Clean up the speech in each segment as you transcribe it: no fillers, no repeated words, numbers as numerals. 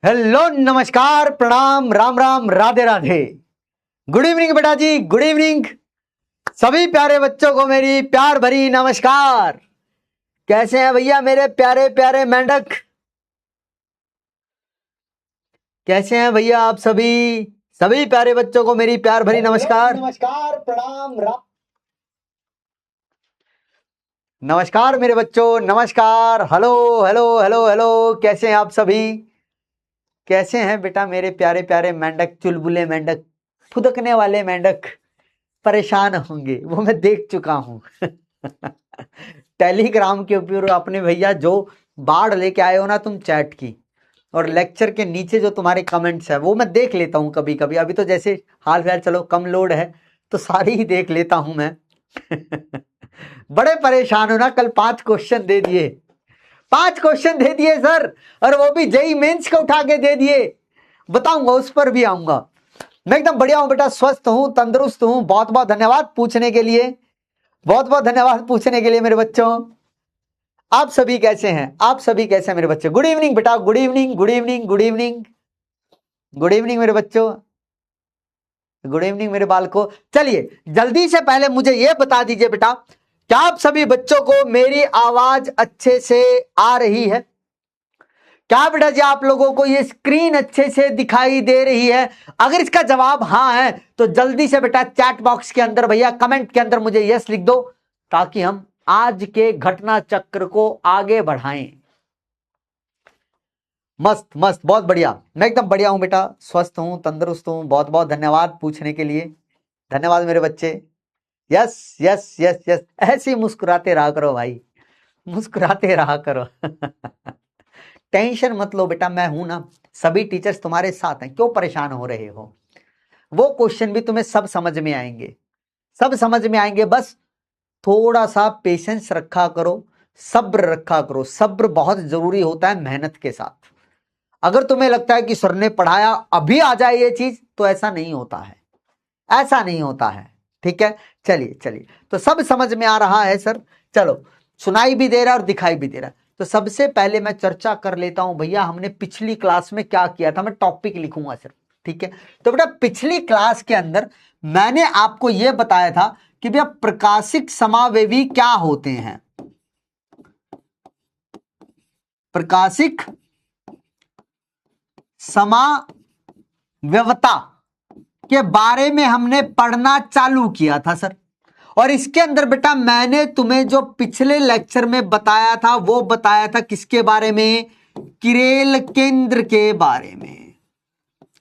Hello, नमस्कार, प्रणाम, Ram Ram, Radhe Radhe. Good evening बेटा जी, गुड इवनिंग। सभी प्यारे बच्चों को मेरी प्यार भरी नमस्कार। कैसे हैं भैया मेरे प्यारे प्यारे मेंढक? कैसे हैं भैया आप सभी? सभी प्यारे बच्चों को मेरी प्यार भरी नमस्कार। नमस्कार, प्रणाम, राम। नमस्कार मेरे बच्चों, नमस्कार। हेलो हेलो हेलो हेलो, कैसे हैं आप सभी? कैसे हैं बेटा मेरे प्यारे प्यारे मेंढक, चुलबुले मेंढक, फुदकने वाले मेंढक? परेशान होंगे वो मैं देख चुका हूं। टेलीग्राम के ऊपर अपने भैया जो बाढ़ लेके आए हो ना तुम चैट की, और लेक्चर के नीचे जो तुम्हारे कमेंट्स है वो मैं देख लेता हूं कभी कभी। अभी तो जैसे हाल फिलहाल चलो कम लोड है तो सारी ही देख लेता हूं मैं। बड़े परेशान हो ना, कल 5 क्वेश्चन दे दिए, 5 क्वेश्चन दे दिए सर, और वो भी जेई मेंस का उठा के दे दिए। बताऊंगा, उस पर भी आऊंगा। मैं एकदम बढ़िया हूं बेटा, स्वस्थ हूं, तंदुरुस्त हूं। बहुत बहुत धन्यवाद पूछने के लिए, बहुत बहुत धन्यवाद पूछने के लिए मेरे बच्चों। आप सभी कैसे हैं? आप सभी कैसे हैं मेरे बच्चे? गुड इवनिंग बेटा, good evening, good evening, good evening, good evening मेरे बच्चों, गुड इवनिंग मेरे बालकों। चलिए जल्दी से पहले मुझे यह बता दीजिए बेटा, क्या आप सभी बच्चों को मेरी आवाज अच्छे से आ रही है? क्या बेटा जी आप लोगों को ये स्क्रीन अच्छे से दिखाई दे रही है? अगर इसका जवाब हाँ है तो जल्दी से बेटा चैट बॉक्स के अंदर भैया कमेंट के अंदर मुझे यस लिख दो, ताकि हम आज के घटना चक्र को आगे बढ़ाएं। मस्त मस्त, बहुत बढ़िया। मैं एकदम बढ़िया हूं बेटा, स्वस्थ हूं, तंदुरुस्त हूं। बहुत बहुत धन्यवाद पूछने के लिए, धन्यवाद मेरे बच्चे। यस यस यस यस, ऐसे ही मुस्कुराते रहा करो भाई, मुस्कुराते रहा करो। टेंशन मत लो बेटा, मैं हूं ना, सभी टीचर्स तुम्हारे साथ हैं, क्यों परेशान हो रहे हो? वो क्वेश्चन भी तुम्हें सब समझ में आएंगे, सब समझ में आएंगे। बस थोड़ा सा पेशेंस रखा करो, सब्र रखा करो। सब्र बहुत जरूरी होता है मेहनत के साथ। अगर तुम्हें लगता है कि सर ने पढ़ाया अभी आ जाए ये चीज, तो ऐसा नहीं होता है, ऐसा नहीं होता है। ठीक है, चलिए चलिए, तो सब समझ में आ रहा है सर? चलो, सुनाई भी दे रहा है और दिखाई भी दे रहा है। तो सबसे पहले मैं चर्चा कर लेता हूं भैया, हमने पिछली क्लास में क्या किया था। मैं टॉपिक लिखूंगा सर, ठीक है? तो बेटा पिछली क्लास के अंदर मैंने आपको यह बताया था कि भैया प्रकाशिक समावेवी क्या होते हैं। प्रकाशिक समाव्यवता के बारे में हमने पढ़ना चालू किया था सर। और इसके अंदर बेटा मैंने तुम्हें जो पिछले लेक्चर में बताया था वो बताया था किसके बारे में? किरेल केंद्र के बारे में।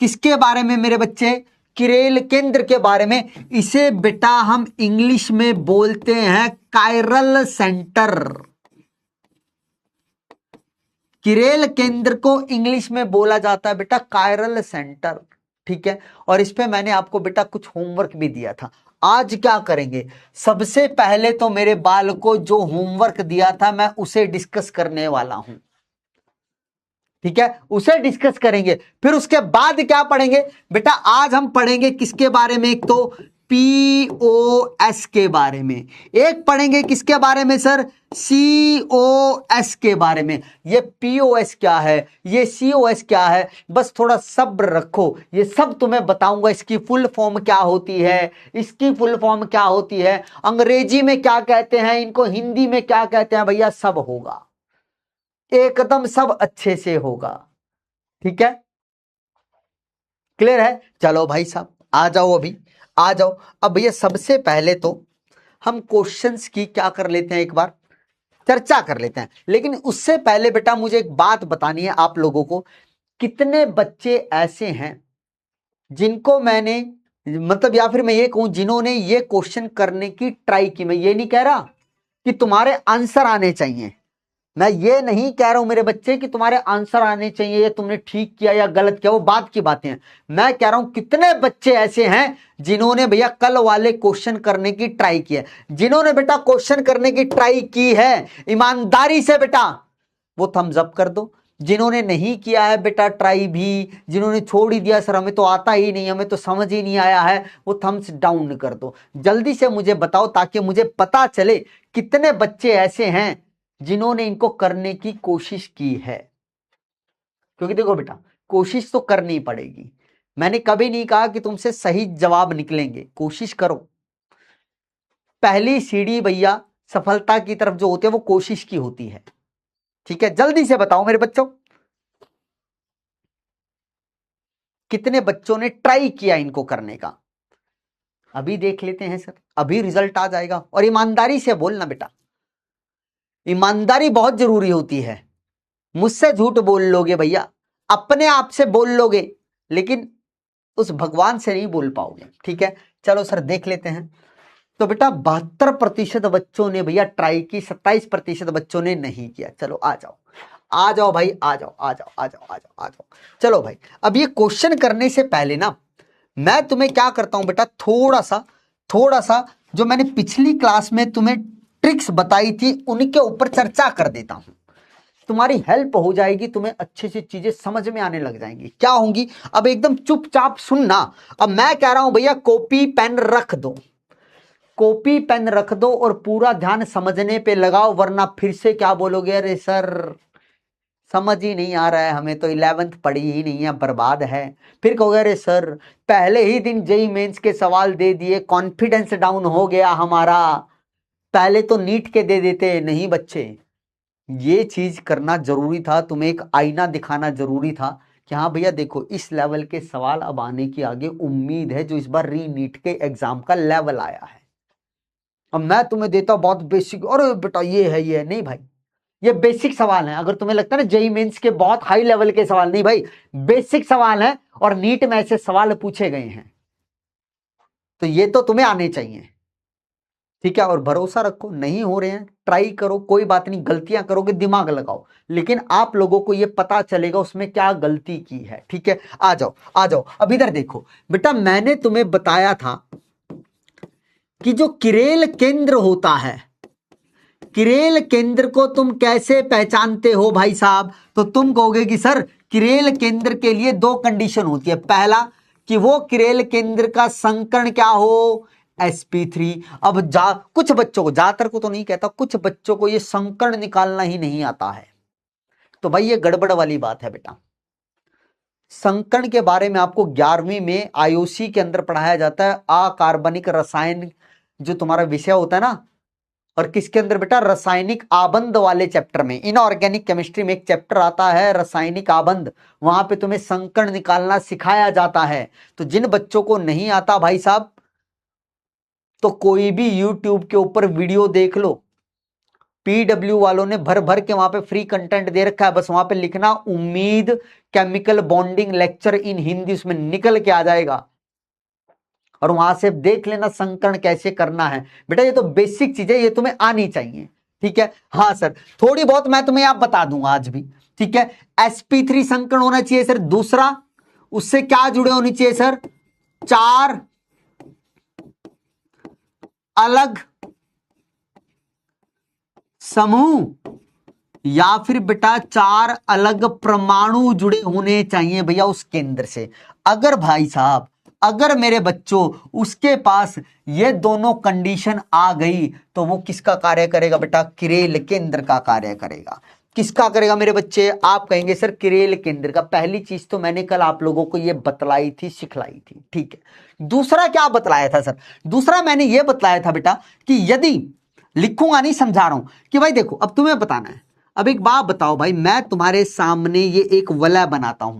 किसके बारे में मेरे बच्चे? किरेल केंद्र के बारे में। इसे बेटा हम इंग्लिश में बोलते हैं कायरल सेंटर। किरेल केंद्र को इंग्लिश में बोला जाता है बेटा कायरल सेंटर, ठीक है? और इस पे मैंने आपको बेटा कुछ होमवर्क भी दिया था। आज क्या करेंगे? सबसे पहले तो मेरे बाल को जो होमवर्क दिया था मैं उसे डिस्कस करने वाला हूं, ठीक है? उसे डिस्कस करेंगे। फिर उसके बाद क्या पढ़ेंगे बेटा? आज हम पढ़ेंगे किसके बारे में? एक तो पीओएस के बारे में, एक पढ़ेंगे किसके बारे में सर? सीओएस के बारे में। ये पीओएस क्या है, ये सीओएस क्या है, बस थोड़ा सब्र रखो, ये सब तुम्हें बताऊंगा। इसकी फुल फॉर्म क्या होती है, इसकी फुल फॉर्म क्या होती है, अंग्रेजी में क्या कहते हैं इनको, हिंदी में क्या कहते हैं, भैया सब होगा, एकदम सब अच्छे से होगा, ठीक है? क्लियर है? चलो भाई साहब आ जाओ, अभी आ जाओ। अब भैया सबसे पहले तो हम क्वेश्चंस की क्या कर लेते हैं, एक बार चर्चा कर लेते हैं। लेकिन उससे पहले बेटा मुझे एक बात बतानी है आप लोगों को, कितने बच्चे ऐसे हैं जिनको मैंने, मतलब या फिर मैं ये कहूं जिन्होंने ये क्वेश्चन करने की ट्राई की। मैं ये नहीं कह रहा कि तुम्हारे आंसर आने चाहिए, मैं ये नहीं कह रहा हूं मेरे बच्चे कि तुम्हारे आंसर आने चाहिए, ये तुमने ठीक किया या गलत किया, वो बात की बातें हैं। मैं कह रहा हूं कितने बच्चे ऐसे हैं जिन्होंने भैया कल वाले क्वेश्चन करने की ट्राई की है। जिन्होंने बेटा क्वेश्चन करने की ट्राई की है ईमानदारी से बेटा वो थम्स अप कर दो। जिन्होंने नहीं किया है बेटा ट्राई भी, जिन्होंने छोड़ ही दिया सर हमें तो आता ही नहीं, हमें तो समझ ही नहीं आया है, वो थम्स डाउन कर दो। जल्दी से मुझे बताओ ताकि मुझे पता चले कितने बच्चे ऐसे हैं जिन्होंने इनको करने की कोशिश की है। क्योंकि देखो बेटा कोशिश तो करनी पड़ेगी। मैंने कभी नहीं कहा कि तुमसे सही जवाब निकलेंगे, कोशिश करो। पहली सीढ़ी भैया सफलता की तरफ जो होती है वो कोशिश की होती है। ठीक है, जल्दी से बताओ मेरे बच्चों, कितने बच्चों ने ट्राई किया इनको करने का? अभी देख लेते हैं सर, अभी रिजल्ट आ जाएगा। और ईमानदारी से बोलना बेटा, ईमानदारी बहुत जरूरी होती है। मुझसे झूठ बोल लोगे भैया, अपने आप से बोल लोगे, लेकिन उस भगवान से नहीं बोल पाओगे। ठीक है, चलो सर देख लेते हैं। तो बेटा 72% बच्चों ने भैया ट्राई की, 27% बच्चों ने नहीं किया। चलो आ जाओ, आ जाओ भाई, आ जाओ आ जाओ आ जाओ आ जाओ आ जाओ। चलो भाई, अब ये क्वेश्चन करने से पहले ना मैं तुम्हें क्या करता हूं बेटा, थोड़ा सा जो मैंने पिछली क्लास में तुम्हें ट्रिक्स बताई थी उनके ऊपर चर्चा कर देता हूं। तुम्हारी हेल्प हो जाएगी, तुम्हें अच्छे से चीजें समझ में आने लग जाएंगी। क्या होंगी, अब एकदम चुपचाप सुनना। अब मैं कह रहा हूं भैया कॉपी पेन रख दो, कॉपी पेन रख दो और पूरा ध्यान समझने पे लगाओ, वरना फिर से क्या बोलोगे, अरे सर समझ ही नहीं आ रहा है, हमें तो 11th पढ़ी ही नहीं है, बर्बाद है। फिर कहोगे अरे सर पहले ही दिन जेई मेंस के सवाल दे दिए, कॉन्फिडेंस डाउन हो गया हमारा, पहले तो नीट के दे देते। नहीं बच्चे, ये चीज करना जरूरी था, तुम्हें एक आईना दिखाना जरूरी था कि हाँ भैया देखो इस लेवल के सवाल अब आने की आगे उम्मीद है, जो इस बार री नीट के एग्जाम का लेवल आया है। अब मैं तुम्हें देता हूं बहुत बेसिक, और बेटा ये है, ये है, नहीं भाई ये बेसिक सवाल है। अगर तुम्हें लगता है ना जेई मेंस के बहुत हाई लेवल के सवाल, नहीं भाई बेसिक सवाल है, और नीट में ऐसे सवाल पूछे गए हैं, तो ये तो तुम्हें आने चाहिए। ठीक है, और भरोसा रखो, नहीं हो रहे हैं ट्राई करो, कोई बात नहीं, गलतियां करोगे दिमाग लगाओ, लेकिन आप लोगों को ये पता चलेगा उसमें क्या गलती की है। ठीक है, आ जाओ आ जाओ। अब इधर देखो बेटा, मैंने तुम्हें बताया था कि जो किरेल केंद्र होता है, किरेल केंद्र को तुम कैसे पहचानते हो भाई साहब? तो तुम कहोगे कि सर किरेल केंद्र के लिए दो कंडीशन होती है। पहला कि वो किरेल केंद्र का संकर्ण क्या हो, sp3। अब कुछ बच्चों को, ज्यादातर को तो नहीं कहता, कुछ बच्चों को ये संकर्ण निकालना ही नहीं आता है, तो भाई ये गड़बड़ वाली बात है बेटा। संकर्ण के बारे में आपको 11वीं में आईओसी के अंदर पढ़ाया जाता है, अकार्बनिक रसायन जो तुम्हारा विषय होता है ना, और किसके अंदर बेटा, रासायनिक आबंध वाले चैप्टर में। इनऑर्गेनिक केमिस्ट्री में एक चैप्टर आता है रासायनिक आबंध, वहां पे तुम्हें संकर्ण निकालना सिखाया जाता है। तो जिन बच्चों को नहीं आता भाई साहब, तो कोई भी यूट्यूब के ऊपर वीडियो देख लो, पीडब्ल्यू वालों ने भर भर के वहां पे फ्री कंटेंट दे रखा है, बस वहां पे लिखना उम्मीद chemical bonding lecture in Hindi, उसमें निकल के आ जाएगा, और वहां से देख लेना संकर्ण कैसे करना है। बेटा ये तो बेसिक चीजें, ये तुम्हें आनी चाहिए। ठीक है, हाँ सर थोड़ी बहुत मैं तुम्हें आप बता दूंगा आज भी। ठीक है, sp3 संकर्ण होना चाहिए सर। दूसरा, उससे क्या जुड़े होनी चाहिए सर, 4 अलग समूह, या फिर बेटा 4 अलग परमाणु जुड़े होने चाहिए भैया उस केंद्र से। अगर भाई साहब, अगर मेरे बच्चों उसके पास ये दोनों कंडीशन आ गई, तो वो किसका कार्य करेगा बेटा, किरेल केंद्र का कार्य करेगा। किसका करेगा मेरे बच्चे, आप कहेंगे सर किरेल केंद्र का। पहली चीज तो मैंने कल आप लोगों को ये बतलाई थी, सिखलाई थी। ठीक है, दूसरा क्या बतलाया था सर, दूसरा मैंने ये बतलाया था बेटा कि यदि, लिखूंगा नहीं समझा रहा हूं, कि भाई देखो अब तुम्हें बताना है। अब एक बात बताओ भाई, मैं तुम्हारे सामने ये एक वलय बनाता हूं,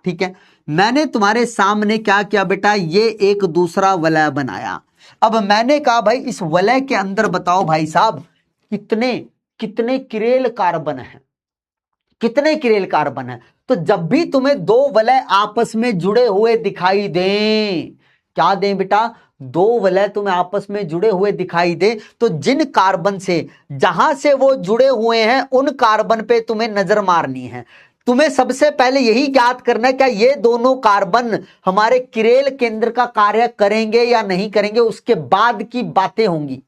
ठीक है, मैंने तुम्हारे सामने क्या किया बेटा, ये एक दूसरा वलय बनाया। अब मैंने कहा भाई इस वलय के अंदर बताओ भाई साहब कितने कितने किरेल कार्बन है, कितने किरेल कार्बन है। तो जब भी तुम्हें दो वलय आपस में जुड़े हुए दिखाई दें, क्या दें बेटा, दो वलय तुम्हें आपस में जुड़े हुए दिखाई दे, तो जिन कार्बन से, जहां से वो जुड़े हुए हैं उन कार्बन पे तुम्हें नजर मारनी है। तुम्हें सबसे पहले यही ज्ञात करना है क्या ये दोनों कार्बन हमारे किरेल केंद्र का कार्य करेंगे या नहीं करेंगे, उसके बाद की बातें होंगी,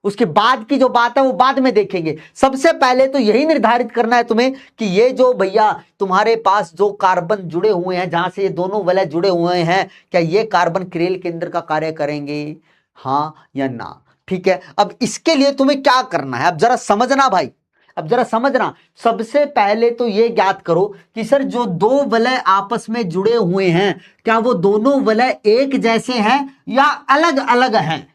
उसके बाद की जो बात है वो बाद में देखेंगे। सबसे पहले तो यही निर्धारित करना है तुम्हें कि ये जो भैया तुम्हारे पास जो कार्बन जुड़े हुए हैं, जहां से ये दोनों वलय जुड़े हुए हैं, क्या ये कार्बन किरेल केंद्र का कार्य करेंगे, हाँ या ना। ठीक है, अब इसके लिए तुम्हें क्या करना है, अब जरा समझना भाई, अब जरा समझना, सबसे पहले तो ये ज्ञात करो कि सर जो दो वलय आपस में जुड़े हुए हैं, क्या वो दोनों वलय एक जैसे हैं या अलग अलग हैं,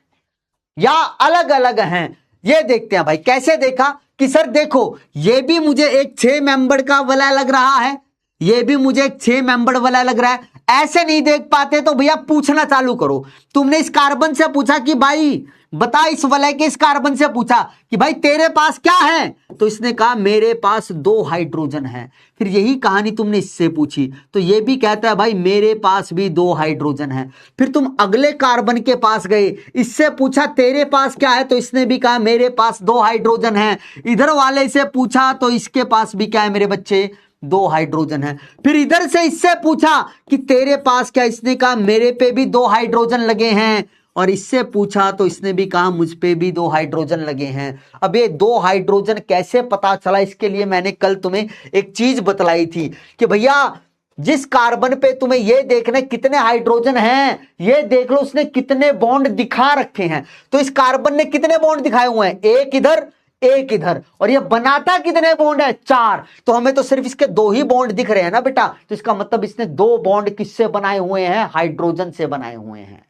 या अलग अलग हैं। ये देखते हैं भाई। कैसे देखा कि सर देखो, ये भी मुझे एक 6 मेंबर का वलय लग रहा है, ये भी मुझे एक 6 मेंबर वलय लग रहा है। ऐसे नहीं देख पाते तो भैया पूछना चालू करो। तुमने इस कार्बन से पूछा कि भाई बता, इस वलय के इस कार्बन से पूछा कि भाई तेरे पास क्या है, तो इसने कहा मेरे पास 2 हाइड्रोजन है। फिर यही कहानी तुमने इससे पूछी तो ये भी कहता है भाई मेरे पास भी 2 हाइड्रोजन है। फिर तुम अगले कार्बन के पास गए, इससे पूछा तेरे पास क्या है, तो इसने भी कहा मेरे पास 2 हाइड्रोजन है। इधर वाले से पूछा तो इसके पास भी क्या है मेरे बच्चे, 2 हाइड्रोजन है। फिर इधर से इससे पूछा कि तेरे पास क्या, इसने कहा मेरे पे भी 2 हाइड्रोजन लगे हैं। और इससे पूछा तो इसने भी कहा मुझ पे भी 2 हाइड्रोजन लगे हैं। अब ये 2 हाइड्रोजन कैसे पता चला, इसके लिए मैंने कल तुम्हें एक चीज बतलाई थी कि भैया जिस कार्बन पे तुम्हें ये देखना कितने हाइड्रोजन हैं, ये देख लो उसने कितने बॉन्ड दिखा रखे हैं। तो इस कार्बन ने कितने बॉन्ड दिखाए हुए हैं, एक इधर एक इधर, और ये बनाता कितने बॉन्ड है, 4। तो हमें तो सिर्फ इसके 2 ही बॉन्ड दिख रहे हैं ना बेटा, तो इसका मतलब इसने 2 बॉन्ड किससे बनाए हुए हैं, हाइड्रोजन से बनाए हुए हैं।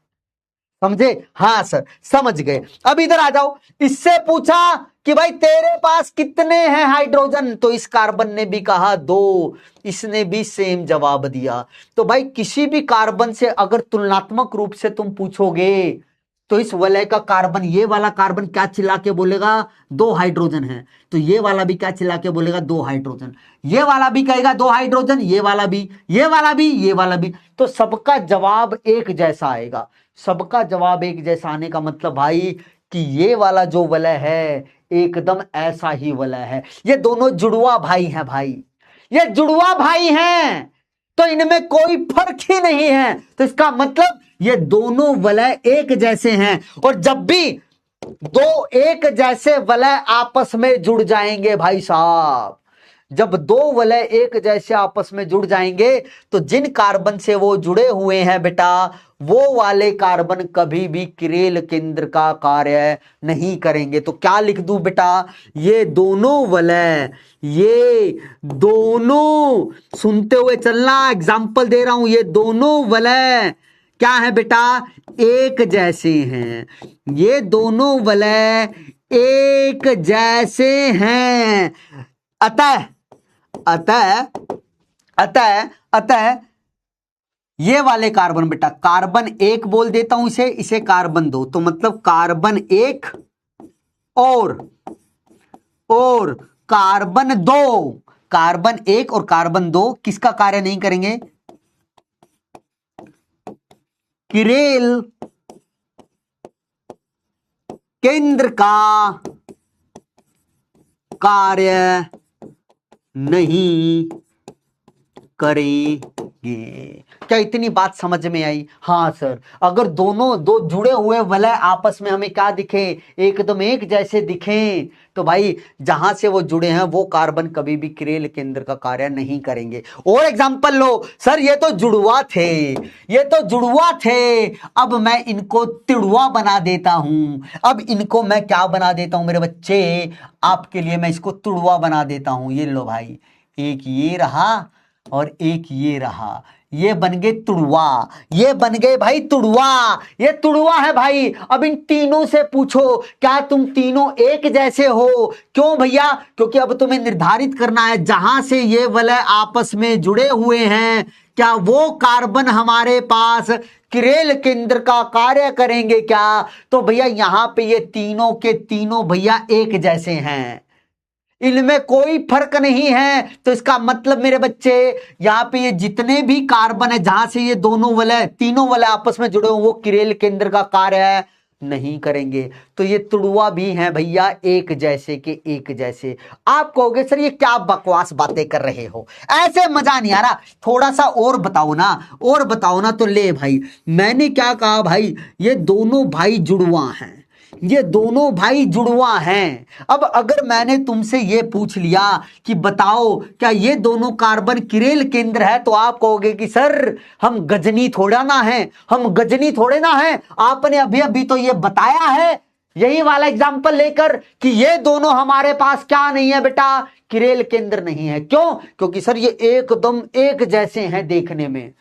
समझे? हाँ सर समझ गए। अब इधर आ जाओ, इससे पूछा कि भाई तेरे पास कितने हैं हाइड्रोजन, तो इस कार्बन ने भी कहा 2, इसने भी सेम जवाब दिया। तो भाई किसी भी कार्बन से अगर तुलनात्मक रूप से तुम पूछोगे तो इस वलय का कार्बन, ये वाला कार्बन क्या चिल्ला के बोलेगा, 2 हाइड्रोजन है। तो ये वाला भी क्या चिल्ला के बोलेगा, 2 हाइड्रोजन। ये वाला भी कहेगा 2 हाइड्रोजन, ये वाला भी, ये वाला भी, ये वाला भी। तो सबका जवाब एक जैसा आएगा। सबका जवाब एक जैसा आने का मतलब भाई कि ये वाला जो वलय है एकदम ऐसा ही वलय है। ये दोनों जुड़वा भाई हैं भाई, ये जुड़वा भाई हैं, तो इनमें कोई फर्क ही नहीं है। तो इसका मतलब ये दोनों वलय एक जैसे हैं। और जब भी 2 एक जैसे वलय आपस में जुड़ जाएंगे भाई साहब, जब 2 वलय एक जैसे आपस में जुड़ जाएंगे तो जिन कार्बन से वो जुड़े हुए हैं बेटा, वो वाले कार्बन कभी भी किरेल केंद्र का कार्य नहीं करेंगे। तो क्या लिख दूं बेटा, ये दोनों वलय, ये दोनों, सुनते हुए चलना, एग्जाम्पल दे रहा हूं, ये दोनों वलय क्या है बेटा, एक जैसे हैं। ये दोनों वलय एक जैसे हैं। अतः अतः अतः अतः ये वाले कार्बन बेटा, कार्बन 1 बोल देता हूं इसे, इसे कार्बन 2, तो मतलब कार्बन 1 और कार्बन 2, कार्बन 1 और कार्बन 2 किसका कार्य नहीं करेंगे, किरेल केंद्र का कार्य नहीं करेंगे। क्या इतनी बात समझ में आई? हाँ सर, अगर दोनों 2 जुड़े हुए वलय आपस में हमें क्या दिखे, एकदम एक जैसे दिखें, तो भाई जहां से वो जुड़े हैं वो कार्बन कभी भी किरेल केंद्र का कार्य नहीं करेंगे। और एग्जांपल लो, सर ये तो जुड़वा थे, ये तो जुड़वा थे, अब मैं इनको तिड़वा बना देता हूं। अब इनको मैं क्या बना देता हूं मेरे बच्चे, आपके लिए मैं इसको तुड़वा बना देता हूं। ये लो भाई, एक ये रहा और एक ये रहा, ये बन गए तुड़वा, ये बन गए भाई तुड़वा, ये तुड़वा है भाई। अब इन तीनों से पूछो क्या तुम तीनों एक जैसे हो? क्यों भैया? क्योंकि अब तुम्हें निर्धारित करना है जहां से ये वलय आपस में जुड़े हुए हैं, क्या वो कार्बन हमारे पास किरेल केंद्र का कार्य करेंगे क्या? तो भैया यहां पे ये तीनों के तीनों भैया एक जैसे हैं, इनमें कोई फर्क नहीं है। तो इसका मतलब मेरे बच्चे, यहां पे ये जितने भी कार्बन है जहां से ये दोनों वलय, तीनों वलय आपस में जुड़े हो, वो किरेल केंद्र का कार्य नहीं करेंगे। तो ये तुड़वा भी हैं भैया एक जैसे के एक जैसे। आप कहोगे सर ये क्या बकवास बातें कर रहे हो, ऐसे मजा नहीं आ रहा, थोड़ा सा और बताओ ना, और बताओ ना। तो ले भाई, मैंने क्या कहा भाई, ये दोनों भाई जुड़वा हैं, ये दोनों भाई जुड़वा हैं। अब अगर मैंने तुमसे ये पूछ लिया कि बताओ क्या ये दोनों कार्बन किरेल केंद्र है, तो आप कहोगे कि सर हम गजनी थोड़ा ना है, हम गजनी थोड़े ना है, आपने अभी अभी तो ये बताया है यही वाला एग्जाम्पल लेकर कि ये दोनों हमारे पास क्या नहीं है बेटा, किरेल केंद्र नहीं है। क्यों? क्योंकि सर ये एकदम एक जैसे हैं देखने में।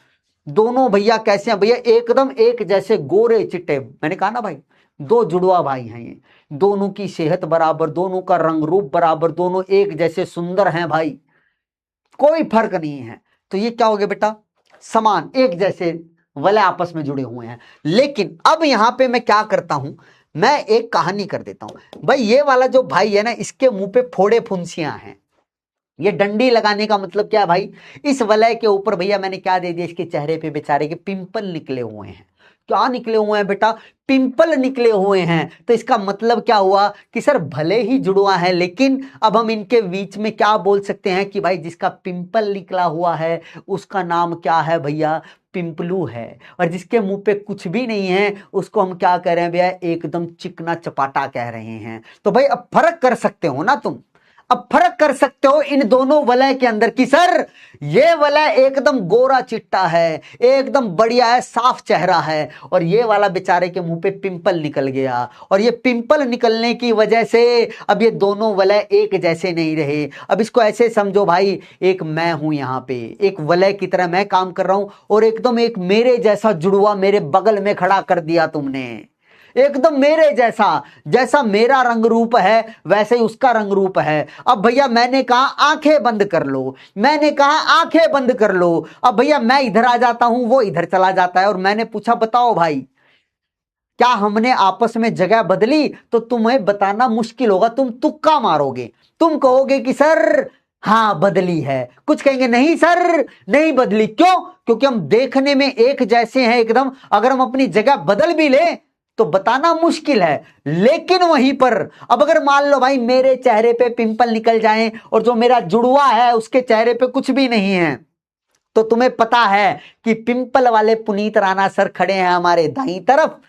दोनों भैया कैसे हैं भैया? एकदम एक जैसे गोरे चिट्टे। मैंने कहा ना भाई, दो जुड़वा भाई हैं ये, दोनों की सेहत बराबर, दोनों का रंग रूप बराबर, दोनों एक जैसे सुंदर हैं भाई, कोई फर्क नहीं है। तो ये क्या हो गया बेटा? समान, एक जैसे वलय आपस में जुड़े हुए हैं। लेकिन अब यहां पे मैं क्या करता हूं, मैं एक कहानी कर देता हूं। भाई ये वाला जो भाई है ना, इसके मुंह पे फोड़े फुंसियां हैं। ये डंडी लगाने का मतलब क्या है भाई? इस वलय के ऊपर भैया मैंने क्या दे दिया, इसके चेहरे पे बेचारे के पिंपल निकले हुए हैं। क्या निकले हुए हैं बेटा? पिंपल निकले हुए हैं। तो इसका मतलब क्या हुआ कि सर भले ही जुड़वा है, लेकिन अब हम इनके बीच में क्या बोल सकते हैं कि भाई जिसका पिंपल निकला हुआ है उसका नाम क्या है भैया? पिंपलू है। और जिसके मुंह पे कुछ भी नहीं है उसको हम क्या कह रहे हैं भैया? एकदम चिकना चपाटा कह रहे हैं। तो भाई अब फर्क कर सकते हो ना तुम, अब फर्क कर सकते हो इन दोनों वलय के अंदर कि सर ये वलय एकदम गोरा चिट्टा है, एकदम बढ़िया है, साफ चेहरा है, और ये वाला बेचारे के मुंह पे पिंपल निकल गया। और ये पिंपल निकलने की वजह से अब ये दोनों वलय एक जैसे नहीं रहे। अब इसको ऐसे समझो भाई, एक मैं हूं यहां पे, एक वलय की तरह मैं काम कर रहा हूं, और एकदम एक मेरे जैसा जुड़वा मेरे बगल में खड़ा कर दिया तुमने, एकदम मेरे जैसा। जैसा मेरा रंग रूप है वैसे ही उसका रंग रूप है। अब भैया मैंने कहा आंखें बंद कर लो, मैंने कहा आंखें बंद कर लो। अब भैया मैं इधर आ जाता हूं, वो इधर चला जाता है, और मैंने पूछा बताओ भाई क्या हमने आपस में जगह बदली? तो तुम्हें बताना मुश्किल होगा, तुम तुक्का मारोगे, तुम कहोगे कि सर हाँ बदली है, कुछ कहेंगे नहीं सर नहीं बदली। क्यों? क्योंकि हम देखने में एक जैसे हैं एकदम। अगर हम अपनी जगह बदल भी ले तो बताना मुश्किल है। लेकिन वहीं पर अब अगर मान लो भाई मेरे चेहरे पे पिंपल निकल जाएं और जो मेरा जुड़वा है उसके चेहरे पे कुछ भी नहीं है, तो तुम्हें पता है कि पिंपल वाले पुनीत राणा सर खड़े हैं हमारे दाईं तरफ।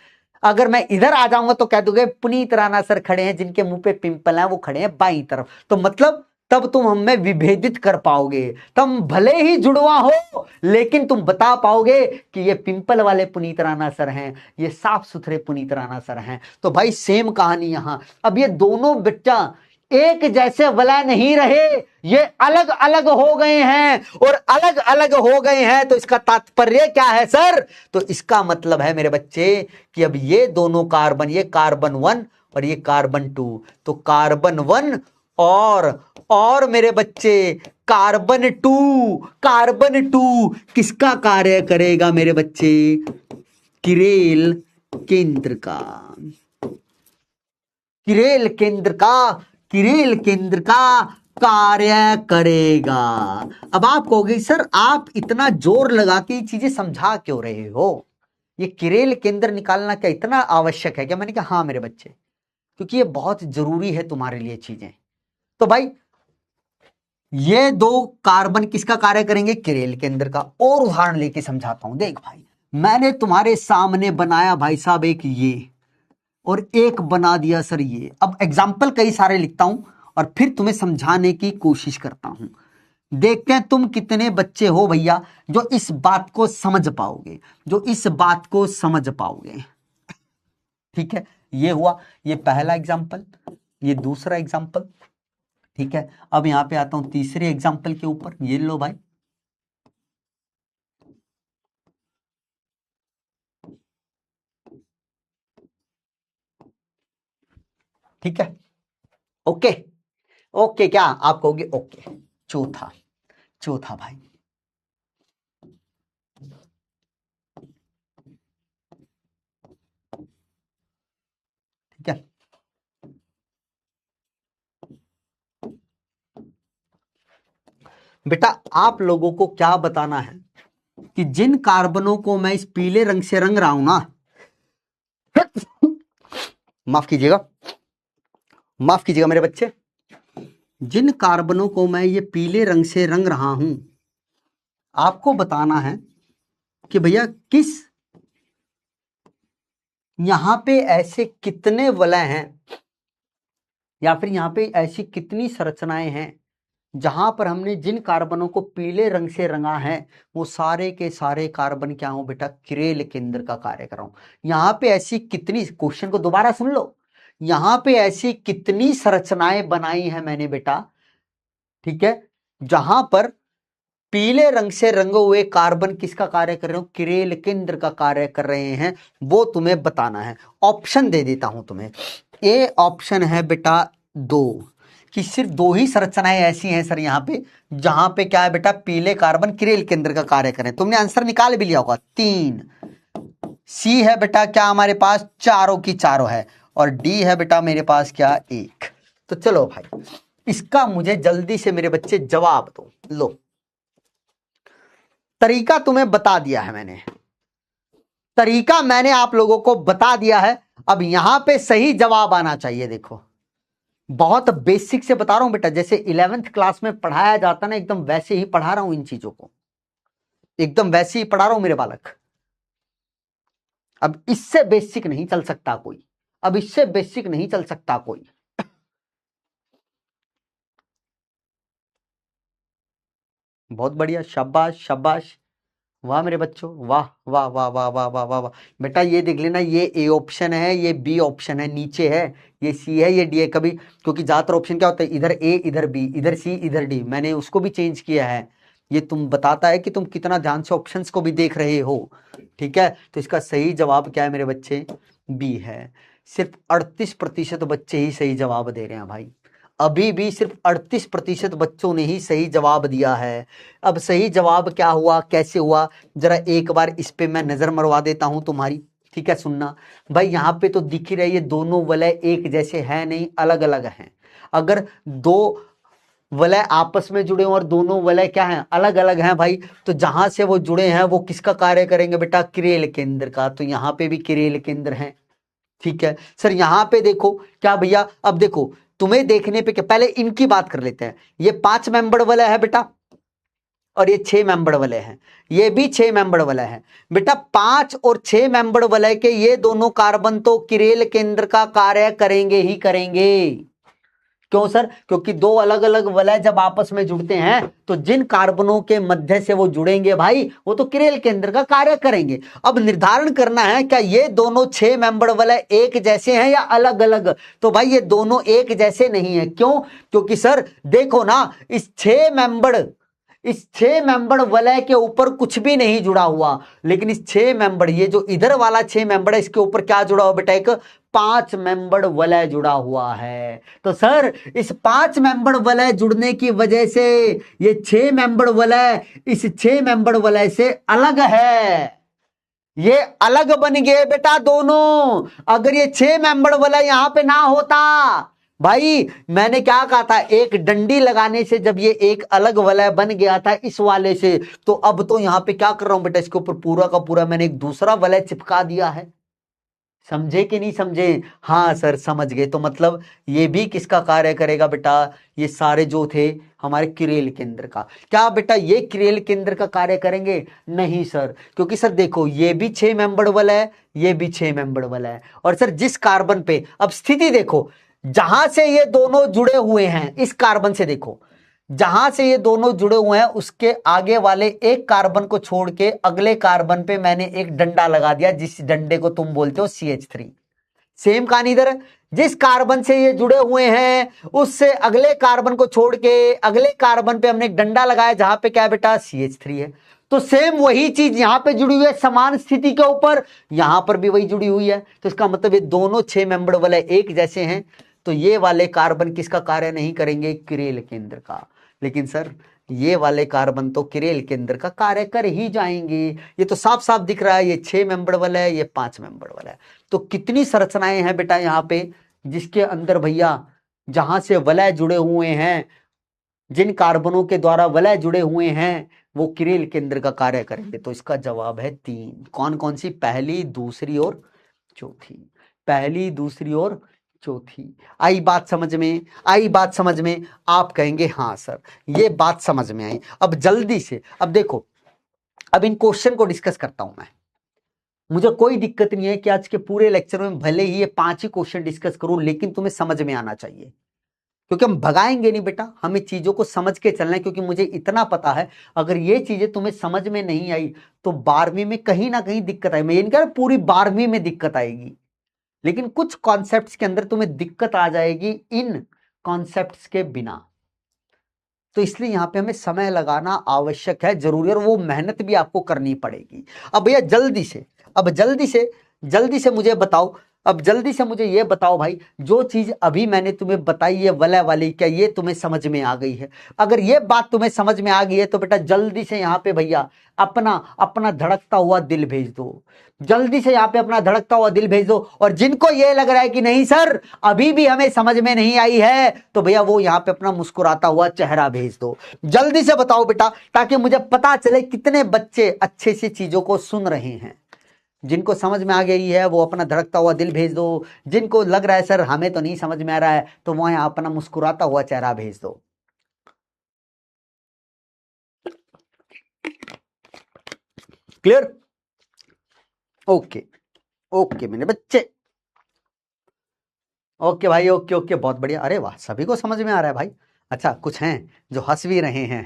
अगर मैं इधर आ जाऊंगा तो कह दोगे पुनीत राणा सर खड़े हैं, जिनके मुंह पे पिंपल है वो खड़े हैं बाईं तरफ। तो मतलब तब तुम हमें विभेदित कर पाओगे। तुम भले ही जुड़वा हो लेकिन तुम बता पाओगे कि ये पिंपल वाले पुनीत राणा सर हैं, ये साफ सुथरे पुनीत राणा सर हैं। तो भाई सेम कहानी यहां। अब ये दोनों बच्चा एक जैसे वलय नहीं रहे, ये अलग अलग हो गए हैं। और अलग अलग हो गए हैं तो इसका तात्पर्य क्या है सर? तो इसका मतलब है मेरे बच्चे कि अब ये दोनों कार्बन, ये कार्बन 1 और ये कार्बन 2, तो कार्बन 1 और मेरे बच्चे कार्बन 2, कार्बन 2 किसका कार्य करेगा मेरे बच्चे? किरेल केंद्र का, किरेल केंद्र का, किरेल केंद्र का कार्य करेगा। अब आप कहोगे सर आप इतना जोर लगा के ये चीजें समझा क्यों रहे हो? ये किरेल केंद्र निकालना क्या इतना आवश्यक है क्या? मैंने कहा हाँ मेरे बच्चे, क्योंकि ये बहुत जरूरी है तुम्हारे लिए चीजें। तो भाई ये दो कार्बन किसका कार्य करेंगे? किरेल केंद्र का। और उदाहरण लेके समझाता हूं। देख भाई मैंने तुम्हारे सामने बनाया भाई साहब एक ये, और एक बना दिया सर ये। अब एग्जाम्पल कई सारे लिखता हूं और फिर तुम्हें समझाने की कोशिश करता हूं। देखते हैं तुम कितने बच्चे हो भैया जो इस बात को समझ पाओगे, जो इस बात को समझ पाओगे। ठीक है, ये हुआ ये पहला एग्जाम्पल, ये दूसरा एग्जाम्पल। ठीक है, अब यहां पे आता हूं तीसरे एग्जाम्पल के ऊपर। ये लो भाई, ठीक है। ओके ओके, क्या आप कहोगे ओके? चौथा, चौथा भाई ठीक है। बेटा आप लोगों को क्या बताना है कि जिन कार्बनों को मैं इस पीले रंग से रंग रहा हूं ना, माफ कीजिएगा, माफ कीजिएगा मेरे बच्चे, जिन कार्बनों को मैं ये पीले रंग से रंग रहा हूं, आपको बताना है कि भैया किस यहां पे ऐसे कितने वलय हैं, या फिर यहां पे ऐसी कितनी संरचनाएं हैं जहां पर हमने जिन कार्बनों को पीले रंग से रंगा है वो सारे के सारे कार्बन क्या हो बेटा? किरेल केंद्र का कार्य कर रहा हूं। यहां पे ऐसी कितनी, क्वेश्चन को दोबारा सुन लो, यहां पे ऐसी कितनी संरचनाएं बनाई हैं मैंने बेटा, ठीक है, जहां पर पीले रंग से रंगे हुए कार्बन किसका कार्य कर रहे हो, किरेल केंद्र का कार्य कर रहे हैं, वो तुम्हें बताना है। ऑप्शन दे देता हूं तुम्हें। ए ऑप्शन है बेटा 2, कि सिर्फ 2 ही संरचनाएं ऐसी हैं सर यहां पे जहां पे क्या है बेटा, पीले कार्बन किरेल केंद्र का कार्य करें। तुमने आंसर निकाल भी लिया होगा। 3 सी है बेटा क्या हमारे पास, चारों की चारों है, और डी है बेटा मेरे पास क्या, 1। तो चलो भाई इसका मुझे जल्दी से मेरे बच्चे जवाब दो। लो तरीका तुम्हें बता दिया है मैंने, तरीका मैंने आप लोगों को बता दिया है। अब यहां पे सही जवाब आना चाहिए। देखो बहुत बेसिक से बता रहा हूं बेटा, जैसे 11th क्लास में पढ़ाया जाता ना, एकदम वैसे ही पढ़ा रहा हूं इन चीजों को, एकदम वैसे ही पढ़ा रहा हूं मेरे बालक। अब इससे बेसिक नहीं चल सकता कोई, अब इससे बेसिक नहीं चल सकता कोई। बहुत बढ़िया, शाबाश शाबाश, वाह मेरे बच्चों, वाह वाह वाह वाह वाह वाह वाह वाह। बेटा ये देख लेना, ये ए ऑप्शन है, ये बी ऑप्शन है, नीचे है ये सी है, ये डी है। कभी क्योंकि ज्यादातर ऑप्शन क्या होता है, इधर ए इधर बी इधर सी इधर डी, मैंने उसको भी चेंज किया है। ये तुम बताता है कि तुम कितना ध्यान से ऑप्शंस को भी देख रहे हो, ठीक है। तो इसका सही जवाब क्या है मेरे बच्चे, बी है। सिर्फ 38% बच्चे ही सही जवाब दे रहे हैं भाई, अभी भी सिर्फ 38% बच्चों ने ही सही जवाब दिया है। अब सही जवाब क्या हुआ, कैसे हुआ, जरा एक बार इस पे मैं नजर मरवा देता हूं तुम्हारी, ठीक है। सुनना भाई, यहां पे तो दिख ही रही है दोनों वलय एक जैसे हैं नहीं, अलग अलग हैं। अगर 2 वलय आपस में जुड़े हो और दोनों वलय क्या हैं, अलग अलग हैं भाई, तो जहां से वो जुड़े हैं वो किसका कार्य करेंगे बेटा, किरेल केंद्र का। तो यहां पे भी किरेल केंद्र है, ठीक है सर। यहां पे देखो क्या भैया, अब देखो तुम्हें देखने पे क्या, पहले इनकी बात कर लेते हैं। ये 5 मेंबर वाला है बेटा, और ये 6 मेंबर वाले हैं, ये भी 6 मेंबर वाला है बेटा। 5 और 6 मेंबर वाले के ये दोनों कार्बन तो किरेल केंद्र का कार्य करेंगे ही करेंगे। क्यों सर, क्योंकि 2 अलग अलग वलय जब आपस में जुड़ते हैं तो जिन कार्बनों के मध्य से वो जुड़ेंगे भाई, वो तो किरेल केंद्र का कार्य करेंगे। अब निर्धारण करना है क्या ये दोनों 6 मेंबर वलय एक जैसे हैं या अलग अलग। तो भाई ये दोनों एक जैसे नहीं है। क्यों, क्योंकि सर देखो ना, इस 6 मेंबर वलय के ऊपर कुछ भी नहीं जुड़ा हुआ, लेकिन इस 6 मेंबर, ये जो इधर वाला 6 मेंबर है, इसके ऊपर क्या जुड़ा हुआ बेटा, एक 5 मेंबर वलय जुड़ा हुआ है। तो सर इस 5 मेंबर वलय जुड़ने की वजह से ये 6 मेंबर वलय इस 6 मेंबर वलय से अलग है, ये अलग बन गए बेटा दोनों। अगर ये 6 मेंबर वलय यहां पे ना होता भाई, मैंने क्या कहा था, एक डंडी लगाने से जब ये एक अलग वलय बन गया था इस वाले से, तो अब तो यहां पे क्या कर रहा हूं बेटा, इसके ऊपर पूरा का पूरा मैंने एक दूसरा वलय चिपका दिया है। समझे कि नहीं समझे, हाँ सर समझ गए। तो मतलब ये भी किसका कार्य करेगा बेटा, ये सारे जो थे हमारे किरेल केंद्र का। क्या बेटा ये किरेल केंद्र का कार्य करेंगे, नहीं सर, क्योंकि सर देखो ये भी 6 मेंबर वाला है, ये भी 6 मेंबर वाला है। और सर जिस कार्बन पे, अब स्थिति देखो, जहां से ये दोनों जुड़े हुए हैं, इस कार्बन से देखो, जहां से ये दोनों जुड़े हुए हैं उसके आगे वाले एक कार्बन को छोड़ के अगले कार्बन पे मैंने एक डंडा लगा दिया, जिस डंडे को तुम बोलते हो CH3। सेम कहानी इधर, जिस कार्बन से ये जुड़े हुए हैं उससे अगले कार्बन को छोड़ के अगले कार्बन पे हमने एक डंडा लगाया जहां पे क्या है बेटा, CH3 है। तो सेम वही चीज यहां पे जुड़ी हुई है समान स्थिति के ऊपर, यहां पर भी वही जुड़ी हुई है। तो इसका मतलब ये दोनों 6 मेंबर वाले एक जैसे हैं, तो ये वाले कार्बन किसका कार्य नहीं करेंगे, किरेल केंद्र का। लेकिन सर ये वाले कार्बन तो किरेल केंद्र का कार्य कर ही जाएंगे, ये तो साफ साफ दिख रहा है। ये 6 मेंबर वाला है, ये 5 मेंबर वाला है। तो कितनी संरचनाएं हैं बेटा यहाँ पे, जिसके अंदर भैया जहां से वलय जुड़े हुए हैं, जिन कार्बनों के द्वारा वलय जुड़े हुए हैं वो किरेल केंद्र का कार्य करेंगे। तो इसका जवाब है 3। कौन कौन सी, पहली दूसरी और चौथी, पहली दूसरी और चौथी। आई बात समझ में, आई बात समझ में, आप कहेंगे हाँ सर ये बात समझ में आई। अब जल्दी से, अब देखो, अब इन क्वेश्चन को डिस्कस करता हूं मैं। मुझे कोई दिक्कत नहीं है कि आज के पूरे लेक्चर में भले ही ये 5 ही क्वेश्चन डिस्कस करूं, लेकिन तुम्हें समझ में आना चाहिए, क्योंकि हम भगाएंगे नहीं बेटा, हमें चीजों को समझ के चलना है। क्योंकि मुझे इतना पता है, अगर ये चीजें तुम्हें समझ में नहीं आई तो 12वीं में कहीं ना कहीं दिक्कत आई। मैं ये नहीं कह रहा पूरी 12वीं में दिक्कत आएगी, लेकिन कुछ कॉन्सेप्ट्स के अंदर तुम्हें दिक्कत आ जाएगी इन कॉन्सेप्ट्स के बिना। तो इसलिए यहां पे हमें समय लगाना आवश्यक है, जरूरी है, और वो मेहनत भी आपको करनी पड़ेगी। अब भैया जल्दी से मुझे बताओ, अब जल्दी से मुझे ये बताओ भाई, जो चीज अभी मैंने तुम्हें बताई है वलय वाली, क्या ये तुम्हें समझ में आ गई है? अगर ये बात तुम्हें समझ में आ गई है तो बेटा जल्दी से यहाँ पे भैया अपना अपना धड़कता हुआ दिल भेज दो, जल्दी से यहाँ पे अपना धड़कता हुआ दिल भेज दो। और जिनको ये लग रहा है कि नहीं सर अभी भी हमें समझ में नहीं आई है, तो भैया वो यहाँ पे अपना मुस्कुराता हुआ चेहरा भेज दो। जल्दी से बताओ बेटा, ताकि मुझे पता चले कितने बच्चे अच्छे से चीजों को सुन रहे हैं। जिनको समझ में आ गई है वो अपना धड़कता हुआ दिल भेज दो, जिनको लग रहा है सर हमें तो नहीं समझ में आ रहा है, तो वो यहाँ अपना मुस्कुराता हुआ चेहरा भेज दो। क्लियर? ओके ओके मेरे बच्चे, ओके भाई, ओके ओके, बहुत बढ़िया। अरे वाह, सभी को समझ में आ रहा है भाई। अच्छा, कुछ हैं जो हंस भी रहे हैं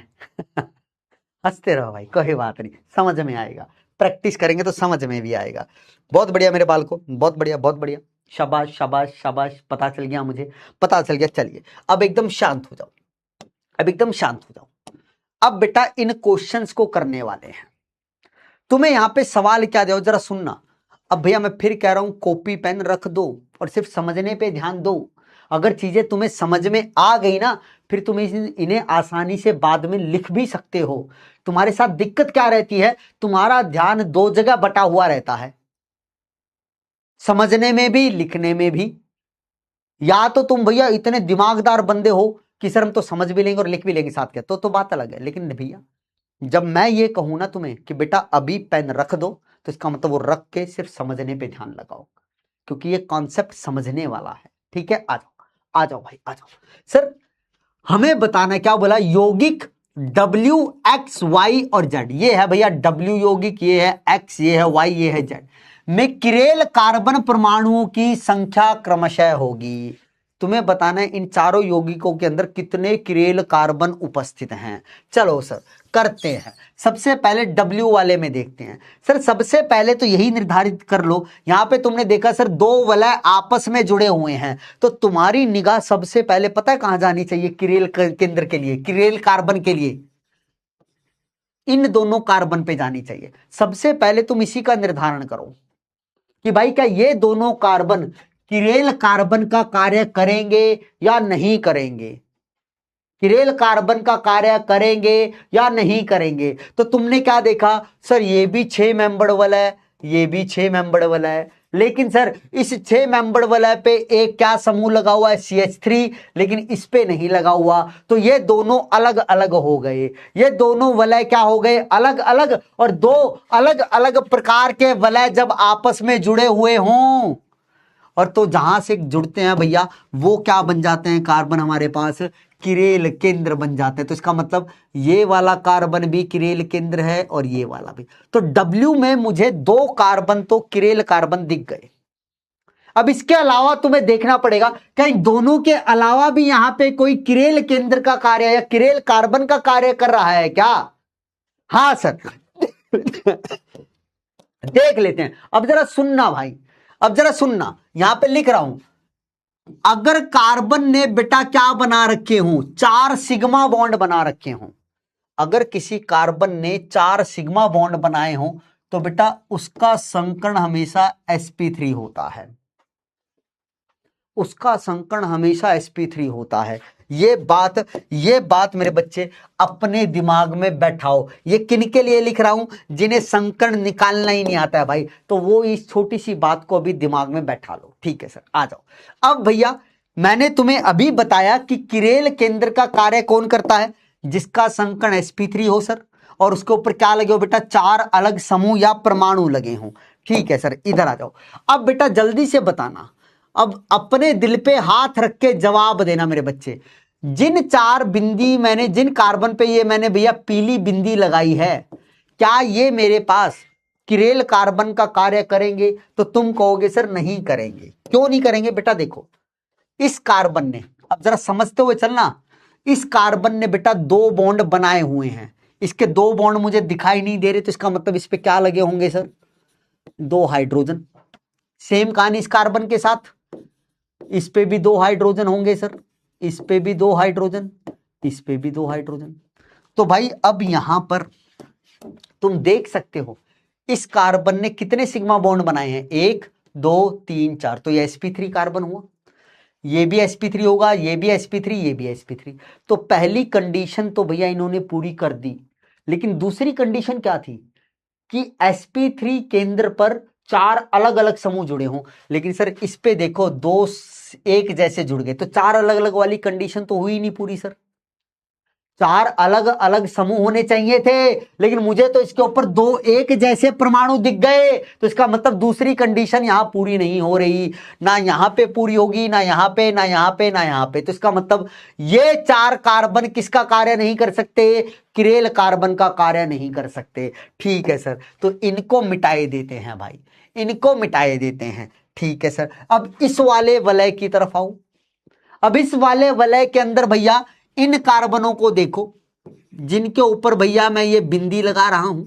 हंसते रहो भाई, कोई बात नहीं, समझ में आएगा, प्रैक्टिस करेंगे तो समझ में भी आएगा। बहुत बढ़िया मेरे बाल को, बहुत बढ़िया बहुत बढ़िया, शाबाश शाबाश शाबाश, पता चल गया मुझे, पता चल गया। चलिए अब एकदम शांत हो जाओ, अब एकदम शांत हो जाओ। अब बेटा इन क्वेश्चंस को करने वाले हैं, तुम्हें यहां पे सवाल क्या दो जरा सुनना। अब भैया मैं फिर कह रहा हूं, कॉपी पेन रख दो और सिर्फ समझने पे ध्यान दो। अगर चीजें तुम्हें समझ में आ गई ना, फिर तुम इन्हें आसानी से बाद में लिख भी सकते हो। तुम्हारे साथ दिक्कत क्या रहती है, तुम्हारा ध्यान दो जगह बटा हुआ रहता है, समझने में भी लिखने में भी। या तो तुम भैया इतने दिमागदार बंदे हो कि सर हम तो समझ भी लेंगे और लिख भी लेंगे साथ के, तो बात अलग है। लेकिन भैया जब मैं ये कहूं ना तुम्हें कि बेटा अभी पेन रख दो, तो इसका मतलब वो रख के सिर्फ समझने पे ध्यान लगाओ, क्योंकि ये कॉन्सेप्ट समझने वाला है। ठीक है, आ जाओ आ जाओ भाई आ जाओ। सर हमें बताना क्या बोला, यौगिक W X Y और Z, ये है भैया W यौगिक, ये है X, ये है Y, ये है Z, में किरेल कार्बन परमाणुओं की संख्या क्रमशः होगी। तुम्हें बताना है इन चारों यौगिकों के अंदर कितने किरेल कार्बन उपस्थित हैं। चलो सर करते हैं, सबसे पहले W वाले में देखते हैं। सर सबसे पहले तो यही निर्धारित कर लो, यहां पे तुमने देखा सर दो वलय आपस में जुड़े हुए हैं, तो तुम्हारी निगाह सबसे पहले पता है कहां जानी चाहिए, किरेल केंद्र के लिए, किरेल कार्बन के लिए, इन दोनों कार्बन पे जानी चाहिए। सबसे पहले तुम इसी का निर्धारण करो कि भाई क्या ये दोनों कार्बन किरेल कार्बन का कार्य करेंगे या नहीं करेंगे, किरेल कार्बन का कार्य करेंगे या नहीं करेंगे। तो तुमने क्या देखा सर, ये भी 6 मेंबर वलय, ये भी 6 मेंबर वलय, लेकिन सर इस 6 मेंबर वलय पे एक क्या समूह लगा हुआ है, CH3, लेकिन इस पे नहीं लगा हुआ, तो ये दोनों अलग अलग हो गए, ये दोनों वलय क्या हो गए, अलग अलग। और दो अलग अलग प्रकार के वलय जब आपस में जुड़े हुए हों, और तो जहां से जुड़ते हैं भैया वो क्या बन जाते हैं, कार्बन हमारे पास किरेल केंद्र बन जाते हैं। तो इसका मतलब ये वाला कार्बन भी किरेल केंद्र है और ये वाला भी। तो W में मुझे 2 कार्बन तो किरेल कार्बन दिख गए। अब इसके अलावा तुम्हें देखना पड़ेगा क्या इन दोनों के अलावा भी यहां पे कोई किरेल केंद्र का कार्य या किरेल कार्बन का कार्य कर रहा है क्या? हाँ सर देख लेते हैं। अब जरा सुनना भाई, अब जरा सुनना, यहां पे लिख रहा हूं, अगर कार्बन ने बेटा क्या बना रखे हों, 4 सिग्मा बॉन्ड बना रखे हों, अगर किसी कार्बन ने 4 सिग्मा बॉन्ड बनाए हों, तो बेटा उसका संकर्ण हमेशा sp3 होता है, उसका संकर्ण हमेशा sp3 होता है। ये बात मेरे बच्चे अपने दिमाग में बैठाओ। ये किन के लिए लिख रहा हूं, जिन्हें संकर्ण निकालना ही नहीं आता है भाई, तो वो इस छोटी सी बात को अभी दिमाग में बैठा लो। ठीक है सर, आ जाओ। अब भैया मैंने तुम्हें अभी बताया कि किरेल केंद्र का कार्य कौन करता है, जिसका संकर्ण sp3 हो सर, और उसके ऊपर क्या लगे हो बेटा, 4 अलग समूह या परमाणु लगे हों। ठीक है सर, इधर आ जाओ। अब बेटा जल्दी से बताना, अब अपने दिल पे हाथ रख के जवाब देना मेरे बच्चे। जिन 4 बिंदी मैंने, जिन कार्बन पे ये मैंने भैया पीली बिंदी लगाई है, क्या ये मेरे पास किरेल कार्बन का कार्य करेंगे? तो तुम कहोगे सर नहीं करेंगे। क्यों नहीं करेंगे बेटा? देखो इस कार्बन ने, अब जरा समझते हुए चलना, इस कार्बन ने बेटा 2 बॉन्ड बनाए हुए हैं, इसके 2 बॉन्ड मुझे दिखाई नहीं दे रहे, तो इसका मतलब इस पे क्या लगे होंगे सर, 2 हाइड्रोजन। सेम कहानी इस कार्बन के साथ, इस पे भी 2 हाइड्रोजन होंगे सर, इस पे भी 2 हाइड्रोजन, इस पे भी 2 हाइड्रोजन। तो भाई अब यहां पर तुम देख सकते हो इस कार्बन ने कितने सिग्मा बॉन्ड बनाए हैं, 1 2 3 4, तो ये sp3 कार्बन हुआ, ये भी sp3 होगा, ये भी sp3, ये भी sp3। तो पहली कंडीशन तो भैया इन्होंने पूरी कर दी, लेकिन दूसरी कंडीशन क्या थी कि sp3 केंद्र पर 4 अलग अलग समूह जुड़े हों। लेकिन सर इस पे देखो 2 एक जैसे जुड़ गए, तो 4 अलग अलग वाली कंडीशन तो हुई नहीं पूरी सर, 4 अलग अलग समूह होने चाहिए थे, लेकिन मुझे तो इसके ऊपर 2 एक जैसे परमाणु दिख गए, तो इसका मतलब दूसरी कंडीशन यहां पूरी नहीं हो रही, ना यहां पे पूरी होगी, ना यहां पे, ना यहां पे, ना यहां पे। तो इसका मतलब ये 4 कार्बन किसका कार्य नहीं कर सकते, किरेल कार्बन का कार्य नहीं कर सकते। ठीक है सर, तो इनको मिटाए देते हैं भाई, इनको मिटाए देते हैं। ठीक है सर, अब इस वाले वलय की तरफ आओ। अब इस वाले वलय के अंदर भैया इन कार्बनों को देखो जिनके ऊपर भैया मैं ये बिंदी लगा रहा हूं।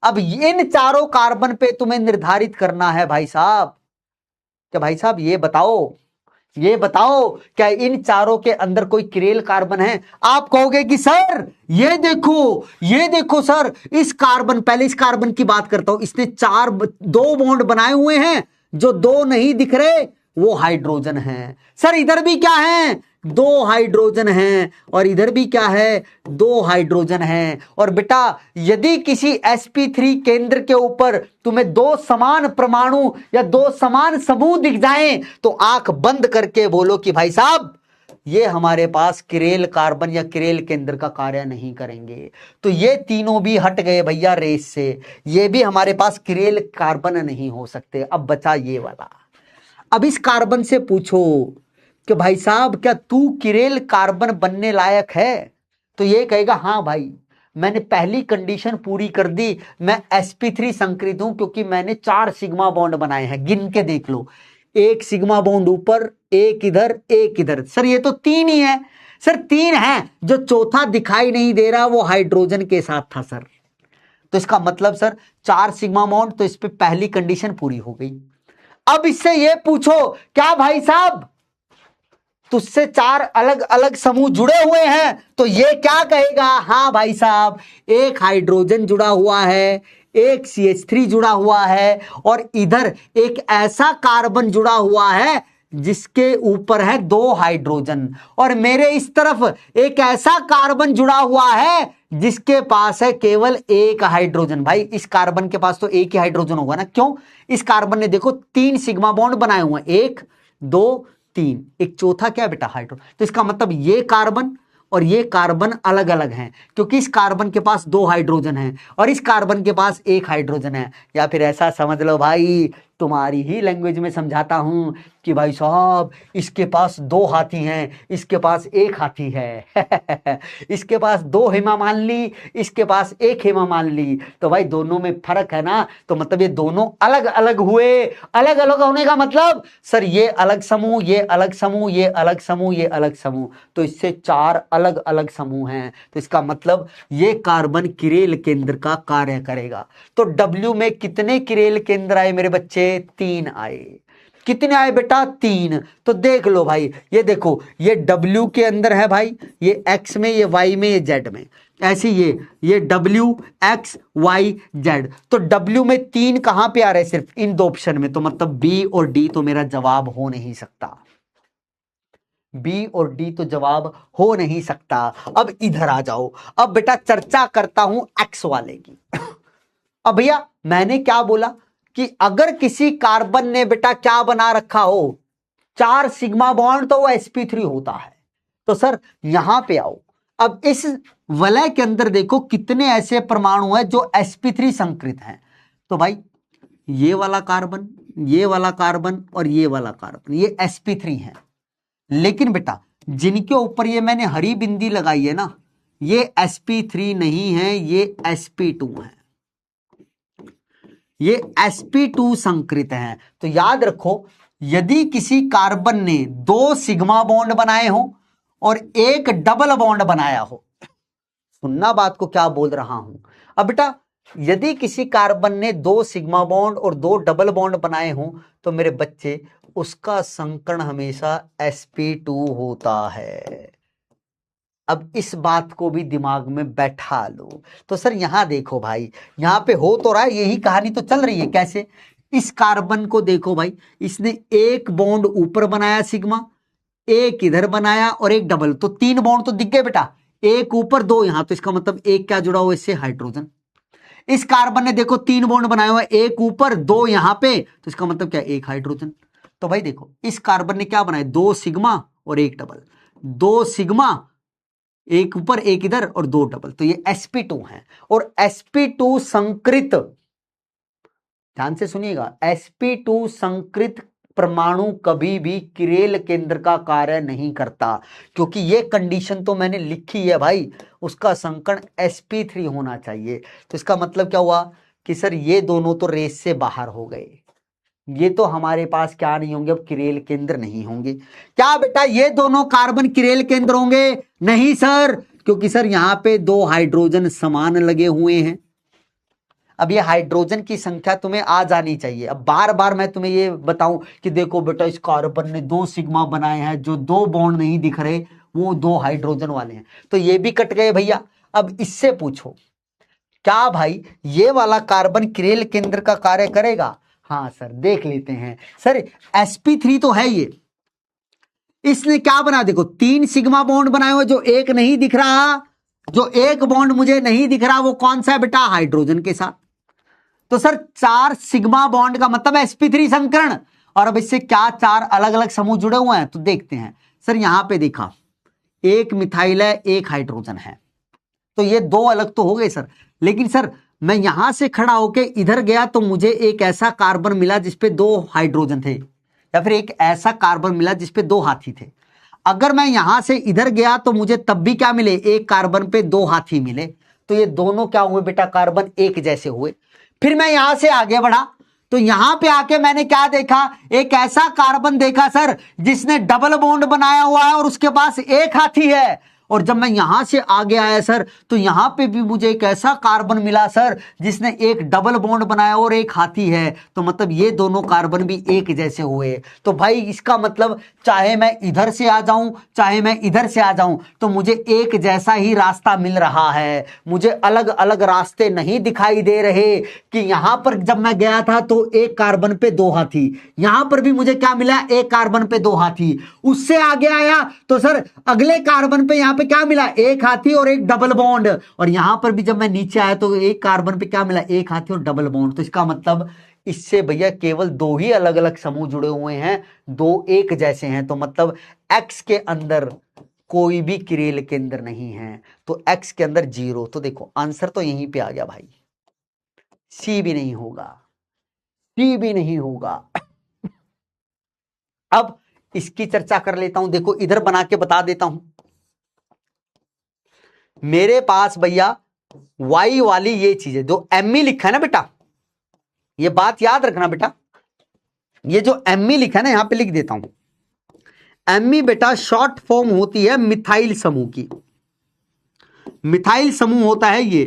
अब इन चारों कार्बन पे तुम्हें निर्धारित करना है भाई साहब, क्या भाई साहब ये बताओ क्या इन चारों के अंदर कोई किरेल कार्बन है। आप कहोगे कि सर ये देखो सर, इस कार्बन, पहले इस कार्बन की बात करता हूं, इसने 2 बॉन्ड बनाए हुए हैं, जो 2 नहीं दिख रहे वो हाइड्रोजन है। सर इधर भी क्या है, 2 हाइड्रोजन हैं, और इधर भी क्या है, 2 हाइड्रोजन हैं। और बेटा यदि किसी sp3 केंद्र के ऊपर तुम्हें 2 समान परमाणु या 2 समान समूह दिख जाएं, तो आंख बंद करके बोलो कि भाई साहब ये हमारे पास किरेल कार्बन या किरेल केंद्र का कार्य नहीं करेंगे। तो ये तीनों भी हट गए भैया रेस से, ये भी हमारे पास किरेल कार्बन नहीं हो सकते। अब बचा ये वाला। अब इस कार्बन से पूछो कि भाई साहब क्या तू किरेल कार्बन बनने लायक है, तो ये कहेगा हाँ भाई मैंने पहली कंडीशन पूरी कर दी, मैं sp3 संकृत हूं क्योंकि मैंने 4 सिग्मा बॉन्ड बनाए हैं। गिन के देख लो, 1 सिग्मा बॉन्ड ऊपर, 1 इधर, 1 इधर। सर ये तो 3 ही है। सर 3 है, जो चौथा दिखाई नहीं दे रहा वो हाइड्रोजन के साथ था सर। तो इसका मतलब सर 4 सिग्मा बॉन्ड, तो इस पे पहली कंडीशन पूरी हो गई। अब इससे ये पूछो क्या भाई साहब तुझसे 4 अलग अलग समूह जुड़े हुए हैं, तो ये क्या कहेगा, हाँ भाई साहब 1 हाइड्रोजन जुड़ा हुआ है, 1 CH3 जुड़ा हुआ है, और इधर एक ऐसा कार्बन जुड़ा हुआ है जिसके ऊपर है 2 हाइड्रोजन, और मेरे इस तरफ एक ऐसा कार्बन जुड़ा हुआ है जिसके पास है केवल 1 हाइड्रोजन। भाई इस कार्बन के पास तो 1 ही हाइड्रोजन होगा ना, क्यों, इस कार्बन ने देखो 3 सिग्मा बॉन्ड बनाए हुए हैं, 1 2 3, एक चौथा क्या बेटा हाइड्रो। तो इसका मतलब ये कार्बन और ये कार्बन अलग अलग हैं, क्योंकि इस कार्बन के पास 2 हाइड्रोजन हैं और इस कार्बन के पास 1 हाइड्रोजन है। या फिर ऐसा समझ लो भाई, तुम्हारी ही लैंग्वेज में समझाता हूं कि भाई साहब इसके पास 2 हाथी हैं, इसके पास 1 हाथी है इसके पास 2 हेमा मान ली, इसके पास 1 हेमा मान ली, तो भाई दोनों में फर्क है ना। तो मतलब ये दोनों अलग अलग हुए। अलग अलग होने का मतलब सर ये अलग समूह, ये अलग समूह, ये अलग समूह, ये अलग समूह, तो इससे 4 अलग अलग समूह हैं। तो इसका मतलब ये कार्बन किरेल केंद्र का कार्य करेगा। तो डब्ल्यू में कितने किरेल केंद्र आए मेरे बच्चे, 3 आए। कितने आए बेटा, 3। तो देख लो भाई, ये देखो ये W के अंदर है भाई, ये X में, ये Y में, ये Z में, ऐसे ये W X Y Z। तो W में 3 कहां पे आ रहे हैं, सिर्फ इन 2 ऑप्शन में। तो मतलब B और D तो मेरा जवाब हो नहीं सकता, बी और डी तो जवाब हो नहीं सकता। अब इधर आ जाओ, अब बेटा चर्चा करता हूं एक्स वाले की। अब भैया मैंने क्या बोला कि अगर किसी कार्बन ने बेटा क्या बना रखा हो, 4 सिग्मा बॉन्ड, तो वो sp3 होता है। तो सर यहां पे आओ, अब इस वलय के अंदर देखो कितने ऐसे परमाणु हैं जो sp3 संकृत हैं। तो भाई ये वाला कार्बन, ये वाला कार्बन और ये वाला कार्बन, ये sp3 है। लेकिन बेटा जिनके ऊपर ये मैंने हरी बिंदी लगाई है ना, ये sp3 नहीं है, ये sp2 है, ये sp2 संकृत है। तो याद रखो, यदि किसी कार्बन ने 2 सिग्मा बॉन्ड बनाए हो और 1 डबल बॉन्ड बनाया हो, सुनना बात को क्या बोल रहा हूं। अब बेटा यदि किसी कार्बन ने 2 सिग्मा बॉन्ड और 2 डबल बॉन्ड बनाए हों तो मेरे बच्चे उसका संकर्ण हमेशा sp2 होता है। अब इस बात को भी दिमाग में बैठा लो। तो सर यहां देखो भाई, यहां पे हो तो रहा है, यही कहानी तो चल रही है। कैसे? इस कार्बन को देखो भाई, इसने एक बॉन्ड ऊपर बनाया सिग्मा, एक इधर बनाया और एक डबल, तो 3 बॉन्ड तो दिख गए बेटा, एक ऊपर 2 यहां, तो इसका मतलब एक क्या जुड़ा हुआ इससे? हाइड्रोजन। इस कार्बन ने देखो 3 बॉन्ड बनाए हुए, एक ऊपर 2 यहां पे, तो इसका मतलब क्या? एक हाइड्रोजन। तो भाई देखो इस कार्बन ने क्या बनाया? 2 सिग्मा और एक डबल, 2 सिग्मा एक ऊपर एक इधर और 2 डबल, तो ये sp2 है। और sp2 संकृत, ध्यान से सुनिएगा, sp2 संकृत परमाणु कभी भी किरेल केंद्र का कार्य नहीं करता, क्योंकि ये कंडीशन तो मैंने लिखी है भाई, उसका संकर्ण sp3 होना चाहिए। तो इसका मतलब क्या हुआ कि सर ये दोनों तो रेस से बाहर हो गए, ये तो हमारे पास क्या नहीं होंगे? अब किरेल केंद्र नहीं होंगे। क्या बेटा ये दोनों कार्बन किरेल केंद्र होंगे? नहीं सर, क्योंकि सर यहां पे 2 हाइड्रोजन समान लगे हुए हैं। अब ये हाइड्रोजन की संख्या तुम्हें आ जानी चाहिए। अब बार बार मैं तुम्हें ये बताऊं कि देखो बेटा इस कार्बन ने 2 सिग्मा बनाए हैं, जो 2 बॉन्ड नहीं दिख रहे वो 2 हाइड्रोजन वाले हैं, तो ये भी कट गए भैया। अब इससे पूछो क्या भाई ये वाला कार्बन किरेल केंद्र का कार्य करेगा? हाँ सर, देख लेते हैं। सर sp3 तो है ये, इसने क्या बना? देखो 3 सिग्मा बॉन्ड बनाए हुए, जो एक नहीं दिख रहा, जो एक बॉन्ड मुझे नहीं दिख रहा वो कौन सा है बेटा? हाइड्रोजन के साथ। तो सर 4 सिग्मा बॉन्ड का मतलब है sp3 संकरण। और अब इससे क्या 4 अलग अलग समूह जुड़े हुए हैं? तो देखते हैं। सर यहां पे देखा, एक मिथाइल है, एक हाइड्रोजन है, तो ये 2 अलग तो हो गए सर। लेकिन सर मैं यहां से खड़ा होके इधर गया तो मुझे एक ऐसा कार्बन मिला जिसपे 2 हाइड्रोजन थे, या फिर एक ऐसा कार्बन मिला जिसपे 2 हाथी थे। अगर मैं यहां से इधर गया तो मुझे तब भी क्या मिले? एक कार्बन पे 2 हाथी मिले। तो ये दोनों क्या हुए बेटा? कार्बन एक जैसे हुए। फिर मैं यहां से आगे बढ़ा तो यहां पे आके मैंने क्या देखा? एक ऐसा कार्बन देखा सर जिसने डबल बॉन्ड बनाया हुआ है और उसके पास एक हाथी है। और जब मैं यहां से आगे आया सर तो यहां पे भी मुझे एक ऐसा कार्बन मिला सर जिसने एक डबल बॉन्ड बनाया और एक हाथी है, तो मतलब ये दोनों कार्बन भी एक जैसे हुए। तो भाई इसका मतलब चाहे मैं इधर से आ जाऊं चाहे मैं इधर से आ जाऊं तो मुझे एक जैसा ही रास्ता मिल रहा है, मुझे अलग अलग रास्ते नहीं दिखाई दे रहे। कि यहां पर जब मैं गया था तो एक कार्बन पे 2 हाथी, यहां पर भी मुझे क्या मिला? एक कार्बन पे 2 हाथी। उससे आगे आया तो सर अगले कार्बन पे यहां पे क्या मिला? एक हाथी और एक डबल बॉन्ड। और यहां पर भी जब मैं नीचे आया तो एक कार्बन पे क्या मिला? एक हाथी और डबल बॉन्ड। तो इसका मतलब इससे भैया केवल 2 ही अलग अलग समूह जुड़े हुए हैं, 2 एक जैसे हैं। तो मतलब एक्स के अंदर कोई भी किरेल केंद्र नहीं है, तो एक्स के अंदर 0। तो देखो आंसर तो यहीं पे आ गया भाई, सी भी नहीं होगा, सी भी नहीं होगा। अब इसकी चर्चा कर लेता हूं, देखो इधर बना के बता देता हूं। मेरे पास भैया वाई वाली ये चीज है, जो एमई लिखा है ना बेटा, ये बात याद रखना बेटा, ये जो एमई लिखा है ना, यहां पे लिख देता हूं। एमई बेटा शॉर्ट फॉर्म होती है मिथाइल समूह की, मिथाइल समूह होता है ये।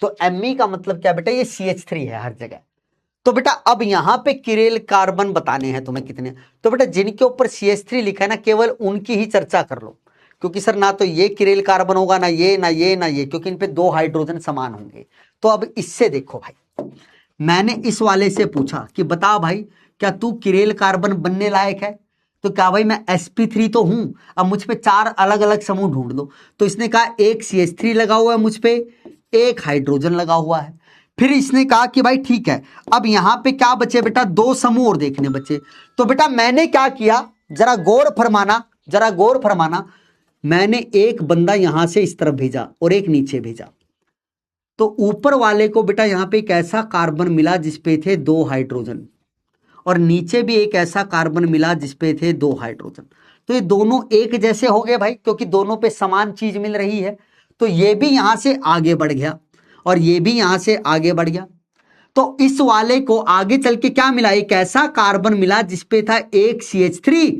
तो एमई का मतलब क्या बेटा? ये CH3 है हर जगह। तो बेटा अब यहां पे किरेल कार्बन बताने हैं तुम्हें कितने, तो बेटा जिनके ऊपर CH3 लिखा है ना, केवल उनकी ही चर्चा कर लो। क्योंकि सर ना तो ये किरेल कार्बन होगा, ना ये ना ये ना ये, क्योंकि इन पे 2 हाइड्रोजन समान होंगे। तो अब इससे देखो भाई, मैंने इस वाले से पूछा कि बता भाई क्या तू किरेल कार्बन बनने लायक है? तो क्या भाई मैं sp3 तो हूं, अब मुझ पे 4 अलग अलग समूह ढूंढ लो। तो इसने कहा एक CH3 लगा हुआ है मुझ पे, एक हाइड्रोजन लगा हुआ है। फिर इसने कहा कि भाई ठीक है, अब यहां पे क्या बचे बेटा? 2 समूह और देखने बचे। तो बेटा मैंने क्या किया, जरा गौर फरमाना, जरा गौर फरमाना। मैंने एक बंदा यहां से इस तरफ भेजा और एक नीचे भेजा। तो ऊपर वाले को बेटा यहां पे एक ऐसा कार्बन मिला जिसपे थे 2 हाइड्रोजन, और नीचे भी एक ऐसा कार्बन मिला जिसपे थे 2 हाइड्रोजन। तो ये दोनों एक जैसे हो गए भाई, क्योंकि दोनों पे समान चीज मिल रही है। तो ये भी यहां से आगे बढ़ गया और ये भी यहां से आगे बढ़ गया। तो इस वाले को आगे चल के क्या मिला? एक ऐसा कार्बन मिला जिसपे था एक CH3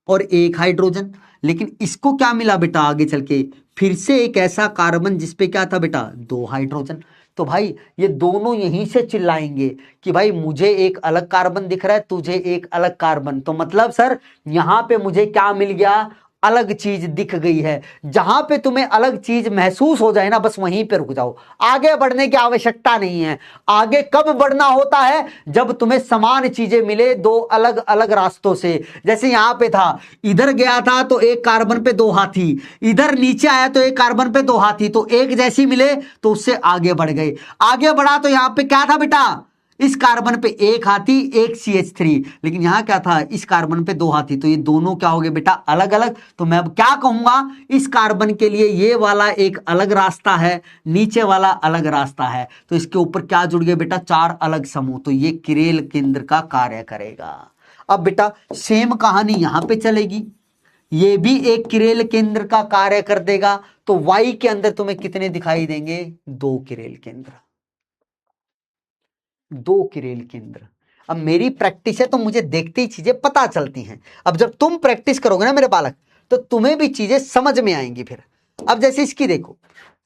और एक हाइड्रोजन। लेकिन इसको क्या मिला बेटा आगे चल के, फिर से एक ऐसा कार्बन जिसपे क्या था बेटा, 2 हाइड्रोजन। तो भाई ये दोनों यहीं से चिल्लाएंगे कि भाई मुझे एक अलग कार्बन दिख रहा है, तुझे एक अलग कार्बन, तो मतलब सर यहां पे मुझे क्या मिल गया, अलग चीज दिख गई है। जहां पे तुम्हें अलग चीज महसूस हो जाए ना, बस वहीं पे रुक जाओ, आगे बढ़ने की आवश्यकता नहीं है। आगे कब बढ़ना होता है, जब तुम्हें समान चीजें मिले दो अलग अलग रास्तों से। जैसे यहां पे था, इधर गया था तो एक कार्बन पे 2 हाथी, इधर नीचे आया तो एक कार्बन पे 2 हाथी, तो एक जैसी मिले तो उससे आगे बढ़ गए। आगे बढ़ा तो यहां पे क्या था बेटा, इस कार्बन पे एक हाथी एक CH3, लेकिन यहां क्या था, इस कार्बन पे 2 हाथी, तो ये दोनों क्या हो गए बेटा, अलग अलग। तो मैं अब क्या कहूंगा, इस कार्बन के लिए ये वाला एक अलग रास्ता है, नीचे वाला अलग रास्ता है, तो इसके ऊपर क्या जुड़ गए बेटा, 4 अलग समूह, तो ये किरेल केंद्र का कार्य करेगा। अब बेटा सेम कहानी यहां पे चलेगी, ये भी एक किरेल केंद्र का कार्य कर देगा। तो वाई के अंदर तुम्हें कितने दिखाई देंगे, 2 किरेल केंद्र, 2 किरेल केंद्र। अब मेरी प्रैक्टिस है तो मुझे देखते ही चीजें पता चलती हैं। अब जब तुम प्रैक्टिस करोगे ना मेरे बालक, तो तुम्हें भी चीजें समझ में आएंगी फिर। अब जैसे इसकी देखो,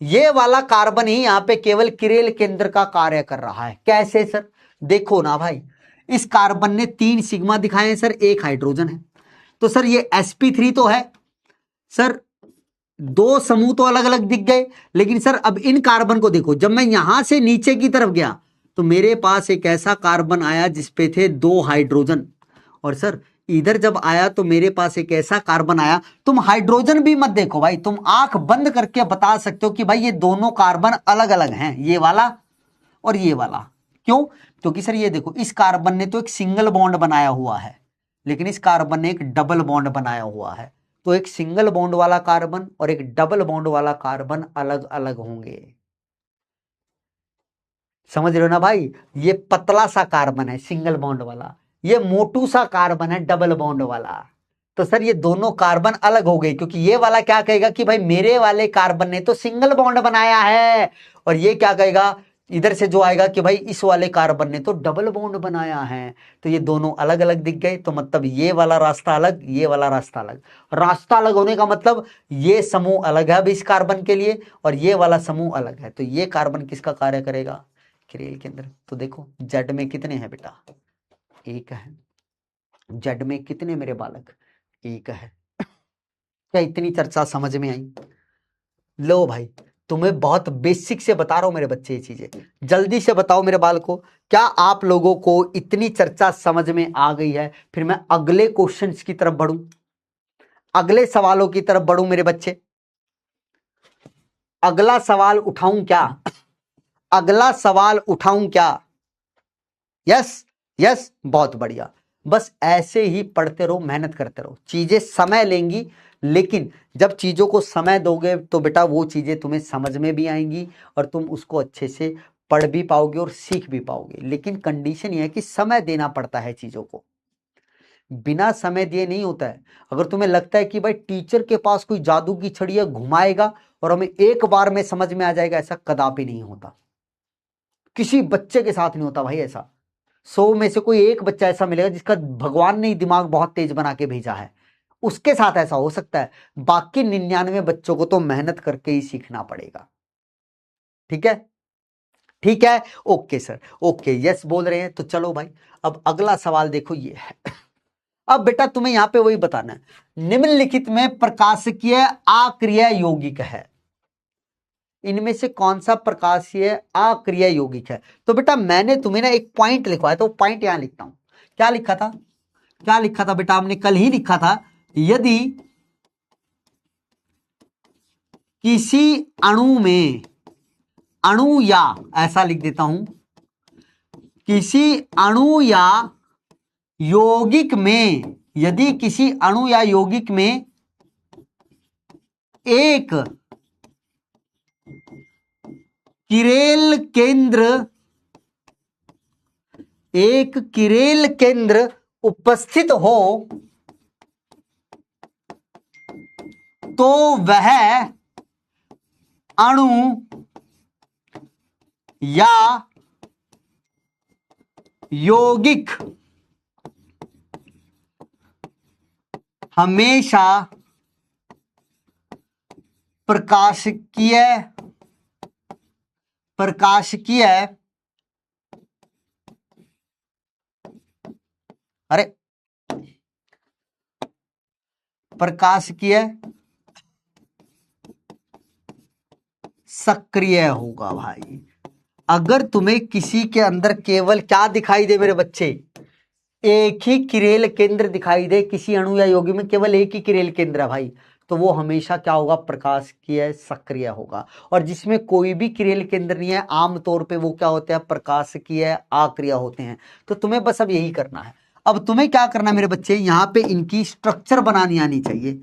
ये वाला कार्बन ही यहां पे केवल किरेल केंद्र का कार्य कर रहा है। कैसे सर, देखो ना भाई, इस कार्बन ने 3 सिग्मा दिखाए हैं सर, 1 हाइड्रोजन है, तो सर ये sp3 तो है सर, 2 समूह तो अलग अलग दिख गए। लेकिन सर अब इन कार्बन को देखो, जब मैं यहां से नीचे की तरफ गया तो मेरे पास एक ऐसा कार्बन आया जिसपे थे 2 हाइड्रोजन, और सर इधर जब आया तो मेरे पास एक ऐसा कार्बन आया, तुम हाइड्रोजन भी मत देखो भाई, तुम आंख बंद करके बता सकते हो कि भाई ये दोनों कार्बन अलग अलग हैं, ये वाला और ये वाला। क्यों, क्योंकि सर ये देखो, इस कार्बन ने तो एक सिंगल बॉन्ड बनाया हुआ है, लेकिन इस कार्बन ने एक डबल बॉन्ड बनाया हुआ है। तो एक सिंगल बॉन्ड वाला कार्बन और एक डबल बॉन्ड वाला कार्बन अलग अलग होंगे। समझ रहे हो ना भाई, ये पतला सा कार्बन है सिंगल बॉन्ड वाला, ये मोटू सा कार्बन है डबल बॉन्ड वाला। तो सर ये दोनों कार्बन अलग हो गए, क्योंकि ये वाला क्या कहेगा कि भाई मेरे वाले कार्बन ने तो सिंगल बॉन्ड बनाया है, और ये क्या कहेगा इधर से जो आएगा कि भाई इस वाले कार्बन ने तो डबल बॉन्ड बनाया है। तो ये दोनों अलग अलग दिख गए, तो मतलब ये वाला रास्ता अलग, ये वाला रास्ता अलग। रास्ता अलग होने का मतलब ये समूह अलग है अब इस कार्बन के लिए, और ये वाला समूह अलग है, तो ये कार्बन किसका कार्य करेगा, किरेल केंद्र। तो देखो जेड में कितने हैं बेटा, 1 है। जेड में कितने मेरे बालक, 1 है। क्या इतनी चर्चा समझ में आई, लो भाई तुम्हें बहुत बेसिक से बता रहा हूं मेरे बच्चे, ये चीजें जल्दी से बताओ मेरे बालकों, क्या आप लोगों को इतनी चर्चा समझ में आ गई है। फिर मैं अगले क्वेश्चंस की तरफ बढ़ूं, अगले सवालों की तरफ बढ़ूं मेरे बच्चे। अगला सवाल उठाऊं क्या, अगला सवाल उठाऊं क्या, यस यस, बहुत बढ़िया। बस ऐसे ही पढ़ते रहो, मेहनत करते रहो, चीजें समय लेंगी, लेकिन जब चीजों को समय दोगे तो बेटा वो चीजें तुम्हें समझ में भी आएंगी, और तुम उसको अच्छे से पढ़ भी पाओगे और सीख भी पाओगे। लेकिन कंडीशन यह है कि समय देना पड़ता है चीजों को, बिना समय दिए नहीं होता है। अगर तुम्हें लगता है कि भाई टीचर के पास कोई जादू की छड़ी है, घुमाएगा और हमें एक बार में समझ में आ जाएगा, ऐसा कदापि नहीं होता, किसी बच्चे के साथ नहीं होता भाई ऐसा। 100 में से कोई एक बच्चा ऐसा मिलेगा जिसका भगवान ने दिमाग बहुत तेज बना के भेजा है, उसके साथ ऐसा हो सकता है। बाकी 99 बच्चों को तो मेहनत करके ही सीखना पड़ेगा। ठीक है, ठीक है, ओके सर, ओके, यस बोल रहे हैं, तो चलो भाई अब अगला सवाल देखो ये है। अब बेटा तुम्हें यहां पे वही बताना है, निम्नलिखित में प्रकाशिकीय अक्रिया यौगिक है, इनमें से कौन सा प्रकाशीय अक्रिया यौगिक है। तो बेटा मैंने तुम्हें ना एक पॉइंट लिखवाया, तो पॉइंट यहां लिखता हूं। क्या लिखा था, क्या लिखा था बेटा, हमने कल ही लिखा था, यदि किसी अणु में, अणु या, ऐसा लिख देता हूं, किसी अणु या यौगिक में, यदि किसी अणु या यौगिक में एक किरेल केंद्र, एक किरेल केंद्र उपस्थित हो, तो वह अणु या यौगिक हमेशा प्रकाशिकीय प्रकाशिकीय अरे प्रकाशिकीय सक्रिय होगा भाई। अगर तुम्हें किसी के अंदर केवल क्या दिखाई दे मेरे बच्चे, एक ही किरेल केंद्र दिखाई दे, किसी अणु या यौगिक में केवल एक ही किरेल केंद्र है भाई, तो वो हमेशा क्या होगा, प्रकाशिकीय सक्रिय होगा। और जिसमें कोई भी किरेल केंद्र नहीं है, आमतौर पे वो क्या होते हैं, प्रकाशिकीय अक्रिय होते हैं। तो तुम्हें बस अब यही करना है। अब तुम्हें क्या करना है मेरे बच्चे, यहां पे इनकी स्ट्रक्चर बनानी आनी चाहिए।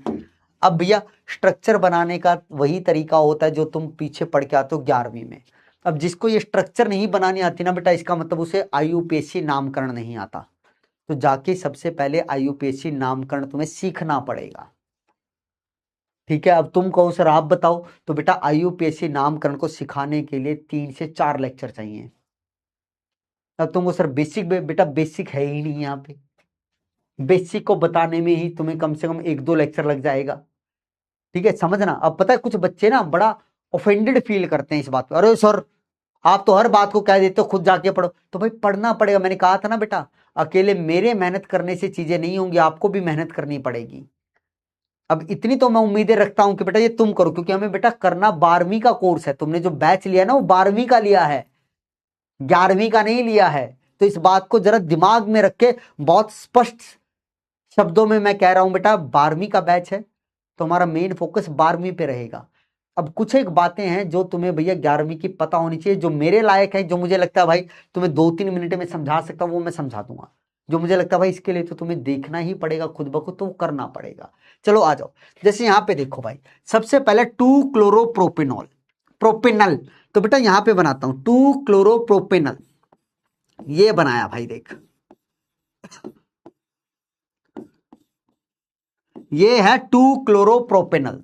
अब भैया स्ट्रक्चर बनाने का वही तरीका होता है जो तुम पीछे पढ़ के आते हो 11वीं में। अब जिसको ये स्ट्रक्चर नहीं बनानी आती ना बेटा, इसका मतलब उसे आईयूपीएससी नामकरण नहीं आता। तो जाके सबसे पहले आईयूपीएससी नामकरण तुम्हें सीखना पड़ेगा। ठीक है, अब तुम कहो सर आप बताओ, तो बेटा आईयूपीएससी नामकरण को सिखाने के लिए 3 से 4 लेक्चर चाहिए। अब तुमको सर बेसिक बेटा बेसिक है ही नहीं, यहाँ पे बेसिक को बताने में ही तुम्हें कम से कम 1-2 लेक्चर लग जाएगा। ठीक है, समझना। अब पता है कुछ बच्चे ना बड़ा ऑफेंडेड फील करते हैं इस बात पे, अरे सर आप तो हर बात को कह देते हो खुद जाके पढ़ो। तो भाई पढ़ना पड़ेगा, मैंने कहा था ना बेटा, अकेले मेरे मेहनत करने से चीजें नहीं होंगी, आपको भी मेहनत करनी पड़ेगी। अब इतनी तो मैं उम्मीदें रखता हूं कि बेटा ये तुम करो, क्योंकि हमें बेटा करना 12वीं का कोर्स है। तुमने जो बैच लिया ना वो 12वीं का लिया है, 11वीं का नहीं लिया है। तो इस बात को जरा दिमाग में रख के बहुत स्पष्ट शब्दों में मैं कह रहा हूं बेटा, 12वीं का बैच है तो हमारा मेन फोकस 12वीं पे रहेगा। अब कुछ एक बातें हैं जो तुम्हें भैया 11वीं की पता होनी चाहिए, जो मेरे लायक है, जो मुझे लगता है भाई तुम्हें 2-3 मिनट में समझा सकता हूं, वो मैं समझा दूंगा। जो मुझे लगता है भाई इसके लिए तो तुम्हें देखना ही पड़ेगा खुद ब खुद, तो वो करना पड़ेगा। चलो आ जाओ, जैसे यहां पे देखो भाई, सबसे पहले 2-क्लोरोप्रोपेनॉल प्रोपेनल, तो बेटा यहां पे बनाता हूं 2-क्लोरोप्रोपेनल। ये बनाया भाई, देख ये है 2-क्लोरोप्रोपेनल।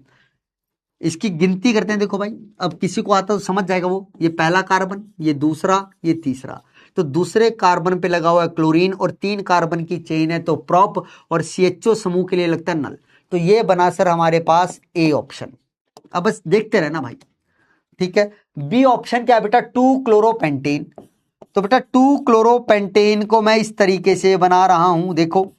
इसकी गिनती करते हैं, देखो भाई अब किसी को आता तो समझ जाएगा वो, ये पहला कार्बन, ये दूसरा, ये तीसरा। तो दूसरे कार्बन पे लगा हुआ है क्लोरीन और 3 कार्बन की चेन है, तो प्रोप और सीएचओ समूह के लिए लगता है नल। तो ये बना सर हमारे पास ए ऑप्शन। अब बस देखते रहना भाई। ठीक है, बी ऑप्शन क्या है बेटा, 2-क्लोरोपेंटेन। तो बेटा 2-क्लोरोपेंटेन को मैं इस तरीके से बना रहा हूं, देखो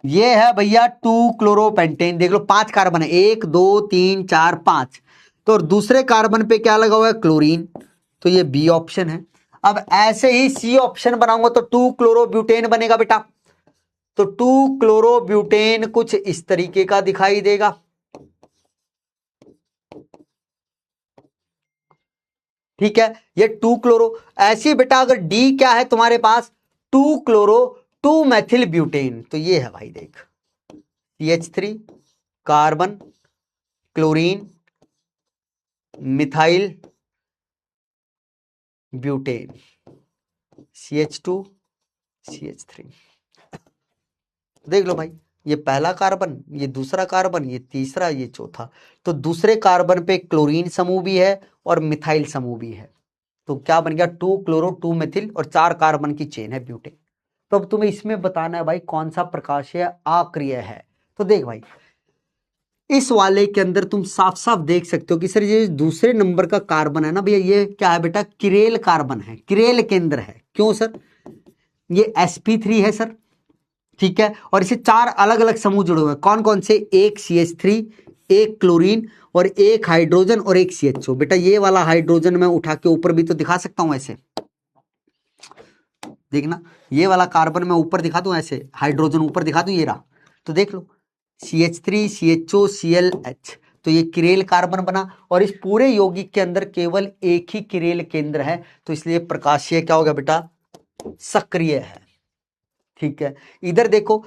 ये है भैया 2-क्लोरोपेंटेन। देख लो 5 कार्बन है, 1 2 3 4 5। तो दूसरे कार्बन पे क्या लगा हुआ है, क्लोरीन, तो ये बी ऑप्शन है। अब ऐसे ही सी ऑप्शन बनाऊंगा तो 2-क्लोरोब्यूटेन बनेगा बेटा। तो 2-क्लोरोब्यूटेन कुछ इस तरीके का दिखाई देगा। ठीक है, ये 2-क्लोरो। ऐसी बेटा अगर डी क्या है तुम्हारे पास, 2-क्लोरो 2-मेथिल ब्यूटेन। तो ये है भाई, देख CH3 carbon chlorine methyl butane CH2 CH3। देख लो भाई, ये पहला कार्बन, ये दूसरा कार्बन, ये तीसरा, ये चौथा। तो दूसरे कार्बन पे क्लोरीन समूह भी है और मिथाइल समूह भी है। तो क्या बन गया, 2-क्लोरो 2-मेथिल और 4 कार्बन की चेन है ब्यूटेन। तो अब तुम्हें इसमें बताना है भाई कौन सा प्रकाशीय अक्रिय है। तो देख भाई इस वाले के अंदर तुम साफ साफ देख सकते हो कि सर ये दूसरे नंबर का कार्बन है ना भैया, ये क्या है बेटा, किरेल कार्बन है, किरेल केंद्र है। क्यों सर, ये sp3 है सर। ठीक है, और इसे 4 अलग अलग समूह जुड़े हुए हैं, कौन कौन से, एक CH3, एक क्लोरीन और एक हाइड्रोजन और एक CHO। बेटा ये वाला हाइड्रोजन मैं उठा के ऊपर भी तो दिखा सकता हूं ऐसे, देखना ये वाला कार्बन मैं ऊपर दिखा दूं, ऐसे हाइड्रोजन ऊपर दिखा दूं, ये रहा। तो देख लो CH3 CHO ClH। तो ये किरेल कार्बन बना, और इस पूरे यौगिक के अंदर केवल एक ही किरेल केंद्र है, तो इसलिए प्रकाशीय क्या होगा बेटा, सक्रिय है। ठीक है, इधर देखो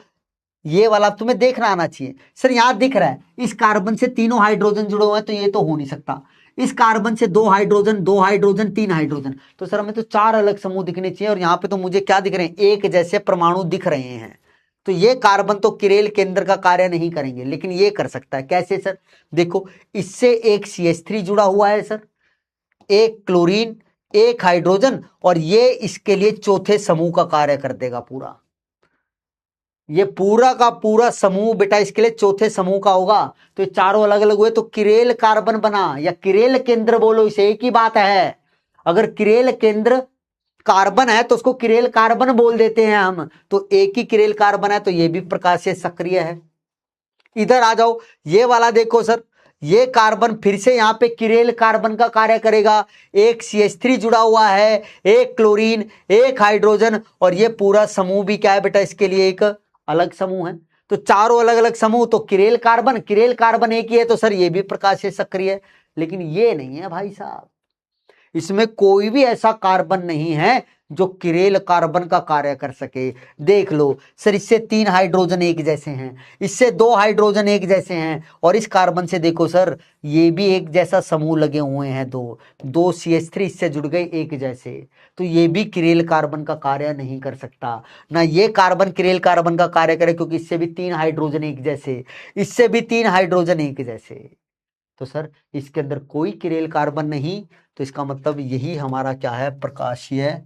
ये वाला तुम्हें देखना आना चाहिए, सर यहां दिख रहा है इस कार्बन से तीनों हाइड्रोजन जुड़े हुए हैं, तो ये तो हो नहीं सकता। इस कार्बन से 2 हाइड्रोजन 2 हाइड्रोजन 3 हाइड्रोजन, तो सर हमें तो 4 अलग समूह दिखने चाहिए, और यहां पे तो मुझे क्या दिख रहे हैं, एक जैसे परमाणु दिख रहे हैं। तो ये कार्बन तो किरेल केंद्र का कार्य नहीं करेंगे, लेकिन ये कर सकता है। कैसे सर, देखो इससे एक CH3 जुड़ा हुआ है सर, एक क्लोरीन, एक हाइड्रोजन, और ये इसके लिए चौथे समूह का कार्य कर देगा पूरा। ये पूरा का पूरा समूह बेटा इसके लिए चौथे समूह का होगा। तो ये चारों अलग अलग हुए तो किरेल कार्बन बना, या किरेल केंद्र बोलो, इसे एक ही बात है। अगर किरेल केंद्र कार्बन है तो उसको किरेल कार्बन बोल देते हैं हम, तो एक ही किरेल कार्बन है तो ये भी प्रकाशीय सक्रिय है। इधर आ जाओ, ये वाला देखो सर, ये कार्बन फिर से यहां पे किरेल कार्बन का कार्य करेगा। एक CH3 जुड़ा हुआ है, एक क्लोरीन, एक हाइड्रोजन, और ये पूरा समूह भी क्या है बेटा, इसके लिए एक अलग समूह है। तो चारों अलग अलग समूह, तो किरेल कार्बन एक ही है, तो सर ये भी प्रकाशीय सक्रिय है। लेकिन ये नहीं है भाई साहब, इसमें कोई भी ऐसा कार्बन नहीं है जो किरेल कार्बन का कार्य कर सके। देख लो सर, इससे 3 हाइड्रोजन एक जैसे हैं, इससे 2 हाइड्रोजन एक जैसे हैं, और इस कार्बन से देखो सर ये भी एक जैसा समूह लगे हुए हैं, दो CH3 इससे जुड़ गए एक जैसे, तो ये भी किरेल कार्बन का कार्य नहीं कर सकता। ना ये कार्बन किरेल कार्बन का कार्य करे, क्योंकि इससे भी 3 हाइड्रोजन एक जैसे, इससे भी 3 हाइड्रोजन एक जैसे, तो सर इसके अंदर कोई किरेल कार्बन नहीं। तो इसका मतलब यही हमारा क्या है, प्रकाशीय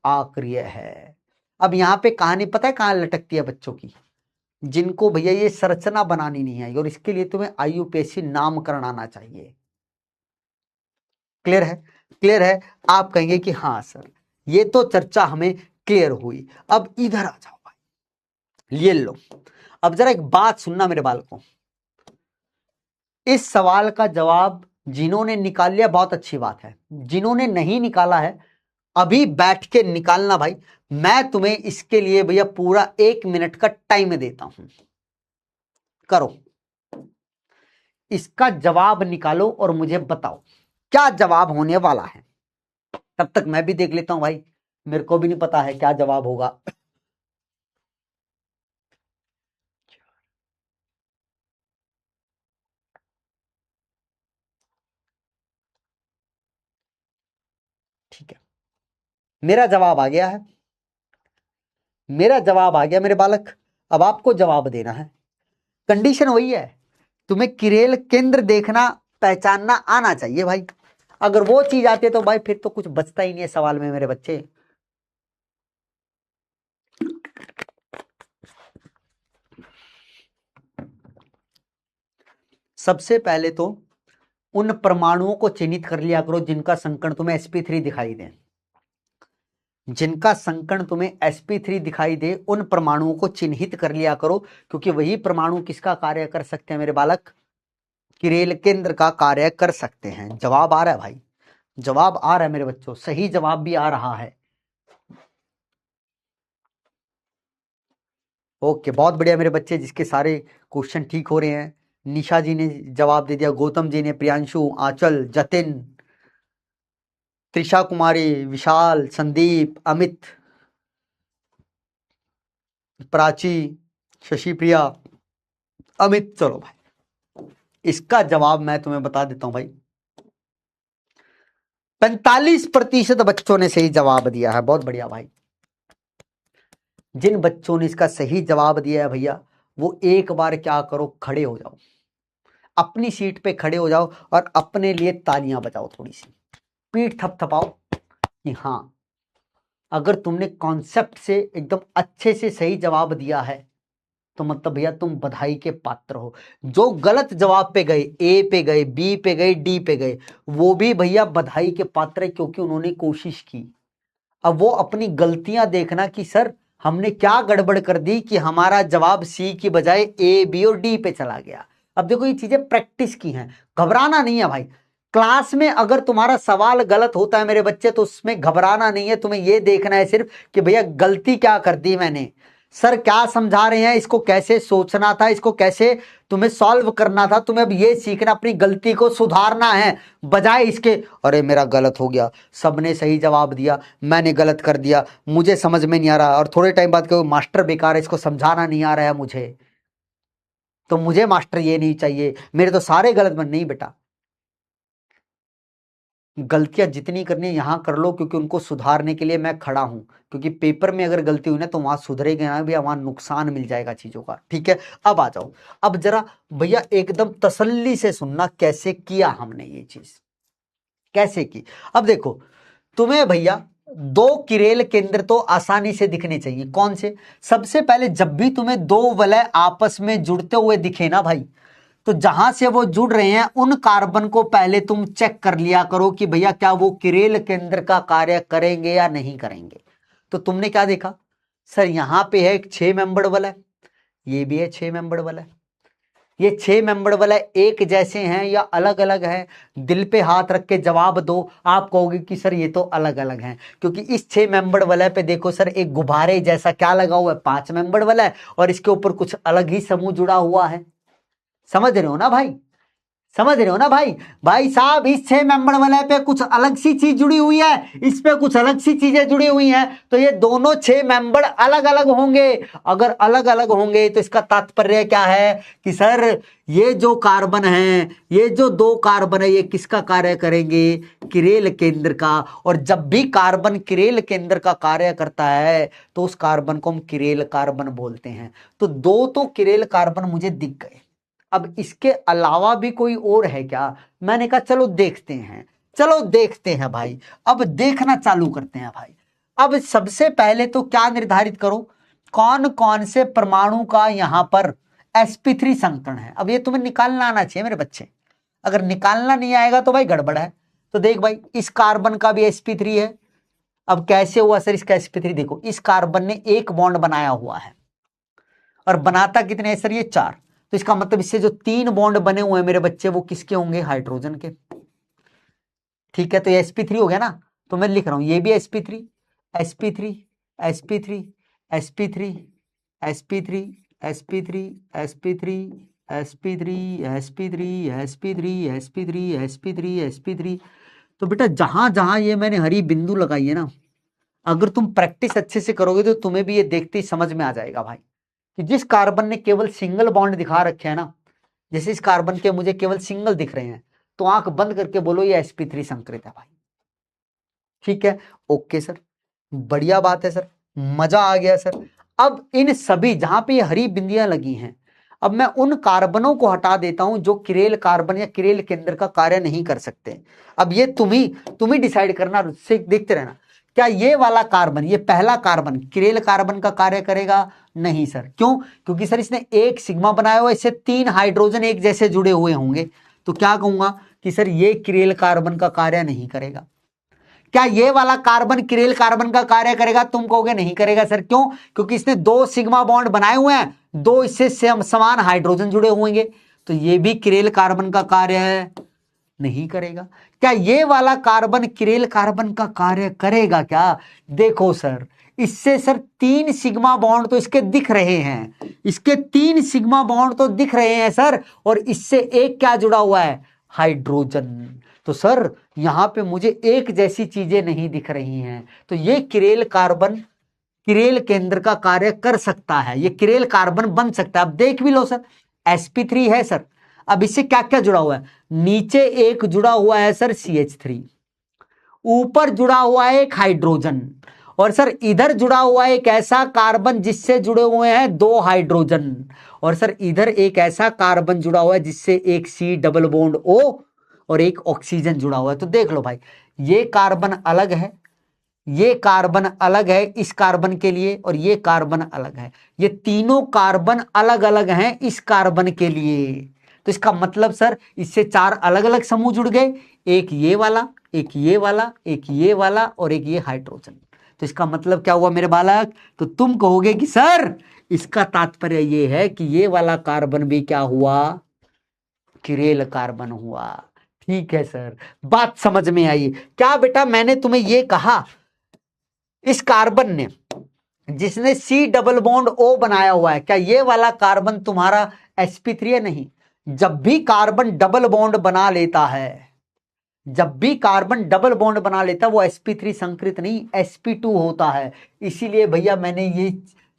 आक्रिय है। अब यहां पे कहानी पता है कहां लटकती है बच्चों की, जिनको भैया ये संरचना बनानी नहीं है, और इसके लिए तुम्हें IUPAC नामकरण आना चाहिए। क्लियर है? क्लियर है? आप कहेंगे कि हाँ सर, ये तो चर्चा हमें क्लियर हुई। अब इधर आ जाओ भाई, ये लो, अब जरा एक बात सुनना मेरे बालकों, इस सवाल का जवाब जिन्होंने निकाल लिया बहुत अच्छी बात है, जिन्होंने नहीं निकाला है अभी बैठ के निकालना भाई। मैं तुम्हें इसके लिए भैया पूरा 1 मिनट का टाइम देता हूं, करो इसका जवाब निकालो और मुझे बताओ क्या जवाब होने वाला है। तब तक मैं भी देख लेता हूं भाई, मेरे को भी नहीं पता है क्या जवाब होगा। ठीक है, मेरा जवाब आ गया है, मेरा जवाब आ गया मेरे बालक। अब आपको जवाब देना है। कंडीशन वही है, तुम्हें किरेल केंद्र देखना पहचानना आना चाहिए भाई। अगर वो चीज आती है तो भाई फिर तो कुछ बचता ही नहीं है सवाल में मेरे बच्चे। सबसे पहले तो उन परमाणुओं को चिन्हित कर लिया करो जिनका संकर्ण तुम्हें sp3 दिखाई दे, जिनका संकर्ण तुम्हें sp3 दिखाई दे उन परमाणुओं को चिन्हित कर लिया करो, क्योंकि वही परमाणु किसका कार्य कर सकते हैं मेरे बालक, किरेल केंद्र का कार्य कर सकते हैं। जवाब आ रहा है भाई, जवाब आ रहा है मेरे बच्चों, सही जवाब भी आ रहा है। ओके, बहुत बढ़िया मेरे बच्चे, जिसके सारे क्वेश्चन ठीक हो रहे हैं। निशा जी ने जवाब दे दिया, गौतम जी ने, प्रियांशु, आंचल, जतिन, त्रिशा कुमारी, विशाल, संदीप, अमित, प्राची, शशि प्रिया, अमित। चलो भाई, इसका जवाब मैं तुम्हें बता देता हूं भाई, 45% बच्चों ने सही जवाब दिया है। बहुत बढ़िया भाई, जिन बच्चों ने इसका सही जवाब दिया है भैया, वो एक बार क्या करो, खड़े हो जाओ, अपनी सीट पे खड़े हो जाओ और अपने लिए तालियां बजाओ, थोड़ी सी पीठ थपथपाओ कि हाँ, अगर तुमने कॉन्सेप्ट से एकदम अच्छे से सही जवाब दिया है तो मतलब भैया तुम बधाई के पात्र हो। जो गलत जवाब पे गए, ए पे गए, बी पे गए, डी पे गए, वो भी भैया बधाई के पात्र है, क्योंकि उन्होंने कोशिश की। अब वो अपनी गलतियां देखना कि सर हमने क्या गड़बड़ कर दी कि हमारा जवाब सी की बजाय ए, बी और डी पे चला गया। अब देखो ये चीजें प्रैक्टिस की हैं, घबराना नहीं है भाई। क्लास में अगर तुम्हारा सवाल गलत होता है मेरे बच्चे, तो उसमें घबराना नहीं है, तुम्हें ये देखना है सिर्फ कि भैया गलती क्या कर दी मैंने, सर क्या समझा रहे हैं, इसको कैसे सोचना था, इसको कैसे तुम्हें सॉल्व करना था। तुम्हें अब ये सीखना, अपनी गलती को सुधारना है, बजाय इसके अरे मेरा गलत हो गया, सबने सही जवाब दिया, मैंने गलत कर दिया, मुझे समझ में नहीं आ रहा, और थोड़े टाइम बाद कहो मास्टर बेकार है, इसको समझाना नहीं आ रहा है मुझे, तो मुझे मास्टर ये नहीं चाहिए, मेरे तो सारे गलत बन। नहीं बेटा, गलतियां जितनी करनी है यहां कर लो, क्योंकि उनको सुधारने के लिए मैं खड़ा हूं। क्योंकि पेपर में अगर गलती हुई ना तो वहां सुधरेगा ना भैया, वहां नुकसान मिल जाएगा चीजों का। ठीक है, अब आ जाओ, अब जरा भैया एकदम तसल्ली से सुनना कैसे किया हमने ये चीज, कैसे की। अब देखो तुम्हें भैया दो किरेल केंद्र तो आसानी से दिखने चाहिए। कौन से? सबसे पहले जब भी तुम्हें दो वलय आपस में जुड़ते हुए दिखे ना भाई, तो जहां से वो जुड़ रहे हैं उन कार्बन को पहले तुम चेक कर लिया करो कि भैया क्या वो किरेल केंद्र का कार्य करेंगे या नहीं करेंगे। तो तुमने क्या देखा सर, यहां पे है एक 6 मेंबर्ड वलय, ये भी है 6 मेंबर्ड वलय। ये 6 मेंबर्ड वलय एक जैसे हैं या अलग अलग हैं? दिल पे हाथ रख के जवाब दो। आप कहोगे कि सर ये तो अलग अलग हैं, क्योंकि इस 6 मेंबर्ड वलय पे देखो सर, एक गुब्बारे जैसा क्या लगा हुआ है, 5 मेंबर्ड वलय, और इसके ऊपर कुछ अलग ही समूह जुड़ा हुआ है। समझ रहे हो ना भाई? समझ रहे हो ना भाई? भाई साहब, इस 6 मेंबर वलय पे कुछ अलग सी चीज जुड़ी हुई है, इस पे कुछ अलग सी चीजें जुड़ी हुई हैं, तो ये दोनों 6 मेंबर अलग अलग होंगे। अगर अलग अलग होंगे तो इसका तात्पर्य क्या है कि सर ये जो कार्बन है, ये जो दो कार्बन है, ये किसका कार्य करेंगे? किरेल केंद्र का। और जब भी कार्बन किरेल केंद्र का कार्य करता है तो उस कार्बन को हम किरेल कार्बन बोलते हैं। तो दो तो किरेल कार्बन मुझे दिख गए। अब इसके अलावा भी कोई और है क्या? मैंने कहा चलो देखते हैं, चलो देखते हैं भाई। अब देखना चालू करते हैं भाई। अब सबसे पहले तो क्या निर्धारित करो, कौन कौन से परमाणु का यहां पर sp3 संकरण है। अब ये तुम्हें निकालना आना चाहिए मेरे बच्चे, अगर निकालना नहीं आएगा तो भाई गड़बड़ है। तो देख भाई, इस कार्बन का भी sp3 है। अब कैसे हुआ सर इसका sp3? देखो, इस कार्बन ने एक बॉन्ड बनाया हुआ है, और बनाता कितने हैं सर? ये 4। तो इसका मतलब इससे जो 3 बॉन्ड बने हुए हैं मेरे बच्चे, वो किसके होंगे? हाइड्रोजन के। ठीक है, तो ये sp3 हो गया ना। तो मैं लिख रहा हूं, ये भी sp3 sp3 sp3 sp3 sp3 sp3 sp3 sp3 sp3 sp3 sp3 sp3 sp3। तो बेटा जहां जहां ये मैंने हरी बिंदु लगाई है ना, अगर तुम प्रैक्टिस अच्छे से करोगे तो तुम्हें भी ये देखते ही समझ में आ जाएगा भाई कि जिस कार्बन ने केवल सिंगल बॉन्ड दिखा रखे हैं ना, जैसे इस कार्बन के मुझे केवल सिंगल दिख रहे हैं, तो आंख बंद करके बोलो ये sp3 संकरित है भाई। ठीक है, ओके सर, बढ़िया बात है सर, मजा आ गया सर। अब इन सभी जहां पे ये हरी बिंदियां लगी हैं, अब मैं उन कार्बनों को हटा देता हूं जो किरेल कार्बन या किरेल केंद्र का कार्य नहीं कर सकते। अब ये तुम ही डिसाइड करना, देखते रहना। क्या ये वाला कार्बन, ये पहला कार्बन किरेल कार्बन का कार्य करेगा? नहीं सर। क्यों? क्योंकि सर इसने एक सिग्मा बनाया हुआ, इससे 3 हाइड्रोजन एक जैसे जुड़े हुए होंगे। तो क्या कहूंगा कि सर ये किरेल कार्बन का कार्य नहीं करेगा। क्या ये वाला कार्बन किरेल कार्बन का कार्य करेगा? तुम कहोगे नहीं करेगा सर। क्यों? क्योंकि इसने 2 सिग्मा बॉन्ड बनाए हुए हैं, 2 इससे समान हाइड्रोजन जुड़े होंगे, तो ये भी किरेल कार्बन का कार्य नहीं करेगा। क्या ये वाला कार्बन किरेल कार्बन का कार्य करेगा क्या? देखो सर, इससे सर 3 सिग्मा बॉन्ड तो इसके दिख रहे हैं, इसके 3 सिग्मा बॉन्ड तो दिख रहे हैं सर, और इससे एक क्या जुड़ा हुआ है? हाइड्रोजन। तो सर यहां पे मुझे एक जैसी चीजें नहीं दिख रही हैं, तो ये किरेल कार्बन किरेल केंद्र का कार्य कर सकता है, ये किरेल कार्बन बन सकता है। अब देख भी लो सर, sp3 है सर। अब इससे क्या क्या जुड़ा हुआ है? नीचे एक जुड़ा हुआ है सर CH3, ऊपर जुड़ा हुआ है एक हाइड्रोजन, और सर इधर जुड़ा हुआ है एक ऐसा कार्बन जिससे जुड़े हुए हैं 2 हाइड्रोजन, और सर इधर एक ऐसा कार्बन जुड़ा हुआ है जिससे एक C डबल बॉन्ड O और एक ऑक्सीजन जुड़ा हुआ है। तो देख लो भाई, ये कार्बन अलग है, ये कार्बन अलग है इस कार्बन के लिए, और ये कार्बन अलग है। ये तीनों कार्बन अलग अलग हैं इस कार्बन के लिए। तो इसका मतलब सर इससे 4 अलग अलग समूह जुड़ गए, एक ये वाला, एक ये वाला, एक ये वाला, और एक ये हाइड्रोजन। तो इसका मतलब क्या हुआ मेरे बालक? तो तुम कहोगे कि सर इसका तात्पर्य ये है कि ये वाला कार्बन भी क्या हुआ? किरेल कार्बन हुआ। ठीक है सर, बात समझ में आई क्या बेटा? मैंने तुम्हें ये कहा, इस कार्बन ने जिसने C डबल बॉन्ड O बनाया हुआ है, क्या ये वाला कार्बन तुम्हारा sp3 है? नहीं। जब भी कार्बन डबल बॉन्ड बना लेता है, जब भी कार्बन डबल बॉन्ड बना लेता है, वो sp3 संकृत नहीं sp2 होता है। इसीलिए भैया मैंने ये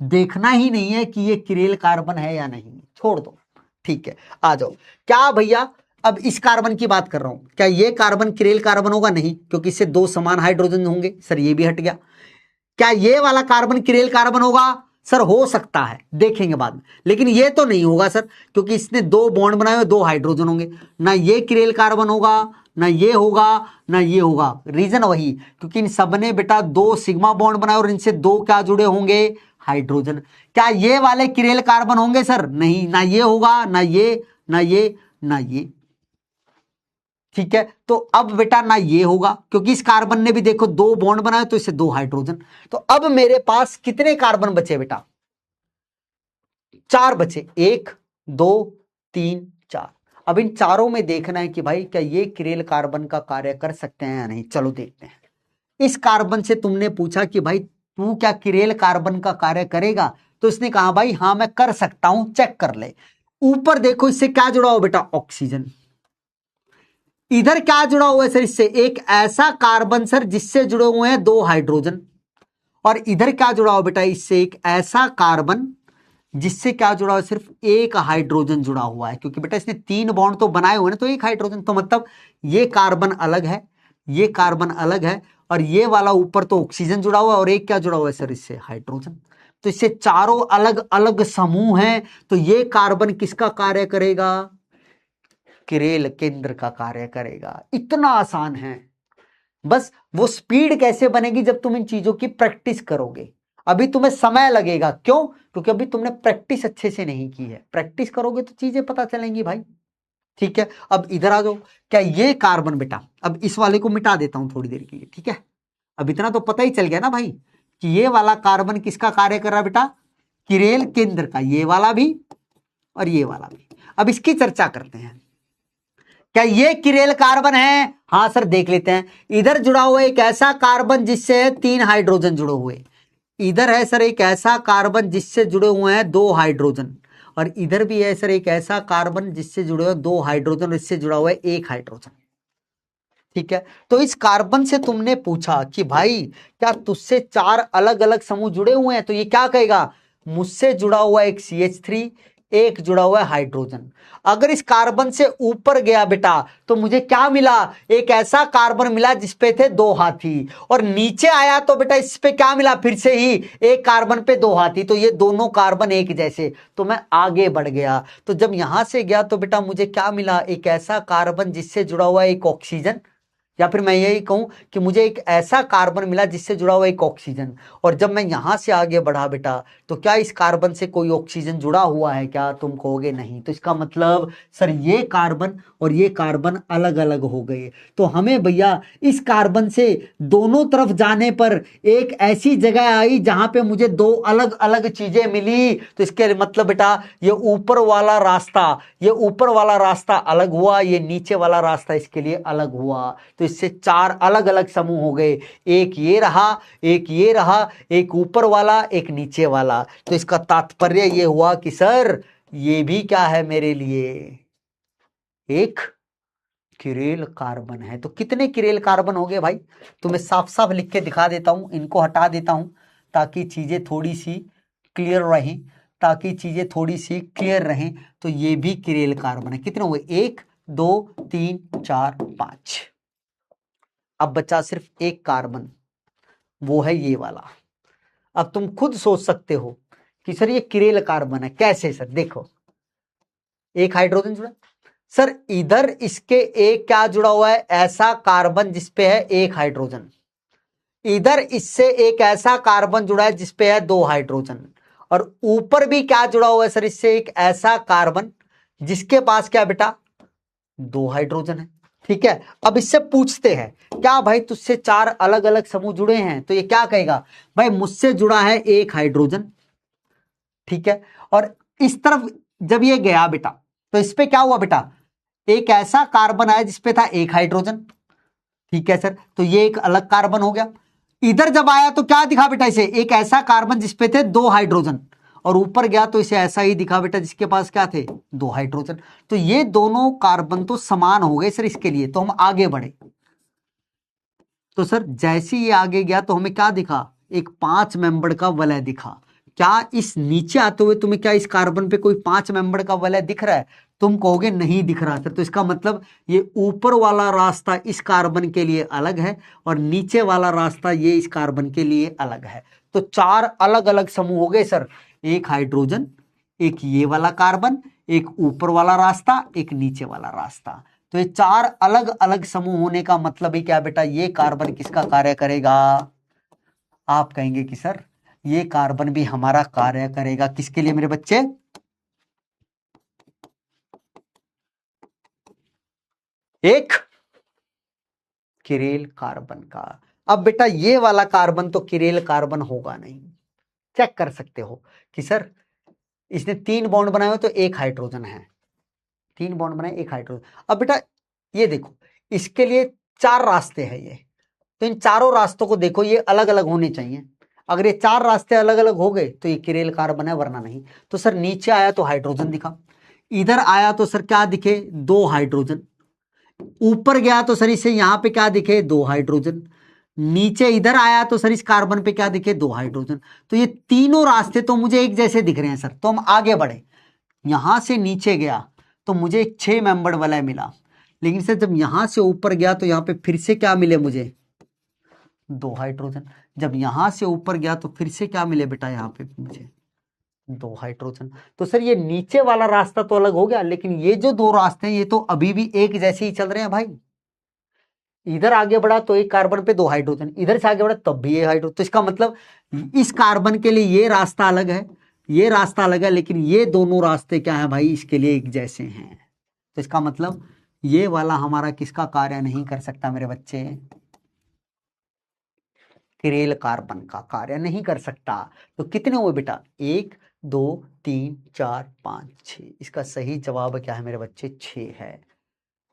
देखना ही नहीं है कि ये किरेल कार्बन है या नहीं, छोड़ दो। ठीक है, आ जाओ। क्या भैया, अब इस कार्बन की बात कर रहा हूं, क्या ये कार्बन किरेल कार्बन होगा? नहीं, क्योंकि इससे 2 समान हाइड्रोजन होंगे। सर ये भी हट गया। क्या ये वाला कार्बन किरेल कार्बन होगा? सर हो सकता है, देखेंगे बाद में, लेकिन ये तो नहीं होगा सर, क्योंकि इसने 2 बॉन्ड बनाए हुए, 2 हाइड्रोजन होंगे, ना ये किरेल कार्बन होगा, ना ये होगा, ना ये होगा। रीजन वही, क्योंकि इन सब ने बेटा 2 सिग्मा बॉन्ड बनाए और इनसे 2 क्या जुड़े होंगे, हाइड्रोजन। क्या ये वाले किरेल कार्बन होंगे सर, नहीं, ना ये होगा, ना ये, ना ये, ना ये। ठीक है, तो अब बेटा ना ये होगा, क्योंकि इस कार्बन ने भी देखो 2 बॉन्ड बनाए, तो इससे 2 हाइड्रोजन। तो अब मेरे पास कितने कार्बन बचे बेटा, 4 बचे, 1 2 3 4। अब इन चारों में देखना है कि भाई क्या ये किरेल कार्बन का कार्य कर सकते हैं या नहीं। चलो देखते हैं। इस कार्बन से तुमने पूछा कि भाई तू क्या किरेल कार्बन का कार्य करेगा, तो इसने कहा भाई हाँ मैं कर सकता हूं, चेक कर ले। ऊपर देखो इससे क्या जुड़ा हो बेटा, ऑक्सीजन। इधर क्या जुड़ा हुआ है सर, इससे एक ऐसा कार्बन सर जिससे जुड़े हुए हैं 2 हाइड्रोजन, और इधर क्या जुड़ा हुआ बेटा, इससे एक ऐसा कार्बन जिससे क्या जुड़ा हुआ है, सिर्फ 1 हाइड्रोजन जुड़ा हुआ है, क्योंकि बेटा इसने 3 बॉन्ड तो बनाए हुए हैं, तो 1 हाइड्रोजन, तो मतलब ये कार्बन अलग है, ये कार्बन अलग है, और ये वाला ऊपर तो ऑक्सीजन जुड़ा हुआ है, और एक क्या जुड़ा हुआ है सर, इससे हाइड्रोजन। तो इससे चारों अलग अलग समूह हैं, तो ये कार्बन किसका कार्य करेगा, किरेल केंद्र का कार्य करेगा। इतना आसान है, बस वो स्पीड कैसे बनेगी जब तुम इन चीजों की प्रैक्टिस करोगे। अभी तुम्हें समय लगेगा, क्यों, क्योंकि अभी तुमने प्रैक्टिस अच्छे से नहीं की है। प्रैक्टिस करोगे तो चीजें पता चलेंगी भाई। ठीक है, अब इधर आ जाओ। क्या ये कार्बन बेटा, अब इस वाले को मिटा देता हूं थोड़ी देर के लिए, ठीक है। अब इतना तो पता ही चल गया ना भाई कि ये वाला कार्बन किसका कार्य कर रहा है बेटा, किरेल केंद्र का, ये वाला भी और ये वाला भी। अब इसकी चर्चा करते हैं। क्या ये किरेल कार्बन है, हाँ सर देख लेते हैं। इधर जुड़ा हुआ एक ऐसा कार्बन जिससे 3 हाइड्रोजन जुड़े हुए, इधर है सर एक ऐसा कार्बन जिससे जुड़े हुए हैं 2 हाइड्रोजन, और इधर भी है सर एक ऐसा कार्बन जिससे जुड़े हुए 2 हाइड्रोजन, और इससे जुड़ा हुआ है 1 हाइड्रोजन। ठीक है, तो इस कार्बन से तुमने पूछा कि भाई क्या तुझसे 4 अलग अलग समूह जुड़े हुए हैं, तो ये क्या कहेगा, मुझसे जुड़ा हुआ एक CH3, एक जुड़ा हुआ है हाइड्रोजन। अगर इस कार्बन से ऊपर गया बेटा तो मुझे क्या मिला, एक ऐसा कार्बन मिला जिसपे थे 2 हाथी, और नीचे आया तो बेटा इस पे क्या मिला, फिर से ही एक कार्बन पे 2 हाथी, तो ये दोनों कार्बन एक जैसे। तो मैं आगे बढ़ गया, तो जब यहां से गया तो बेटा मुझे क्या मिला, एक ऐसा कार्बन जिससे जुड़ा हुआ एक ऑक्सीजन, या फिर मैं यही कहूं कि मुझे एक ऐसा कार्बन मिला जिससे जुड़ा हुआ एक ऑक्सीजन। और जब मैं यहां से आगे बढ़ा बेटा तो क्या इस कार्बन से कोई ऑक्सीजन जुड़ा हुआ है, क्या तुम कहोगे नहीं। तो इसका मतलब सर ये कार्बन और ये कार्बन अलग अलग हो गए। तो हमें भैया इस कार्बन से दोनों तरफ जाने पर एक ऐसी जगह आई जहां पे मुझे 2 अलग अलग चीजें मिली। तो इसके मतलब बेटा ये ऊपर वाला रास्ता, ये ऊपर वाला रास्ता अलग हुआ, ये नीचे वाला रास्ता इसके लिए अलग हुआ। तो इससे 4 अलग अलग समूह हो गए, एक ये रहा, एक ये रहा, एक ऊपर वाला, एक नीचे वाला। तो इसका तात्पर्य ये हुआ कि सर ये भी क्या है मेरे लिए, एक किरेल कार्बन है। तो कितने किरेल कार्बन हो गए भाई, तो मैं साफ साफ लिख के दिखा देता हूं, इनको हटा देता हूं ताकि चीजें थोड़ी सी क्लियर रहें, ताकि चीजें थोड़ी सी क्लियर रहें। तो ये भी किरेल कार्बन है। कितने हुए, 1 2 3 4 5। अब बचा सिर्फ एक कार्बन, वो है ये वाला। अब तुम खुद सोच सकते हो कि सर ये किरेल कार्बन है कैसे, सर देखो एक हाइड्रोजन जुड़ा सर, इधर इसके एक क्या जुड़ा हुआ है, ऐसा कार्बन जिसपे है 1 हाइड्रोजन, इधर इससे एक ऐसा कार्बन जुड़ा है जिसपे है 2 हाइड्रोजन, और ऊपर भी क्या जुड़ा हुआ है सर, इससे एक ऐसा कार्बन जिसके पास क्या बेटा 2 हाइड्रोजन है। ठीक है, अब इससे पूछते हैं क्या भाई तुझसे 4 अलग अलग समूह जुड़े हैं, तो ये क्या कहेगा, भाई मुझसे जुड़ा है 1 हाइड्रोजन। ठीक है, और इस तरफ जब ये गया बेटा तो इस पे क्या हुआ बेटा, एक ऐसा कार्बन आया जिसपे था 1 हाइड्रोजन। ठीक है सर, तो ये एक अलग कार्बन हो गया। इधर जब आया तो क्या दिखा बेटा, इसे एक ऐसा कार्बन जिसपे थे 2 हाइड्रोजन, और ऊपर गया तो इसे ऐसा ही दिखा बेटा जिसके पास क्या थे 2 हाइड्रोजन। तो ये दोनों कार्बन तो समान हो गए सर इसके लिए। तो हम आगे बढ़े, तो सर जैसे ये आगे गया तो हमें क्या दिखा, एक 5 मेंबर का वलय दिखा। क्या इस नीचे आते हुए तुम्हें क्या इस कार्बन पे कोई 5 मेंबर का वलय दिख रहा है, तुम कहोगे नहीं दिख रहा सर, तो इसका मतलब ये ऊपर वाला रास्ता इस कार्बन के लिए अलग है और नीचे वाला रास्ता ये इस कार्बन के लिए अलग है। तो 4 अलग अलग समूह हो गए सर, एक हाइड्रोजन, एक ये वाला कार्बन, एक ऊपर वाला रास्ता, एक नीचे वाला रास्ता। तो ये 4 अलग अलग समूह होने का मतलब ही क्या बेटा, ये कार्बन किसका कार्य करेगा? आप कहेंगे कि सर ये कार्बन भी हमारा कार्य करेगा, किसके लिए मेरे बच्चे? एक किरेल कार्बन का। अब बेटा ये वाला कार्बन तो किरेल कार्बन होगा नहीं, चेक कर सकते हो कि सर इसने 3 बॉन्ड बनाए हो तो एक हाइड्रोजन है, 3 बॉन्ड बनाए एक हाइड्रोजन। अब बेटा ये देखो, इसके लिए 4 रास्ते हैं ये, तो इन चारों रास्तों को देखो, ये अलग अलग होने चाहिए। अगर ये 4 रास्ते अलग अलग हो गए तो ये किरेल कार्बन है, वरना नहीं। तो सर नीचे आया तो हाइड्रोजन दिखा, इधर आया तो सर क्या दिखे? 2 हाइड्रोजन। ऊपर गया तो सर इसे यहां पे क्या दिखे? 2 हाइड्रोजन। नीचे इधर आया तो सर इस कार्बन पे क्या दिखे? 2 हाइड्रोजन। तो ये तीनों रास्ते तो मुझे एक जैसे दिख रहे हैं सर। तो हम आगे बढ़े, यहां से नीचे गया तो मुझे एक 6 मेंबर वाला मिला, लेकिन सर जब यहां से ऊपर गया तो यहां पे फिर से क्या मिले मुझे? 2 हाइड्रोजन। जब यहां से ऊपर गया तो फिर से क्या मिले बेटा? यहां पे मुझे 2 हाइड्रोजन। तो सर ये नीचे वाला रास्ता तो अलग हो गया, लेकिन ये जो 2 रास्ते हैं ये तो अभी भी एक जैसे ही चल रहे हैं भाई। इधर आगे बढ़ा तो एक कार्बन पे 2 हाइड्रोजन, इधर से आगे बढ़ा तब भी ये हाइड्रोजन। तो इसका मतलब इस कार्बन के लिए ये रास्ता अलग है, ये रास्ता अलग है, लेकिन ये दोनों रास्ते क्या है भाई? इसके लिए एक जैसे हैं। तो इसका मतलब ये वाला हमारा किसका कार्य नहीं कर सकता मेरे बच्चे? किरेल कार्बन का कार्य नहीं कर सकता। तो कितने हुए बेटा? 1 2 3 4 5 6। इसका सही जवाब क्या है मेरे बच्चे? 6 है।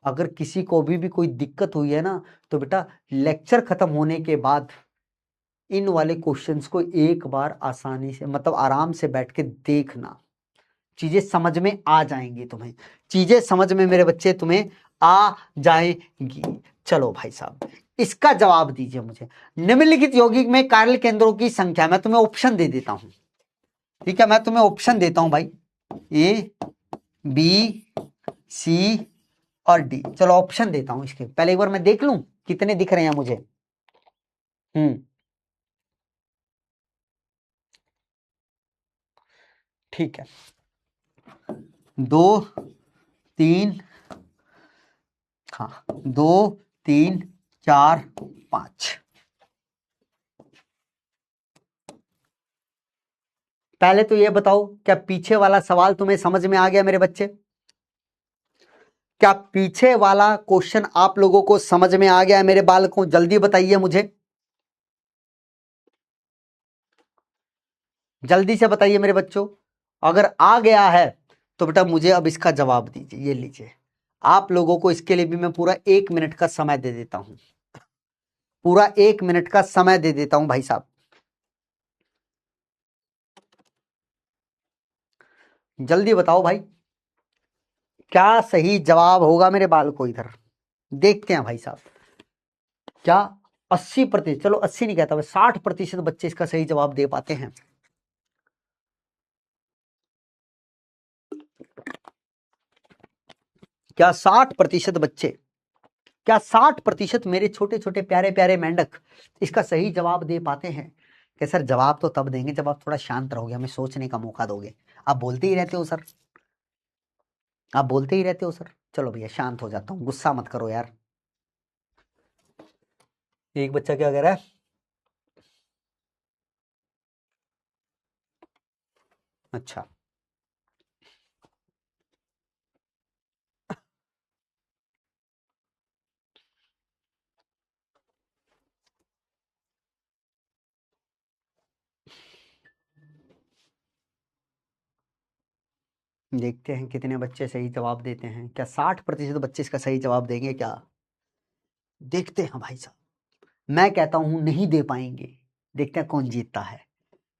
अगर किसी को भी कोई दिक्कत हुई है ना, तो बेटा लेक्चर खत्म होने के बाद इन वाले क्वेश्चंस को एक बार आसानी से, मतलब आराम से बैठ के देखना, चीजें समझ में आ जाएंगी तुम्हें, चीजें समझ में मेरे बच्चे तुम्हें आ जाएंगी। चलो भाई साहब, इसका जवाब दीजिए मुझे। निम्नलिखित यौगिक में कार्य केंद्रों की संख्या, मैं तुम्हें ऑप्शन दे देता हूं, ठीक है? मैं तुम्हें ऑप्शन देता हूं भाई, ए बी सी और डी। चलो ऑप्शन देता हूं इसके, पहले एक बार मैं देख लूं कितने दिख रहे हैं मुझे। ठीक है, 2 3, हाँ 2 3 4 5। पहले तो ये बताओ, क्या पीछे वाला सवाल तुम्हें समझ में आ गया मेरे बच्चे? क्या पीछे वाला क्वेश्चन आप लोगों को समझ में आ गया है मेरे बालकों? जल्दी बताइए मुझे, जल्दी से बताइए मेरे बच्चों। अगर आ गया है तो बेटा मुझे अब इसका जवाब दीजिए। ये लीजिए, आप लोगों को इसके लिए भी मैं पूरा 1 मिनट का समय दे देता हूं, पूरा 1 मिनट का समय दे देता हूं भाई साहब। जल्दी बताओ भाई, क्या सही जवाब होगा मेरे बालकों? इधर देखते हैं भाई साहब, क्या 80%, चलो 80 नहीं कहता मैं, 60% बच्चे इसका सही जवाब दे पाते हैं? क्या 60% बच्चे, क्या 60% मेरे छोटे छोटे प्यारे प्यारे मेंढक इसका सही जवाब दे पाते हैं? कि सर जवाब तो तब देंगे जब आप थोड़ा शांत रहोगे, हमें सोचने का मौका दोगे। आप बोलते ही रहते हो सर, आप बोलते ही रहते हो सर। चलो भैया शांत हो जाता हूँ, गुस्सा मत करो यार। एक बच्चा क्या कह रहा है? अच्छा, देखते हैं कितने बच्चे सही जवाब देते हैं। क्या 60% बच्चे इसका सही जवाब देंगे क्या? देखते हैं भाई साहब। मैं कहता हूं नहीं दे पाएंगे। देखते हैं कौन जीतता है,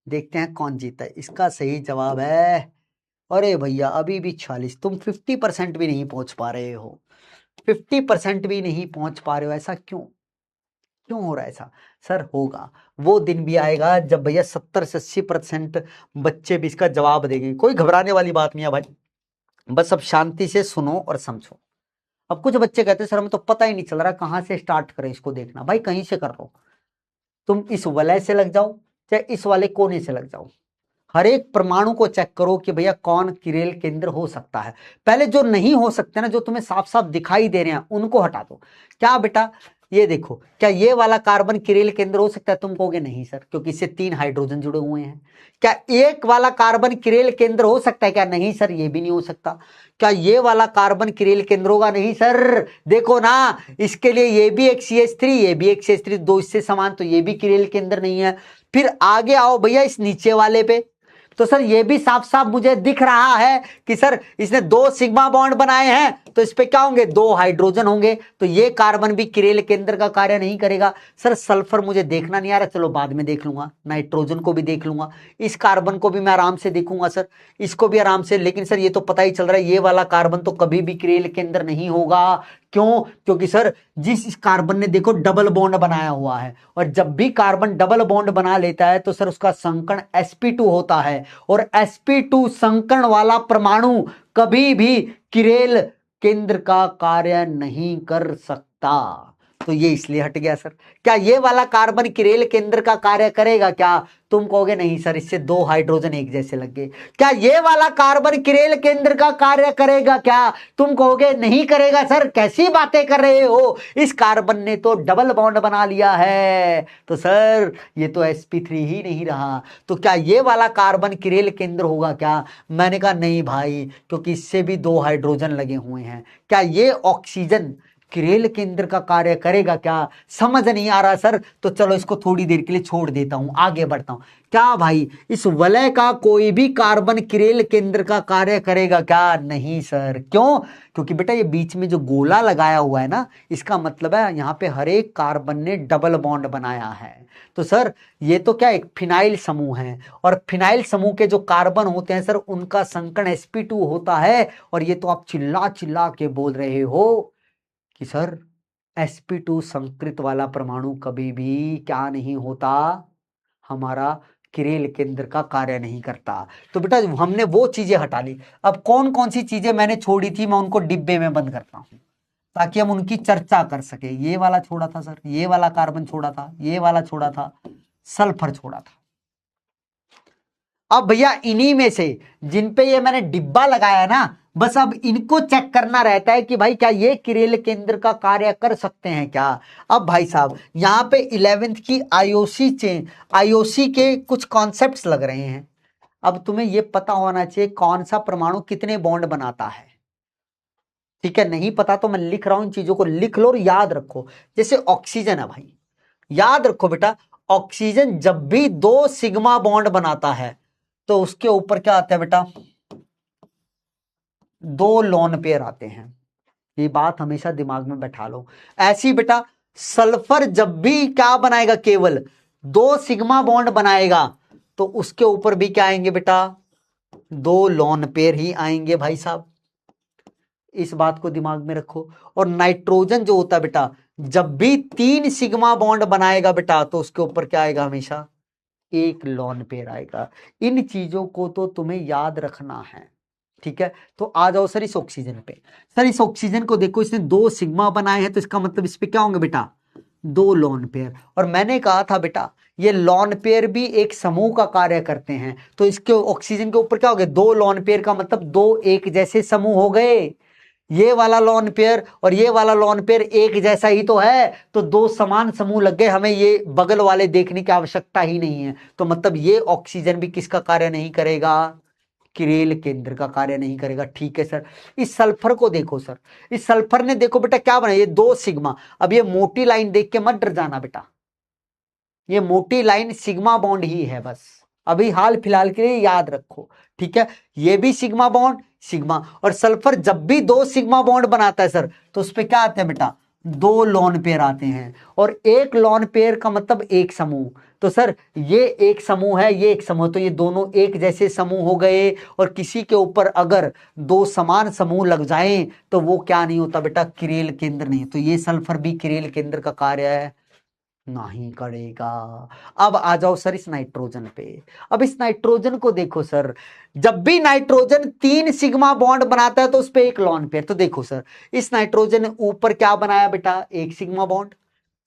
देखते हैं कौन जीतता है। इसका सही जवाब है, अरे भैया अभी भी 46। तुम 50% भी नहीं पहुंच पा रहे हो, 50% भी नहीं पहुंच पा रहे हो। ऐसा क्यों, क्यों हो रहा है ऐसा? सर होगा, वो दिन भी आएगा जब भैया 70 से 80% बच्चे भी इसका जवाब देंगे। कोई घबराने वाली बात नहीं है भाई, बस अब शांति से सुनो और समझो। अब कुछ बच्चे कहते हैं सर हमें तो पता ही नहीं चल रहा कहां से स्टार्ट करें इसको देखना। भाई कहीं से कर लो, तुम इस वलय से लग जाओ चाहे इस वाले कोने से लग जाओ, हर एक परमाणु को चेक करो कि भैया कौन किरेल केंद्र हो सकता है। पहले जो नहीं हो सकते ना, जो तुम्हें साफ साफ दिखाई दे रहे हैं उनको हटा दो। क्या बेटा, ये देखो, क्या ये वाला कार्बन किरेल केंद्र हो सकता है? तुम कहोगे नहीं सर, क्योंकि इससे 3 हाइड्रोजन जुड़े हुए हैं। क्या एक वाला कार्बन किरेल केंद्र हो सकता है क्या? नहीं सर, ये भी नहीं हो सकता। क्या ये वाला कार्बन किरेल केंद्र होगा? नहीं सर। देखो ना, इसके लिए ये भी एक CH3, ये भी एक CH3, दो इससे समान, तो ये भी किरेल केंद्र नहीं है। फिर आगे आओ भैया इस नीचे वाले पे, तो सर ये भी साफ साफ मुझे दिख रहा है कि सर इसने 2 सिग्मा बॉन्ड बनाए हैं, तो इस पे क्या होंगे? 2 हाइड्रोजन होंगे, तो ये कार्बन भी किरेल केंद्र का कार्य नहीं करेगा। सर सल्फर मुझे देखना नहीं आ रहा, चलो बाद में देख लूंगा, नाइट्रोजन को भी देख लूंगा, इस कार्बन को भी मैं आराम से देखूंगा सर, इसको भी आराम से। लेकिन सर ये तो पता ही चल रहा है ये वाला कार्बन तो कभी भी किरेल केंद्र नहीं होगा। क्यों? क्योंकि सर जिस कार्बन ने देखो डबल बॉन्ड बनाया हुआ है, और जब भी कार्बन डबल बॉन्ड बना लेता है तो सर उसका संकर्ण sp2 होता है, और sp2 संकर्ण वाला परमाणु कभी भी किरेल केंद्र का कार्य नहीं कर सकता। तो ये इसलिए हट गया सर। क्या ये वाला कार्बन किरेल केंद्र का कार्य करेगा क्या? तुम कहोगे नहीं सर, इससे 2 हाइड्रोजन एक जैसे लग गए। क्या ये वाला कार्बन किरेल केंद्र का कार्य करेगा क्या? तुम कहोगे नहीं करेगा सर, कैसी बातें कर रहे हो, इस कार्बन ने तो डबल बॉन्ड बना लिया है, तो सर ये तो sp3 ही नहीं रहा। तो क्या ये वाला कार्बन किरेल केंद्र होगा क्या? मैंने कहा नहीं भाई, क्योंकि इससे भी 2 हाइड्रोजन लगे हुए हैं। क्या ये ऑक्सीजन किरेल केंद्र का कार्य करेगा क्या? समझ नहीं आ रहा सर, तो चलो इसको थोड़ी देर के लिए छोड़ देता हूं, आगे बढ़ता हूं। क्या भाई इस वलय का कोई भी कार्बन किरेल केंद्र का कार्य करेगा क्या? नहीं सर। क्यों? क्योंकि बेटा ये बीच में जो गोला लगाया हुआ है ना, इसका मतलब है यहां पे हर एक कार्बन ने डबल बॉन्ड बनाया है। तो सर ये तो क्या एक फिनाइल समूह है, और फिनाइल समूह के जो कार्बन होते हैं सर उनका संकर्ण sp2 होता है। और ये तो आप चिल्ला चिल्ला के बोल रहे हो कि सर sp2 संकृत वाला परमाणु कभी भी क्या नहीं होता, हमारा किरेल केंद्र का कार्य नहीं करता। तो बेटा हमने वो चीजें हटा ली। अब कौन कौन सी चीजें मैंने छोड़ी थी मैं उनको डिब्बे में बंद करता हूं, ताकि हम उनकी चर्चा कर सके। ये वाला छोड़ा था सर, ये वाला कार्बन छोड़ा था, ये वाला छोड़ा था, सल्फर छोड़ा था। अब भैया इन्हीं में से जिन पे ये मैंने डिब्बा लगाया ना, बस अब इनको चेक करना रहता है कि भाई क्या ये किरेल केंद्र का कार्य कर सकते हैं क्या। अब भाई साहब यहां पे 11th की आईओसी के कुछ कॉन्सेप्ट्स लग रहे हैं। अब तुम्हें ये पता होना चाहिए कौन सा परमाणु कितने बॉन्ड बनाता है। ठीक है, नहीं पता तो मैं लिख रहा हूं, इन चीजों को लिख लो और याद रखो। जैसे ऑक्सीजन है भाई, याद रखो बेटा, ऑक्सीजन जब भी 2 सिग्मा बॉन्ड बनाता है तो उसके ऊपर क्या आता है बेटा? 2 लोन पेयर आते हैं। ये बात हमेशा दिमाग में बैठा लो। ऐसी बेटा सल्फर जब भी क्या बनाएगा, केवल 2 सिग्मा बॉन्ड बनाएगा, तो उसके ऊपर भी क्या आएंगे बेटा? 2 लोन पेयर ही आएंगे भाई साहब। इस बात को दिमाग में रखो। और नाइट्रोजन जो होता है बेटा, जब भी 3 सिग्मा बॉन्ड बनाएगा बेटा, तो उसके ऊपर क्या आएगा? हमेशा 1 लोन पेयर आएगा। इन चीजों को तो तुम्हें याद रखना है। ठीक है, तो आ जाओ सर इस ऑक्सीजन पे। सर इस ऑक्सीजन को देखो, इसने 2 सिग्मा बनाए हैं, तो इसका मतलब इस पे क्या होंगे बेटा? 2 लोन पेयर। और मैंने कहा था बेटा ये लोन पेयर भी एक समूह का कार्य करते हैं, तो इसके ऑक्सीजन के ऊपर क्या हो गए? 2 लोन पेयर का मतलब 2 एक जैसे समूह हो गए। ये वाला लोन पेयर और ये वाला लोन पेयर एक जैसा ही तो है, तो 2 समान समूह लग गए, हमें ये बगल वाले देखने की आवश्यकता ही नहीं है। तो मतलब ये ऑक्सीजन भी किसका कार्य नहीं करेगा? किरेल केंद्र का कार्य नहीं करेगा। ठीक है सर। इस सल्फर को देखो सर, इस सल्फर ने देखो बेटा क्या बना, ये 2 सिग्मा। अब ये मोटी लाइन देख के मत डर जाना बेटा, ये मोटी लाइन सिग्मा बॉन्ड ही है, बस अभी हाल फिलहाल के लिए याद रखो। ठीक है, ये भी सिग्मा बॉन्ड सिग्मा, और सल्फर जब भी 2 सिग्मा बॉन्ड बनाता है सर, तो उस पे क्या आते हैं बेटा? 2 लोन पेयर आते हैं। और 1 लोन पेयर का मतलब एक समूह। तो सर ये एक समूह है, ये एक समूह, तो ये दोनों एक जैसे समूह हो गए। और किसी के ऊपर अगर 2 समान समूह लग जाएं तो वो क्या नहीं होता बेटा? किरेल केंद्र नहीं। तो ये सल्फर भी किरेल केंद्र का कार्य नहीं करेगा। अब आ जाओ सर इस नाइट्रोजन पे। अब इस नाइट्रोजन को देखो सर, जब भी नाइट्रोजन 3 सिग्मा बॉन्ड बनाता है तो उस पे एक लॉन पेयर। तो देखो सर, इस नाइट्रोजन ने ऊपर क्या बनाया बेटा, एक सिग्मा बॉन्ड,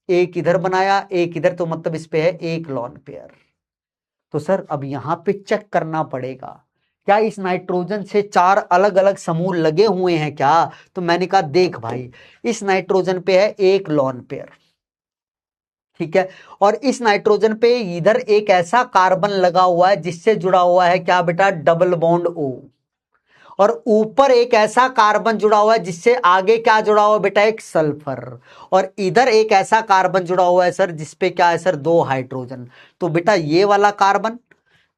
एक इधर बनाया, एक इधर, तो मतलब इस पे है एक लॉन पेयर। तो सर अब यहां पे चेक करना पड़ेगा, क्या इस नाइट्रोजन से 4 अलग अलग समूह लगे हुए हैं क्या? तो मैंने कहा देख भाई, इस नाइट्रोजन पे है एक लॉन पेयर, ठीक है, और इस नाइट्रोजन पे इधर एक ऐसा कार्बन लगा हुआ है जिससे जुड़ा हुआ है क्या बेटा, डबल बॉन्ड O, और ऊपर एक ऐसा कार्बन जुड़ा हुआ है जिससे आगे क्या जुड़ा हुआ है बेटा, एक सल्फर, और इधर एक ऐसा कार्बन जुड़ा हुआ है सर जिसपे क्या है सर, 2 हाइड्रोजन। तो बेटा ये वाला कार्बन,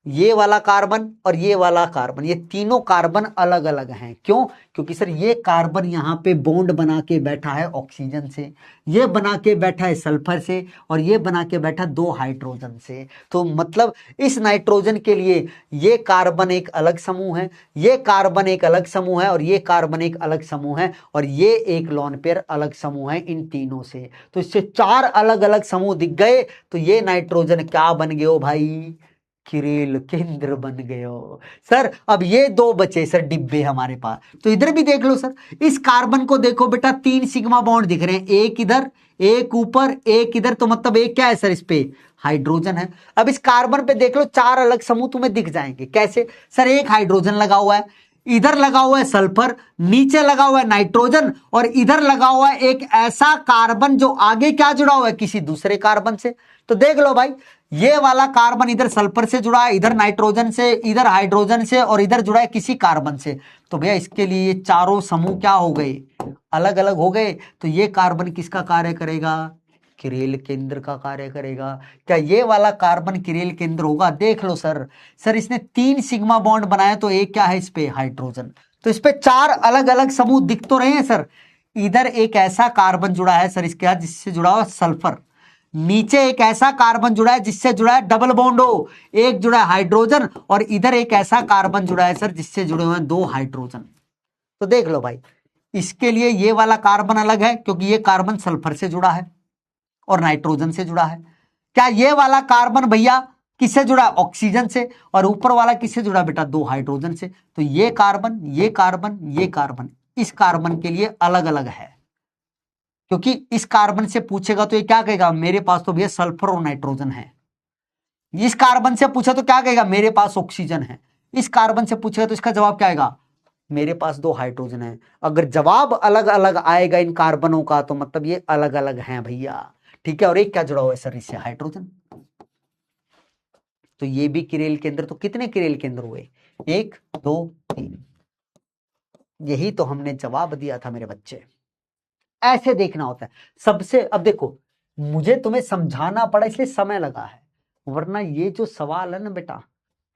ये वाला कार्बन और ये वाला कार्बन, ये तीनों कार्बन अलग अलग हैं। क्यों? क्योंकि सर ये कार्बन यहाँ पे बॉन्ड बना के बैठा है ऑक्सीजन से, ये बना के बैठा है सल्फर से, और ये बना के बैठा 2 हाइड्रोजन से। तो मतलब इस नाइट्रोजन के लिए ये कार्बन एक अलग समूह है, ये कार्बन एक अलग समूह है, और ये कार्बन एक अलग समूह है, और ये एक लॉन पेयर अलग समूह है इन तीनों से। तो इससे 4 अलग अलग समूह दिख गए। तो ये नाइट्रोजन क्या बन गए हो भाई, किरेल केंद्र बन गए हो। सर अब ये 2 बचे सर डिब्बे हमारे पास। तो इधर भी देख लो सर, इस कार्बन को देखो बेटा, 3 सिग्मा बॉन्ड दिख रहे हैं, एक इधर, एक ऊपर, एक इधर, तो मतलब एक क्या है सर, इस पे हाइड्रोजन है। अब इस कार्बन पे देख लो, 4 अलग समूह तुम्हें दिख जाएंगे। कैसे सर, एक हाइड्रोजन लगा हुआ है, इधर लगा हुआ है सल्फर, नीचे लगा हुआ है नाइट्रोजन, और इधर लगा हुआ है एक ऐसा कार्बन जो आगे क्या जुड़ा हुआ है, किसी दूसरे कार्बन से। तो देख लो भाई, ये वाला कार्बन इधर सल्फर से जुड़ा है, इधर नाइट्रोजन से, इधर हाइड्रोजन से, और इधर जुड़ा है किसी कार्बन से। तो भैया इसके लिए ये चारों समूह क्या हो गए, अलग अलग हो गए। तो ये कार्बन किसका कार्य करेगा, किरेल केंद्र का कार्य करेगा। क्या ये वाला कार्बन किरेल केंद्र होगा? देख लो सर, सर इसने 3 सिग्मा बॉन्ड बनाया, तो एक क्या है इस पे, हाइड्रोजन। तो इस पे 4 अलग अलग समूह दिख तो रहे हैं सर। इधर एक ऐसा कार्बन जुड़ा है सर इसके साथ जिससे जुड़ा हुआ सल्फर, नीचे एक ऐसा कार्बन जुड़ा है जिससे जुड़ा है डबल बॉन्ड O, एक जुड़ा है हाइड्रोजन, और इधर एक ऐसा कार्बन जुड़ा है सर जिससे जुड़े हुए हैं 2 हाइड्रोजन। तो देख लो भाई, इसके लिए ये वाला कार्बन अलग है क्योंकि ये कार्बन सल्फर से जुड़ा है और नाइट्रोजन से जुड़ा है। क्या ये वाला कार्बन भैया किससे जुड़ा है, ऑक्सीजन से, और ऊपर वाला किससे जुड़ा बेटा, 2 हाइड्रोजन से। तो ये कार्बन, ये कार्बन, ये कार्बन इस कार्बन के लिए अलग अलग है, क्योंकि इस कार्बन से पूछेगा तो ये क्या कहेगा, मेरे पास तो भैया सल्फर और नाइट्रोजन है। इस कार्बन से पूछा तो क्या कहेगा, मेरे पास ऑक्सीजन है। इस कार्बन से पूछेगा तो इसका जवाब क्या आएगा, मेरे पास 2 हाइड्रोजन है। अगर जवाब अलग अलग आएगा इन कार्बनों का तो मतलब ये अलग अलग हैं भैया, ठीक है। और एक क्या जुड़ा हुआ है सर इससे, हाइड्रोजन। तो ये भी किरेल केंद्र। तो कितने किरेल केंद्र हुए, 1 2 3। यही तो हमने जवाब दिया था मेरे बच्चे। ऐसे देखना होता है सबसे। अब देखो, मुझे तुम्हें समझाना पड़ा इसलिए समय लगा है, वरना ये जो सवाल है ना बेटा,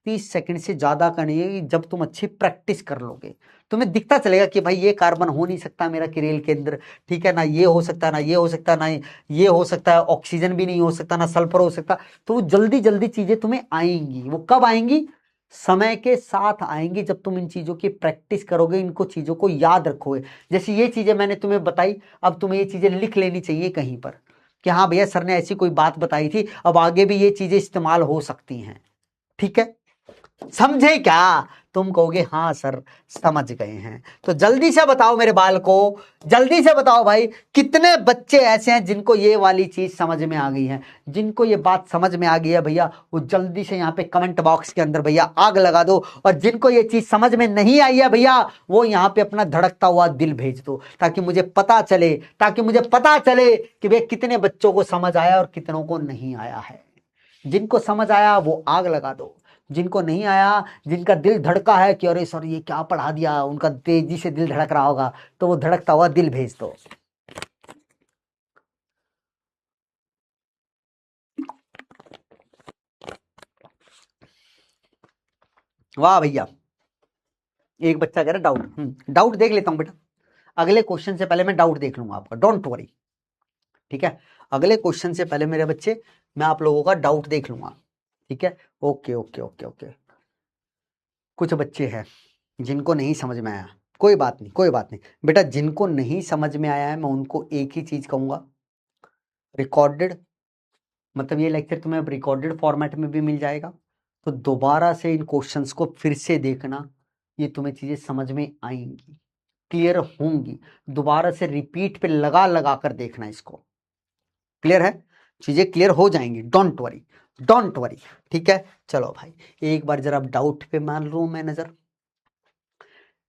30 सेकंड से ज्यादा का नहीं है। जब तुम अच्छी प्रैक्टिस कर लोगे तुम्हें दिखता चलेगा कि भाई ये कार्बन हो नहीं सकता मेरा किरेल केंद्र, ठीक है ना, ये हो सकता है ना, ये हो सकता है ना, ये हो सकता है, ऑक्सीजन भी नहीं हो सकता ना, सल्फर हो सकता। तो जल्दी जल्दी चीजें तुम्हें आएंगी। वो कब आएंगी, समय के साथ आएंगी, जब तुम इन चीजों की प्रैक्टिस करोगे, इनको चीजों को याद रखोगे। जैसे ये चीजें मैंने तुम्हें बताई, अब तुम्हें ये चीजें लिख लेनी चाहिए कहीं पर कि हाँ भैया सर ने ऐसी कोई बात बताई थी, अब आगे भी ये चीजें इस्तेमाल हो सकती हैं, ठीक है। समझे क्या? तुम कहोगे हाँ सर समझ गए हैं। तो जल्दी से बताओ मेरे बाल को, जल्दी से बताओ भाई, कितने बच्चे ऐसे हैं जिनको ये वाली चीज समझ में आ गई है, जिनको ये बात समझ में आ गई है भैया, वो जल्दी से यहाँ पे कमेंट बॉक्स के अंदर भैया आग लगा दो। और जिनको ये चीज समझ में नहीं आई है भैया, वो यहाँ पे अपना धड़कता हुआ दिल भेज दो, ताकि मुझे पता चले, कि भैया कितने बच्चों को समझ आया और कितनों को नहीं आया है। जिनको समझ आया वो आग लगा दो, जिनको नहीं आया, जिनका दिल धड़का है कि अरे सर ये क्या पढ़ा दिया, उनका तेजी से दिल धड़क रहा होगा, तो वो धड़कता हुआ दिल भेज दो। वाह भैया, एक बच्चा कह रहा डाउट। डाउट देख लेता हूं बेटा, अगले क्वेश्चन से पहले मैं डाउट देख लूंगा आपका, डोंट वरी, ठीक है। अगले क्वेश्चन से पहले मेरे बच्चे मैं आप लोगों का डाउट देख लूंगा, ठीक है। Okay okay okay okay. कुछ बच्चे हैं जिनको नहीं समझ में आया, कोई बात नहीं, कोई बात नहीं बेटा। जिनको नहीं समझ में आया है मैं उनको एक ही चीज कहूंगा, रिकॉर्डेड मतलब ये लेक्चर तुम्हें अब रिकॉर्डेड फॉर्मेट में भी मिल जाएगा, तो दोबारा से इन क्वेश्चंस को फिर से देखना, ये तुम्हें चीजें समझ में आएंगी, क्लियर होंगी। दोबारा से रिपीट पे लगा लगा कर देखना इसको, क्लियर है, चीजें क्लियर हो जाएंगी, डोंट वरी डोंट वरी। ठीक है, चलो भाई एक बार जरा डाउट पे मान लूं मैं नजर।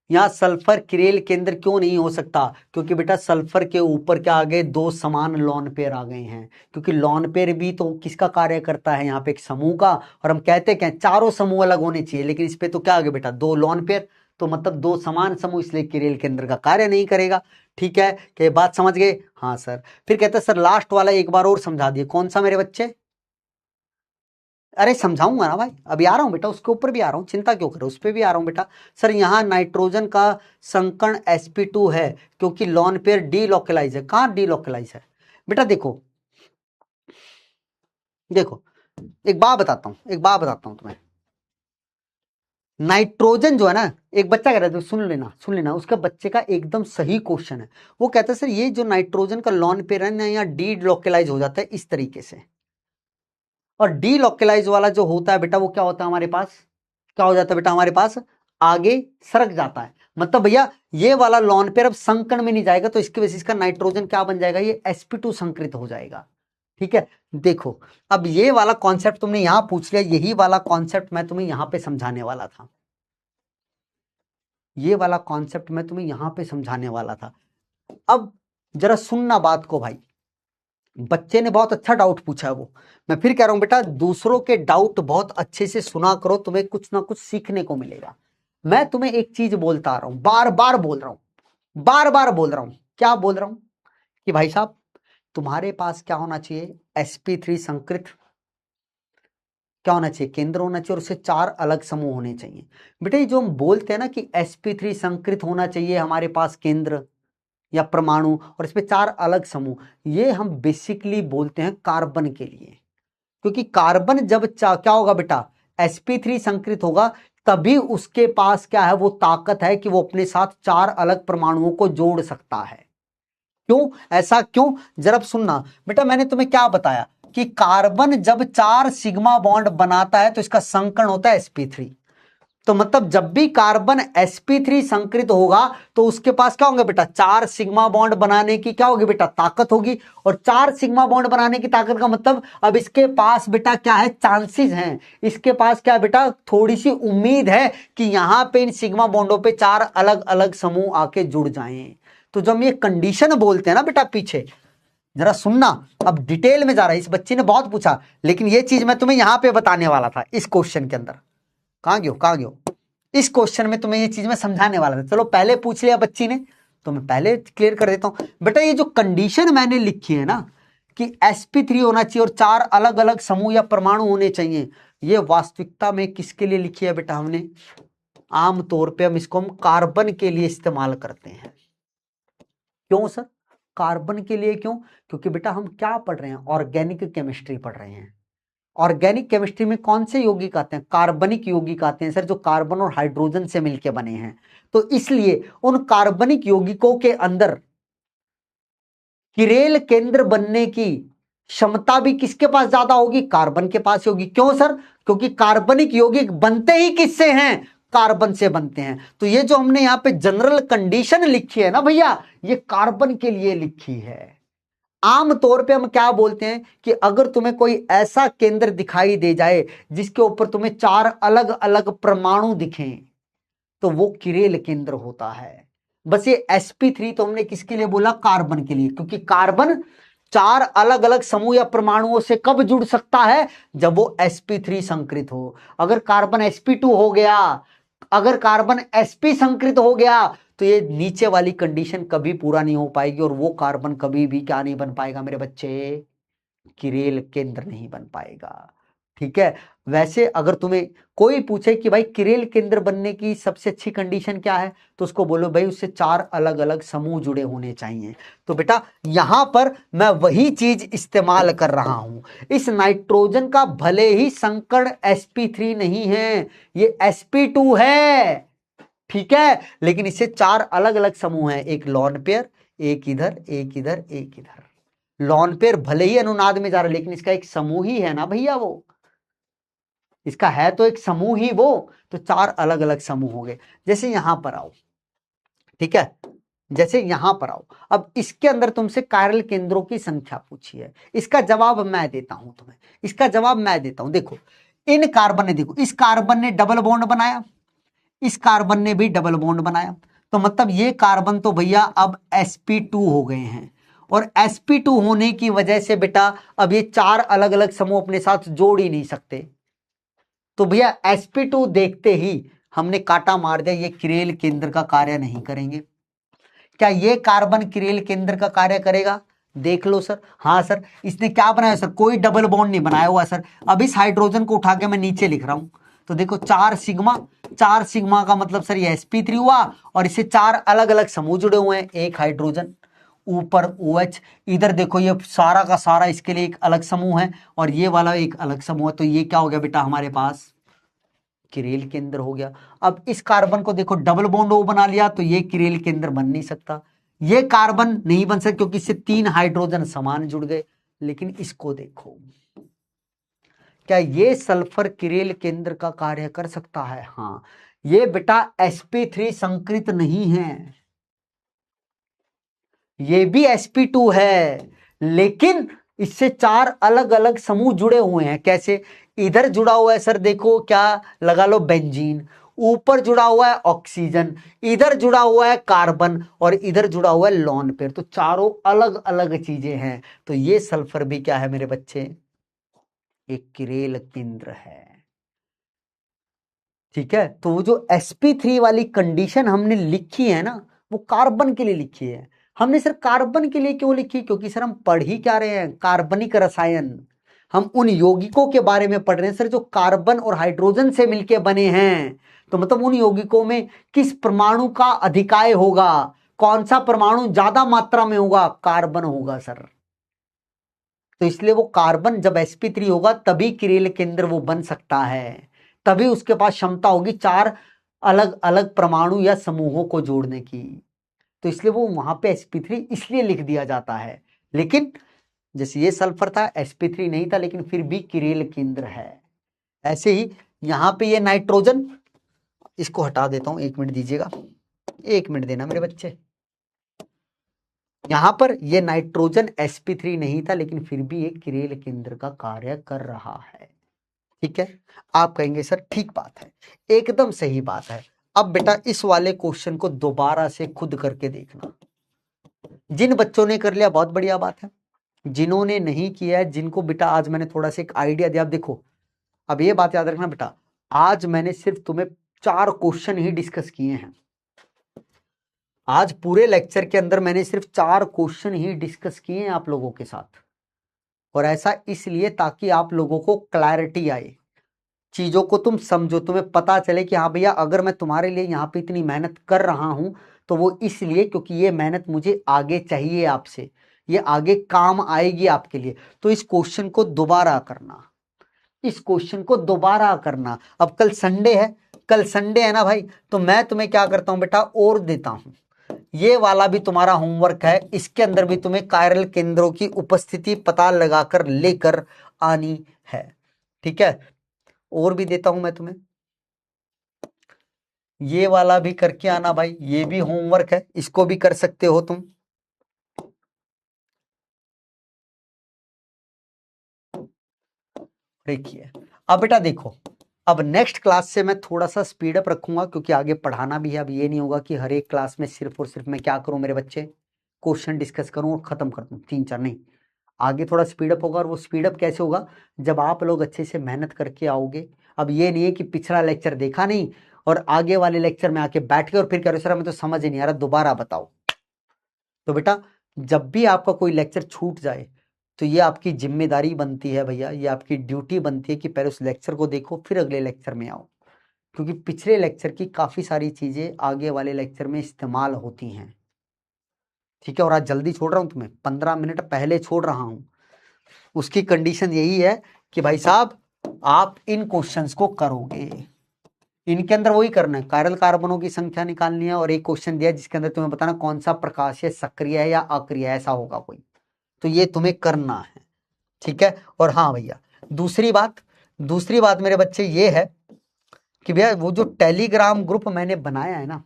यहाँ सल्फर किरेल केंद्र क्यों नहीं हो सकता? क्योंकि बेटा सल्फर के ऊपर क्या आ गए, दो समान लॉन पेयर आ गए हैं, क्योंकि लॉन पेयर भी तो किसका कार्य करता है, यहाँ पे एक समूह का, और हम कहते क्या चारों समूह अलग होने चाहिए, लेकिन इस पे तो क्या आ गया बेटा, दो लॉन पेयर, तो मतलब दो समान समूह, इसलिए किरेल केंद्र का कार्य नहीं करेगा। ठीक है, क्या बात समझ गए? हाँ सर। फिर कहते हैं सर लास्ट वाला एक बार और समझा दिए, कौन सा मेरे बच्चे? अरे समझाऊंगा ना भाई, अभी आ रहा हूं बेटा, उसके ऊपर भी आ रहा हूं, चिंता क्यों करो, उस पर भी आ रहा हूं बेटा। सर यहाँ नाइट्रोजन का संकर्ण sp2 है, क्योंकि लॉन पेयर डीलोकलाइज है। कहाँ डीलोकलाइज है बेटा? देखो देखो, एक बात बताता हूं तुम्हें। नाइट्रोजन जो है ना, एक बच्चा कह रहा था, सुन लेना, उसका बच्चे का एकदम सही क्वेश्चन है। वो कहता है सर ये जो नाइट्रोजन का लॉन पेयर है ना, यहाँ डीलोकलाइज हो जाता है इस तरीके से, और डीलोकलाइज वाला जो होता है बेटा, वो क्या होता है हमारे पास, क्या हो जाता है बेटा हमारे पास, आगे सरक जाता है। मतलब भैया ये वाला लॉन पेयर अब संकर्ण में नहीं जाएगा, तो इसकी वजह से इसका नाइट्रोजन क्या बन जाएगा, ये sp2 संकृत हो जाएगा। ठीक है, देखो अब ये वाला कॉन्सेप्ट तुमने यहां पूछ लिया, यही वाला कॉन्सेप्ट मैं तुम्हें यहां पे समझाने वाला था, ये वाला कॉन्सेप्ट मैं तुम्हें यहां पे समझाने वाला था। अब जरा सुनना बात को भाई, बच्चे ने बहुत अच्छा डाउट पूछा है वो, मैं फिर कह रहा हूं बेटा दूसरों के डाउट बहुत अच्छे से सुना करो, तुम्हें कुछ ना कुछ सीखने को मिलेगा। मैं तुम्हें एक चीज बोलता आ रहा हूं, बार बार बोल रहा हूं, बार बार बोल रहा हूं, क्या बोल रहा हूं कि भाई साहब तुम्हारे पास क्या होना चाहिए, sp3 संकृत, क्या होना चाहिए, केंद्र होना चाहिए, और उससे चार अलग समूह होने चाहिए। बेटा ये जो हम बोलते हैं ना कि sp3 संकृत होना चाहिए हमारे पास केंद्र या परमाणु, और इसमें चार अलग समूह, ये हम बेसिकली बोलते हैं कार्बन के लिए, क्योंकि कार्बन जब क्या होगा बेटा, sp3 संकृत होगा, तभी उसके पास क्या है, वो ताकत है कि वो अपने साथ चार अलग परमाणुओं को जोड़ सकता है। क्यों ऐसा क्यों, जरा सुनना बेटा, मैंने तुम्हें क्या बताया कि कार्बन जब चार सिग्मा बॉन्ड बनाता है तो इसका संकर्ण होता है sp3, तो मतलब जब भी कार्बन sp3 संकृत होगा तो उसके पास क्या होंगे बेटा, चार सिग्मा बॉन्ड बनाने की क्या होगी बेटा, ताकत होगी, और चार सिग्मा बॉन्ड बनाने की ताकत का मतलब अब इसके पास बेटा क्या है, चांसेस हैं, इसके पास क्या बेटा, थोड़ी सी उम्मीद है कि यहां पे इन सिग्मा बॉन्डों पे चार अलग अलग समूह आके जुड़ जाएं। तो जब हम ये कंडीशन बोलते हैं ना बेटा, पीछे जरा सुनना, अब डिटेल में जा रहा है, इस बच्चे ने बहुत पूछा, लेकिन ये चीज मैं तुम्हें यहां पे बताने वाला था इस क्वेश्चन के अंदर। कहां गयो, इस क्वेश्चन में तुम्हें ये चीज मैं समझाने वाला था। चलो पहले पूछ लिया बच्ची ने, तो मैं पहले क्लियर कर देता हूं बेटा। ये जो कंडीशन मैंने लिखी है ना कि sp3 होना चाहिए और चार अलग अलग समूह या परमाणु होने चाहिए, ये वास्तविकता में किसके लिए लिखी है बेटा हमने, आमतौर पे हम इसको कार्बन के लिए इस्तेमाल करते हैं। क्यों सर, कार्बन के लिए क्यों? क्योंकि बेटा हम क्या पढ़ रहे हैं, ऑर्गेनिक केमिस्ट्री पढ़ रहे हैं। ऑर्गेनिक केमिस्ट्री में कौन से यौगिक आते हैं, कार्बनिक यौगिक आते हैं सर, जो कार्बन और हाइड्रोजन से मिलकर बने हैं। तो इसलिए उन कार्बनिक यौगिकों के अंदर किरेल केंद्र बनने की क्षमता भी किसके पास ज्यादा होगी, कार्बन के पास होगी। क्यों सर, क्योंकि कार्बनिक यौगिक बनते ही किससे हैं, कार्बन से बनते हैं। तो ये जो हमने यहां पे जनरल कंडीशन लिखी है ना भैया, ये कार्बन के लिए लिखी है। आमतौर पे हम क्या बोलते हैं कि अगर तुम्हें कोई ऐसा केंद्र दिखाई दे जाए जिसके ऊपर तुम्हें चार अलग अलग परमाणु दिखें, तो वो किरेल केंद्र होता है। बस ये sp3 तो हमने किसके लिए बोला, कार्बन के लिए, क्योंकि कार्बन चार अलग अलग समूह या परमाणुओं से कब जुड़ सकता है, जब वो sp3 संकृत हो। अगर कार्बन sp2 हो गया, अगर कार्बन sp संकृत हो गया, तो ये नीचे वाली कंडीशन कभी पूरा नहीं हो पाएगी, और वो कार्बन कभी भी क्या नहीं बन पाएगा मेरे बच्चे, किरेल केंद्र नहीं बन पाएगा। ठीक है, वैसे अगर तुम्हें कोई पूछे कि भाई किरेल केंद्र बनने की सबसे अच्छी कंडीशन क्या है, तो उसको बोलो भाई उससे चार अलग अलग समूह जुड़े होने चाहिए। तो बेटा यहां पर मैं वही चीज इस्तेमाल कर रहा हूं। इस नाइट्रोजन का भले ही संकर्ण sp3 नहीं है, ये sp2 है, ठीक है, लेकिन इससे चार अलग अलग समूह हैं, एक लॉन पेयर, एक इधर एक इधर एक इधर। लॉन पेयर भले ही अनुनाद में जा रहा है लेकिन इसका एक समूह ही है ना भैया, वो इसका है तो एक समूह ही वो, तो 4 अलग अलग समूह हो गए। जैसे यहां पर आओ, ठीक है, जैसे यहां पर आओ, अब इसके अंदर तुमसे कायरल केंद्रों की संख्या पूछी है, इसका जवाब मैं देता हूं तुम्हें, इसका जवाब मैं देता हूं। देखो इन कार्बन ने, देखो इस कार्बन ने डबल बॉन्ड बनाया, इस कार्बन ने भी डबल बॉन्ड बनाया, तो मतलब ये कार्बन तो भैया अब sp2 हो गए हैं, और sp2 होने की वजह से बेटा अब ये 4 अलग अलग समूह अपने साथ जोड़ ही नहीं सकते, तो भैया sp2 देखते ही हमने काटा मार दिया, ये किरेल केंद्र का कार्य नहीं करेंगे। क्या ये कार्बन किरेल केंद्र का कार्य करेगा? देख लो सर, हाँ सर, इसने क्या बनाया सर, कोई डबल बॉन्ड नहीं बनाया हुआ सर। अब इस हाइड्रोजन को उठा के मैं नीचे लिख रहा हूं, तो देखो 4 सिग्मा, 4 सिग्मा का मतलब सर ये sp3 हुआ, और इससे 4 अलग अलग समूह जुड़े हुए हैं, एक हाइड्रोजन, ऊपर OH, इधर देखो ये सारा का सारा इसके लिए एक अलग समूह है, और ये वाला एक अलग समूह है, तो ये क्या हो गया बेटा हमारे पास किरेल केंद्र हो गया। अब इस कार्बन को देखो डबल बॉन्ड O बना लिया, तो ये किरेल केंद्र बन नहीं सकता, ये कार्बन नहीं बन सकता क्योंकि इससे 3 हाइड्रोजन समान जुड़ गए। लेकिन इसको देखो, क्या ये सल्फर किरेल केंद्र का कार्य कर सकता है? हाँ, ये बेटा sp3 संकृत नहीं है, ये भी sp2 है, लेकिन इससे 4 अलग अलग समूह जुड़े हुए हैं। कैसे? इधर जुड़ा हुआ है सर, देखो क्या लगा लो, बेंजीन, ऊपर जुड़ा हुआ है ऑक्सीजन, इधर जुड़ा हुआ है कार्बन, और इधर जुड़ा हुआ है लॉन पेयर, तो चारों अलग अलग चीजें हैं। तो ये सल्फर भी क्या है मेरे बच्चे, एक किरेल केंद्र है। ठीक है, तो वो जो sp3 वाली कंडीशन हमने लिखी है ना, वो कार्बन के लिए लिखी है। हमने सर कार्बन के लिए क्यों लिखी? क्योंकि सर हम पढ़ ही क्या रहे हैं, कार्बनिक रसायन, हम उन यौगिकों के बारे में पढ़ रहे हैं सर जो कार्बन और हाइड्रोजन से मिलके बने हैं। तो मतलब उन यौगिकों में किस परमाणु का अधिकाय होगा, कौन सा परमाणु ज्यादा मात्रा में होगा, कार्बन होगा सर। तो इसलिए वो कार्बन जब sp3 होगा तभी किरेल केंद्र वो बन सकता है, तभी उसके पास क्षमता होगी 4 अलग अलग परमाणु या समूहों को जोड़ने की। तो इसलिए वो वहां पे sp3 इसलिए लिख दिया जाता है। लेकिन जैसे ये सल्फर था, sp3 नहीं था, लेकिन फिर भी किरेल केंद्र है। ऐसे ही यहां पे ये नाइट्रोजन, इसको हटा देता हूं, 1 मिनट दीजिएगा, 1 मिनट देना मेरे बच्चे। यहां पर ये नाइट्रोजन sp3 नहीं था, लेकिन फिर भी एक किरेल केंद्र का कार्य कर रहा है। ठीक है, आप कहेंगे सर ठीक बात है, एकदम सही बात है। अब बेटा इस वाले क्वेश्चन को दोबारा से खुद करके देखना। जिन बच्चों ने कर लिया बहुत बढ़िया बात है, जिन्होंने नहीं किया है, जिनको बेटा आज मैंने थोड़ा सा एक आइडिया दिया, अब देखो, अब ये बात याद रखना बेटा, आज मैंने सिर्फ तुम्हें 4 क्वेश्चन ही डिस्कस किए हैं। आज पूरे लेक्चर के अंदर मैंने सिर्फ 4 क्वेश्चन ही डिस्कस किए हैं आप लोगों के साथ, और ऐसा इसलिए ताकि आप लोगों को क्लैरिटी आए, चीजों को तुम समझो, तुम्हें पता चले कि हाँ भैया अगर मैं तुम्हारे लिए यहाँ पे इतनी मेहनत कर रहा हूं तो वो इसलिए क्योंकि ये मेहनत मुझे आगे चाहिए आपसे, ये आगे काम आएगी आपके लिए। तो इस क्वेश्चन को दोबारा करना, इस क्वेश्चन को दोबारा करना। अब कल संडे है, कल संडे है ना भाई, तो मैं तुम्हें क्या करता हूं बेटा, और देता हूं, ये वाला भी तुम्हारा होमवर्क है, इसके अंदर भी तुम्हें कायरल केंद्रों की उपस्थिति पता लगाकर लेकर आनी है। ठीक है, और भी देता हूं मैं तुम्हें, ये वाला भी करके आना भाई, ये भी होमवर्क है, इसको भी कर सकते हो तुम। देखिए अब बेटा देखो, अब नेक्स्ट क्लास से मैं थोड़ा सा स्पीड अप रखूंगा क्योंकि आगे पढ़ाना भी है। अब ये नहीं होगा कि हर एक क्लास में सिर्फ और सिर्फ मैं क्या करूं मेरे बच्चे, क्वेश्चन डिस्कस करूं और खत्म कर दूं 3-4, नहीं, आगे थोड़ा स्पीड अप होगा। और वो स्पीड अप कैसे होगा, जब आप लोग अच्छे से मेहनत करके आओगे। अब ये नहीं है कि पिछला लेक्चर देखा नहीं और आगे वाले लेक्चर में आके बैठ के और फिर कह रहे हो सर हमें तो समझ ही नहीं आ रहा, दोबारा बताओ। तो बेटा जब भी आपका कोई लेक्चर छूट जाए तो ये आपकी जिम्मेदारी बनती है भैया, ये आपकी ड्यूटी बनती है कि पहले उस लेक्चर को देखो फिर अगले लेक्चर में आओ, क्योंकि पिछले लेक्चर की काफ़ी सारी चीज़ें आगे वाले लेक्चर में इस्तेमाल होती हैं। ठीक है, और आज जल्दी छोड़ रहा हूँ तुम्हें, 15 मिनट पहले छोड़ रहा हूँ। उसकी कंडीशन यही है कि भाई साहब आप इन क्वेश्चंस को करोगे, इनके अंदर वही करना है, कायरल कार्बनों की संख्या निकालनी है, और एक क्वेश्चन दिया जिसके अंदर तुम्हें बताना कौन सा प्रकाशीय सक्रिय है या अक्रिय है, ऐसा होगा कोई। तो ये तुम्हें करना है, ठीक है। और हाँ भैया, दूसरी बात मेरे बच्चे ये है कि भैया वो जो टेलीग्राम ग्रुप मैंने बनाया है ना,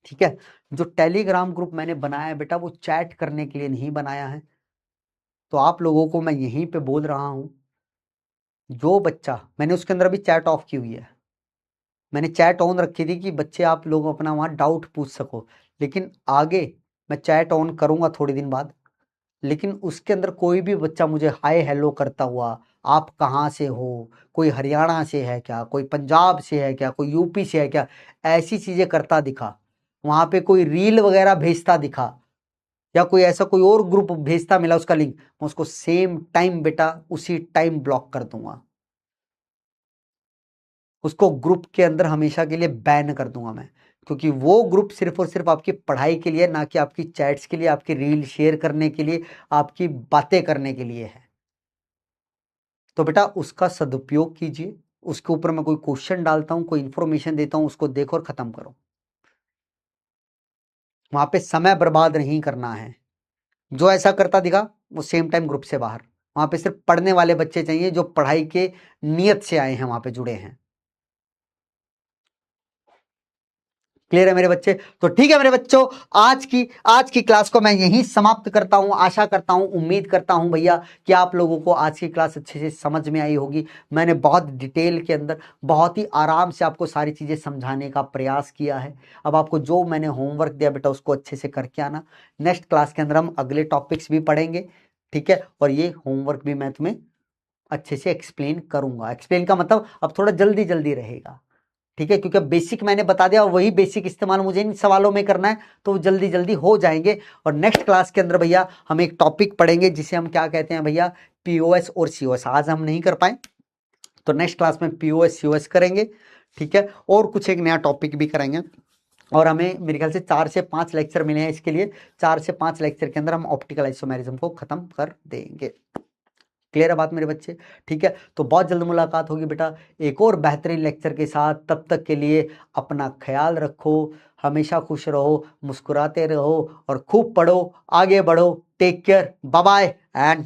ठीक है, जो टेलीग्राम ग्रुप मैंने बनाया है बेटा, वो चैट करने के लिए नहीं बनाया है। तो आप लोगों को मैं यहीं पे बोल रहा हूं, जो बच्चा, मैंने उसके अंदर अभी चैट ऑफ की हुई है, मैंने चैट ऑन रखी थी कि बच्चे आप लोग अपना वहां डाउट पूछ सको, लेकिन आगे मैं चैट ऑन करूंगा थोड़ी दिन बाद। लेकिन उसके अंदर कोई भी बच्चा मुझे हाय हेलो करता हुआ, आप कहाँ से हो, कोई हरियाणा से है क्या, कोई पंजाब से है क्या, कोई यूपी से है क्या, ऐसी चीजें करता दिखा, वहां पे कोई रील वगैरह भेजता दिखा, या कोई ऐसा कोई और ग्रुप भेजता मिला उसका लिंक, मैं उसको सेम टाइम बेटा उसी टाइम ब्लॉक कर दूंगा, उसको ग्रुप के अंदर हमेशा के लिए बैन कर दूंगा मैं। क्योंकि वो ग्रुप सिर्फ और सिर्फ आपकी पढ़ाई के लिए, ना कि आपकी चैट्स के लिए, आपकी रील शेयर करने के लिए, आपकी बातें करने के लिए है। तो बेटा उसका सदुपयोग कीजिए, उसके ऊपर मैं कोई क्वेश्चन डालता हूं, कोई इंफॉर्मेशन देता हूं, उसको देखो और खत्म करो। वहां पे समय बर्बाद नहीं करना है। जो ऐसा करता दिखा वो सेम टाइम ग्रुप से बाहर। वहां पे सिर्फ पढ़ने वाले बच्चे चाहिए, जो पढ़ाई के नियत से आए हैं, वहां पे जुड़े हैं। क्लियर है मेरे बच्चे? तो ठीक है मेरे बच्चों, आज की क्लास को मैं यहीं समाप्त करता हूं। आशा करता हूं, उम्मीद करता हूं भैया कि आप लोगों को आज की क्लास अच्छे से समझ में आई होगी। मैंने बहुत डिटेल के अंदर, बहुत ही आराम से आपको सारी चीजें समझाने का प्रयास किया है। अब आपको जो मैंने होमवर्क दिया बेटा, उसको अच्छे से करके आना। नेक्स्ट क्लास के अंदर हम अगले टॉपिक्स भी पढ़ेंगे, ठीक है। और ये होमवर्क भी मैं तुम्हें अच्छे से एक्सप्लेन करूंगा। एक्सप्लेन का मतलब अब थोड़ा जल्दी जल्दी रहेगा, ठीक है, क्योंकि बेसिक मैंने बता दिया, वही बेसिक इस्तेमाल मुझे इन सवालों में करना है, तो जल्दी जल्दी हो जाएंगे। और नेक्स्ट क्लास के अंदर भैया हम एक टॉपिक पढ़ेंगे जिसे हम क्या कहते हैं भैया, पीओएस और सीओएस। आज हम नहीं कर पाए, तो नेक्स्ट क्लास में पीओएस सीओएस करेंगे, ठीक है। और कुछ एक नया टॉपिक भी करेंगे। और हमें मेरे ख्याल से 4 से 5 लेक्चर मिले हैं इसके लिए। 4 से 5 लेक्चर के अंदर हम ऑप्टिकल आइसोमेरिज्म को खत्म कर देंगे। क्लियर है बात मेरे बच्चे? ठीक है, तो बहुत जल्द मुलाकात होगी बेटा एक और बेहतरीन लेक्चर के साथ। तब तक के लिए अपना ख्याल रखो, हमेशा खुश रहो, मुस्कुराते रहो और खूब पढ़ो, आगे बढ़ो। Take care, bye bye and